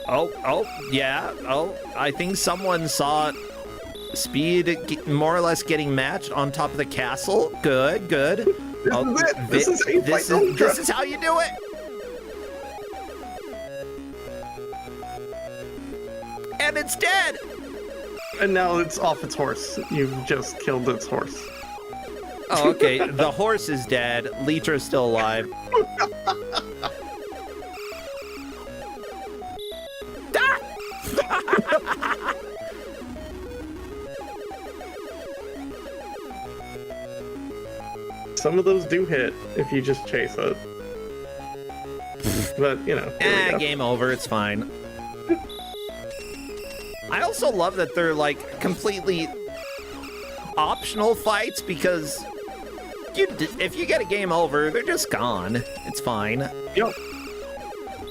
Oh, yeah. Oh, I think someone saw Speed more or less getting matched on top of the castle. Good. This is how you do it. And it's dead. And now it's off its horse. You've just killed its horse. Oh, okay. The horse is dead. Litra's still alive. Some of those do hit if you just chase it. But, you know. Game over. It's fine. I also love that they're, like, completely optional fights because if you get a game over, they're just gone. It's fine. Yep.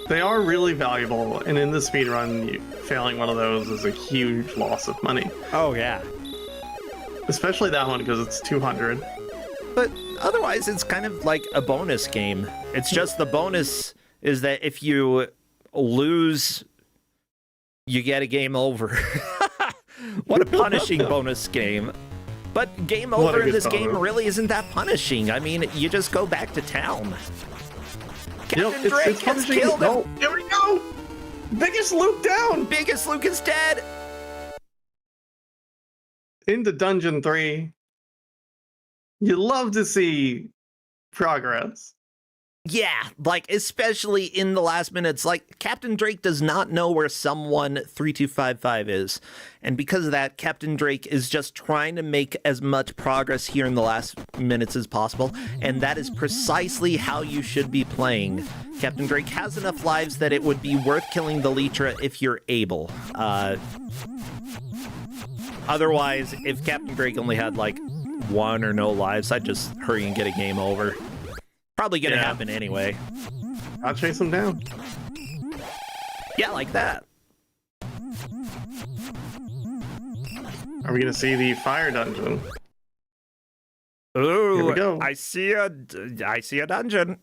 They are really valuable, and in the speedrun, failing one of those is a huge loss of money. Oh, yeah. Especially that one, because it's 200. But otherwise, it's kind of like a bonus game. It's just the bonus is that if you lose, you get a game over. What a punishing bonus game. But game over in this game really isn't that punishing. I mean, you just go back to town. Capndrake has killed him. Oh, here we go. Biggest Luke down. Biggest Luke is dead. Into Dungeon 3. You love to see progress. Yeah, like, especially in the last minutes. Like, Capndrake does not know where someone 3255 is. And because of that, Capndrake is just trying to make as much progress here in the last minutes as possible. And that is precisely how you should be playing. Capndrake has enough lives that it would be worth killing the Litra if you're able. Otherwise, if Capndrake only had, like, 1 or no lives, I'd just hurry and get a game over. Probably gonna happen anyway. I'll chase him down. Yeah, like that. Are we gonna see the fire dungeon? Ooh, Here we go. I see a dungeon.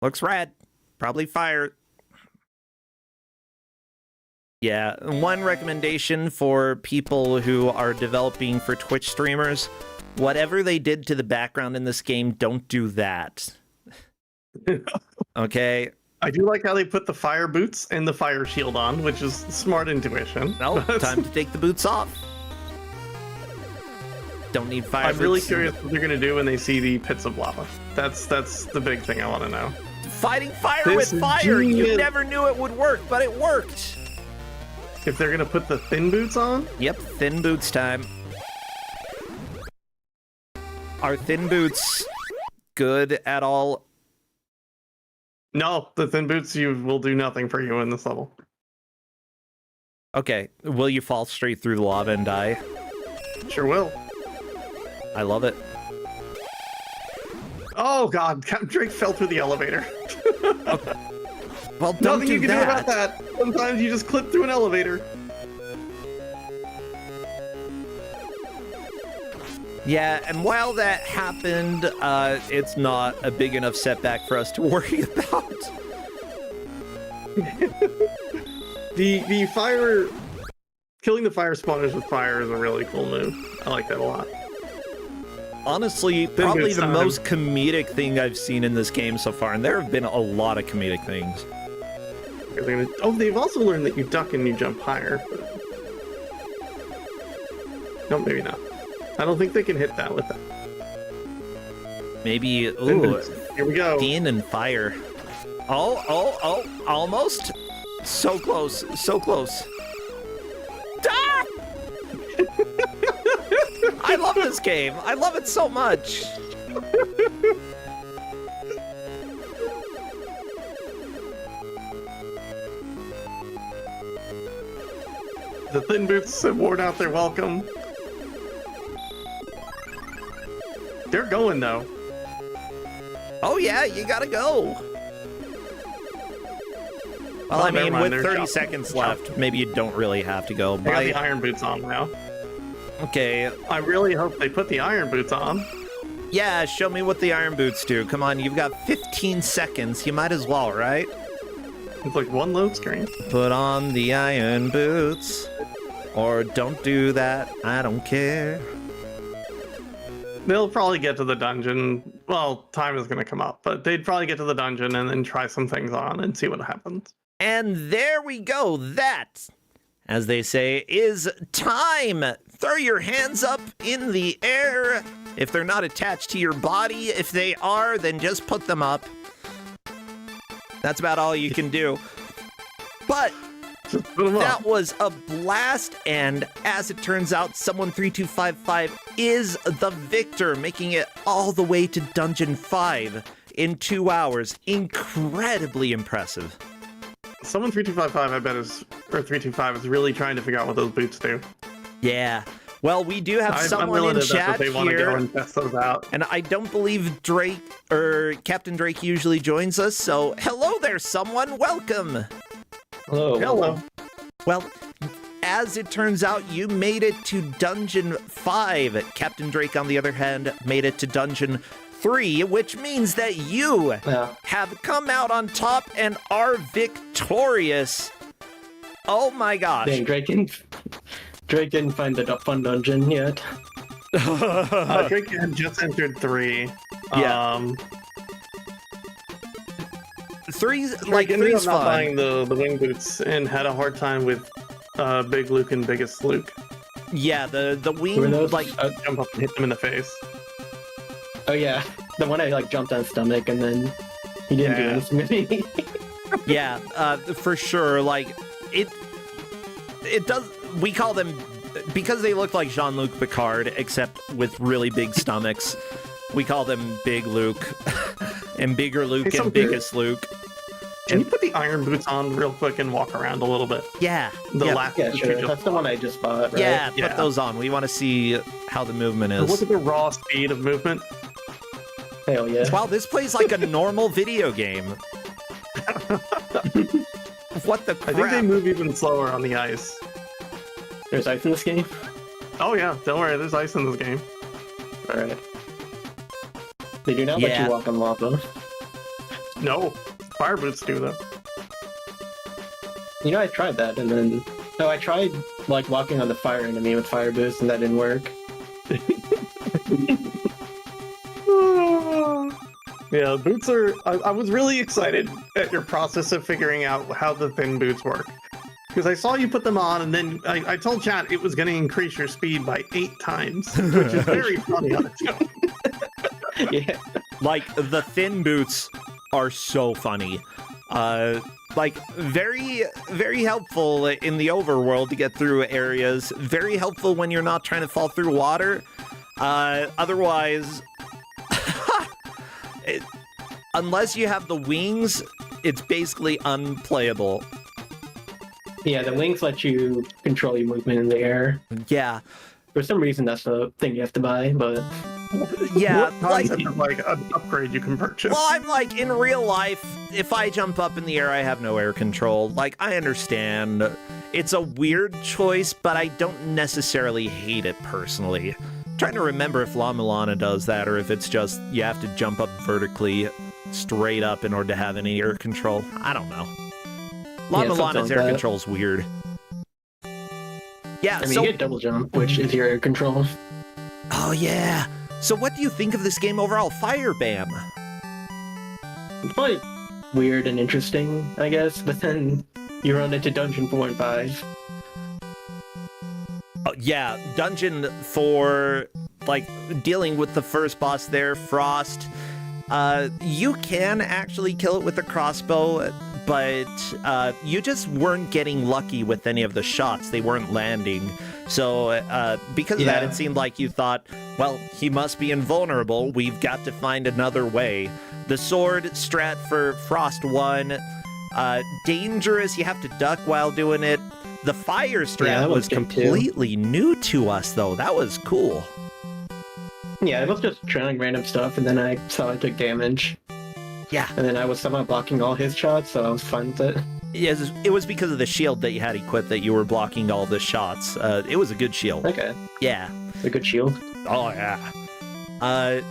Looks red. Probably fire. Yeah, one recommendation for people who are developing for Twitch streamers, whatever they did to the background in this game, don't do that. Okay? I do like how they put the fire boots and the fire shield on, which is smart intuition. No, time to take the boots off. Don't need fire I'm boots. really curious what they're gonna do when they see the pits of lava. That's the big thing I want to know. Fighting fire This with fire! You genius. never knew it would work, but it worked! If they're gonna put the thin boots on, Yep, thin boots time. Are thin boots good at all? no, the thin boots will do nothing for you in this level. Okay, will you fall straight through the lava and die? Sure will. I love it. Oh god, Capndrake fell through the elevator. Well, don't Nothing do you can that. do about that. Sometimes you just clip through an elevator. Yeah, and while that happened, it's not a big enough setback for us to worry about. The fire, killing the fire spawners with fire is a really cool move. I like that a lot. Honestly, Thin probably boots the time. most comedic thing I've seen in this game so far, and there have been a lot of comedic things. Oh, they've also learned that you duck and you jump higher. But... no, maybe not. I don't think they can hit that with that. Maybe, Thin ooh, boots. Here we go. Dean and fire. Oh, almost. So close, so close. Ah! I love this game. I love it so much. The thin boots have worn out their welcome. They're going though. Oh yeah, you gotta go. Well, Oh, I never mean, mind, with they're 30 jumping. seconds left, maybe you don't really have to go. They got the But iron boots on now. okay, I really hope they put the iron boots on. yeah, show me what the iron boots do. Come on, you've got 15 seconds. You might as well, right? It's like one load screen. Put on the iron boots. Or don't do that. I don't care. They'll probably get to the dungeon. Well, time is going to come up, but they'd probably get to the dungeon and then try some things on and see what happens. And there we go. That, as they say, is time. Throw your hands up in the air if they're not attached to your body. If they are, then just put them up. That's about all you can do. But Just put them that up. was a blast, and as it turns out, Someone3255 is the victor, making it all the way to Dungeon 5 in 2 hours. Incredibly impressive. Someone 3255, I bet, or 325 is really trying to figure out what those boots do. Yeah. Well, we do have I'm someone willing in to bet that chat they want to go here, and test those out. and I don't believe Drake or Capndrake usually joins us, so hello there, someone. Welcome. Hello. Hello. Well, as it turns out, you made it to Dungeon 5. Capndrake, on the other hand, made it to Dungeon 3, which means that you Yeah. have come out on top and are victorious. Oh my gosh. Dang, Drake didn't find the fun dungeon yet. Drake had just entered 3. Yeah. Three's Drake ended three's up not fun. buying the wing boots and had a hard time with Big Luke and Biggest Luke. Yeah, the Were wing, those like, Jump up and hit them in the face. oh yeah, the one I like jumped on his stomach and then he didn't do Yeah. anything to me. yeah, for sure. Like, it does, we call them, because they look like Jean-Luc Picard, except with really big stomachs, we call them Big Luke, and Bigger Luke, Hey, and so Biggest Luke. Can you put the iron boots on real quick and walk around a little bit? Yeah, The yeah, last Yeah, that sure. you That's the one I just bought, right? yeah, Yeah. put those on. We want to see how the movement Look is. at the raw speed of movement. Hell yeah. Wow, this plays like a normal video game. What the I crap? think they move even slower on the ice. There's ice in this game? Oh yeah, don't worry, there's ice in this game. Alright. They do not let Yeah. you walk on lava. No, fire boots do though. You know, I tried that, and then... No, I tried, like, walking on the fire enemy with fire boots, and that didn't work. Yeah, boots are... I was really excited at your process of figuring out how the thin boots work. Because I saw you put them on, and then I told chat it was going to increase your speed by 8 times, which is very funny on its own. Yeah. Like, the thin boots are so funny. Like, very, very helpful in the overworld to get through areas. Very helpful when you're not trying to fall through water. Otherwise, unless you have the wings, it's basically unplayable. Yeah, the wings let you control your movement in the air. Yeah. For some reason, that's the thing you have to buy, but... Yeah, What like... concept of, like an upgrade you can purchase? Well, I'm like, in real life, if I jump up in the air, I have no air control. Like, I understand. It's a weird choice, but I don't necessarily hate it personally. I'm trying to remember if La Milana does that, or if it's just you have to jump up vertically, straight up, in order to have any air control. I don't know. La Yeah, something Milana's like air that. control's weird. Yeah, I mean, so... you get double jump, which is your air control. Oh, yeah. So what do you think of this game overall? Fire Bam. It's probably weird and interesting, I guess, but then you run into Dungeon 4 and 5. Oh, yeah, Dungeon 4, like, dealing with the first boss there, Frost. You can actually kill it with a crossbow, but you just weren't getting lucky with any of the shots. They weren't landing. So because of that, Yeah. it seemed like you thought, well, he must be invulnerable. We've got to find another way. The sword strat for Frost 1, dangerous. You have to duck while doing it. The fire strat Yeah, that was was good too. completely new to us, though. That was cool. Yeah, I was just trying random stuff, and then I saw I took damage. Yeah. And then I was somehow blocking all his shots, so I was fine with it. Yes, it was because of the shield that you had equipped that you were blocking all the shots. It was a good shield. Okay, Yeah. it's a good shield. Oh, yeah.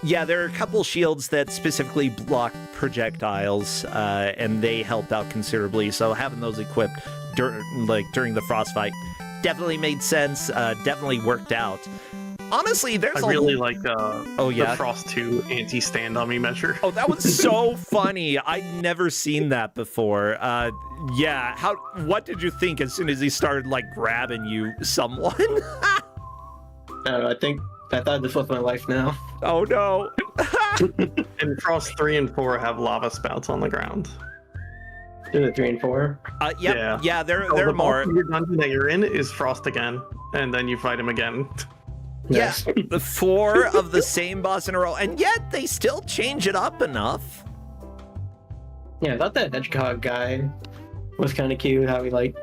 Yeah, there are a couple shields that specifically block projectiles, and they helped out considerably. So having those equipped during the frost fight definitely made sense. Definitely worked out. Honestly, there's I really like the Frost 2 anti-stand on me measure. Oh, that was so funny. I'd never seen that before. Yeah, what did you think as soon as he started, like, grabbing you, someone? I thought this was my life now. Oh, no. And Frost 3 and 4 have lava spouts on the ground. Do the 3 and 4? Yep. Yeah, there So are the more. boss of your dungeon that you're in is Frost again, and then you fight him again. Yeah, Nice. the 4 of the same boss in a row, and yet they still change it up enough. Yeah, I thought that hedgehog guy was kind of cute, how he, like,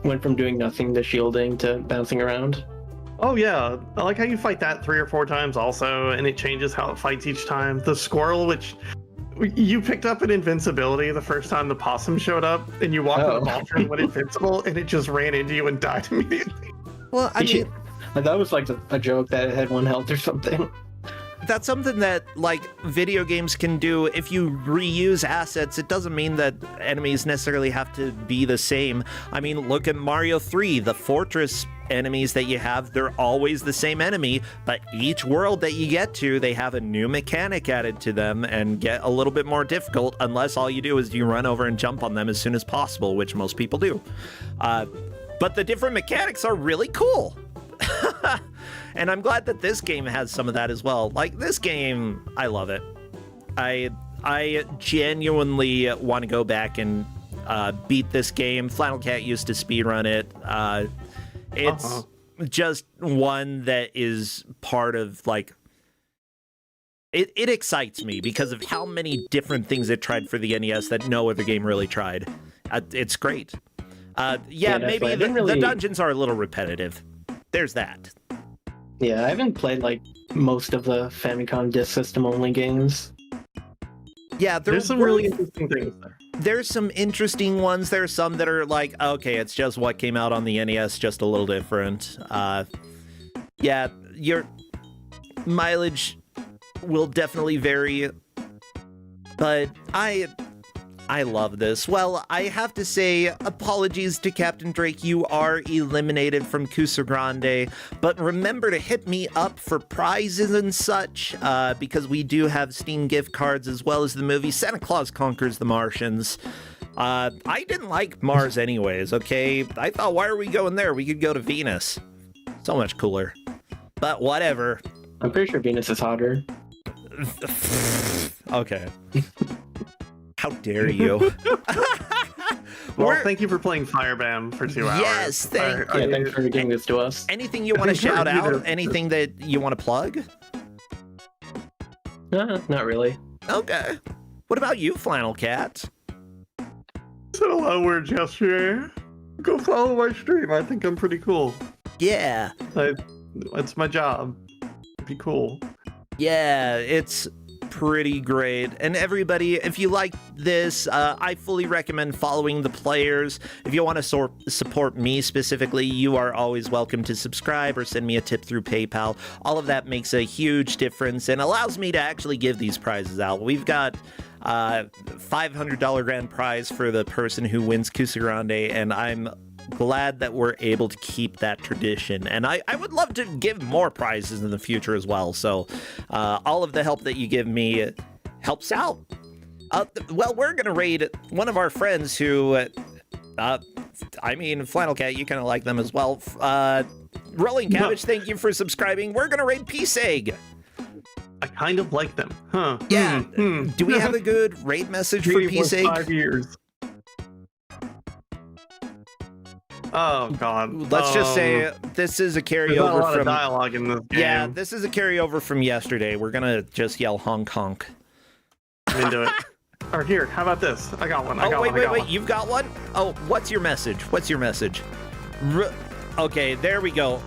went from doing nothing to shielding to bouncing around. Oh yeah, I like how you fight that 3 or 4 times also, and it changes how it fights each time. The squirrel, which you picked up an invincibility the first time the possum showed up, and you walked in the ball and went invincible, and it just ran into you and died immediately. Well, I mean, I thought it was like a joke that it had 1 health or something. that's something that, like, video games can do. If you reuse assets, it doesn't mean that enemies necessarily have to be the same. I mean, look at Mario 3, the fortress enemies that you have, they're always the same enemy, but each world that you get to, they have a new mechanic added to them and get a little bit more difficult, unless all you do is you run over and jump on them as soon as possible, which most people do. But the different mechanics are really cool. And I'm glad that this game has some of that as well. Like, this game, I love it. I genuinely want to go back and beat this game. FlannelKat used to speedrun it. It's just one that is part of, like, it excites me because of how many different things it tried for the NES that no other game really tried. It's great. Yeah, maybe the dungeons are a little repetitive. There's that. Yeah, I haven't played, like, most of the Famicom Disk System only games. Yeah, There's some really interesting things there. there's some interesting ones. There's some that are like, okay, it's just what came out on the NES, just a little different. Yeah, your mileage will definitely vary, but I love this. Well, I have to say, apologies to Capndrake. You are eliminated from Kusogrand8, but remember to hit me up for prizes and such, because we do have Steam gift cards as well as the movie Santa Claus Conquers the Martians. I didn't like Mars anyways, okay? I thought, why are we going there? We could go to Venus. So much cooler. But whatever. I'm pretty sure Venus is hotter. Okay. How dare you? Well, thank you for playing Firebam for 2 hours. Yes, thank Yeah, thanks for giving this to us. Anything you want to shout out? Anything that you want to plug? Not really. Okay. What about you, FlannelKat? Said a lot of words yesterday. Go follow my stream. I think I'm pretty cool. Yeah. It's my job. Be cool. Yeah, it's pretty great. And everybody, if you like this, I fully recommend following the players. If you want to support me specifically, you are always welcome to subscribe or send me a tip through PayPal. All of that makes a huge difference and allows me to actually give these prizes out. We've got $500 grand prize for the person who wins Kusogrand8, and I'm glad that we're able to keep that tradition, and I would love to give more prizes in the future as well. So all of the help that you give me helps out. Well, we're gonna raid one of our friends who I mean, FlannelKat, you kind of like them as well. Rolling Cabbage, thank you for subscribing. We're gonna raid Peace Egg. I kind of like them. Huh. Yeah. Do we have a good raid message for Peace Egg? 5 years. Oh God. Let's just say this is a There's not a lot carryover of from dialogue in this game. Yeah, this is a carryover from yesterday. We're gonna just yell honk honk. I'm into it. Or here, how about this? I got one. Wait, you've got one? Oh, what's your message? What's your message? Okay, there we go.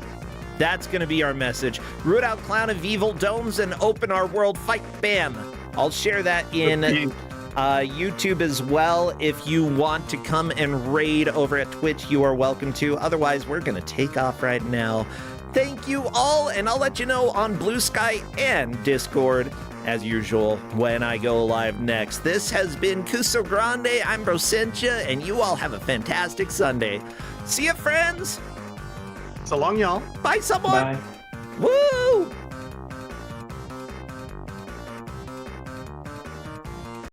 That's gonna be our message. Root out clown of evil domes and open our world. Fight, bam! I'll share that in YouTube as well. If you want to come and raid over at Twitch, you are welcome to. Otherwise, we're gonna take off right now. Thank you all, and I'll let you know on Blue Sky and Discord, as usual, when I go live next. This has been Kusogrand8. I'm Brosentia, and you all have a fantastic Sunday. See ya, friends! So long, y'all. Bye, someone! Bye. Woo!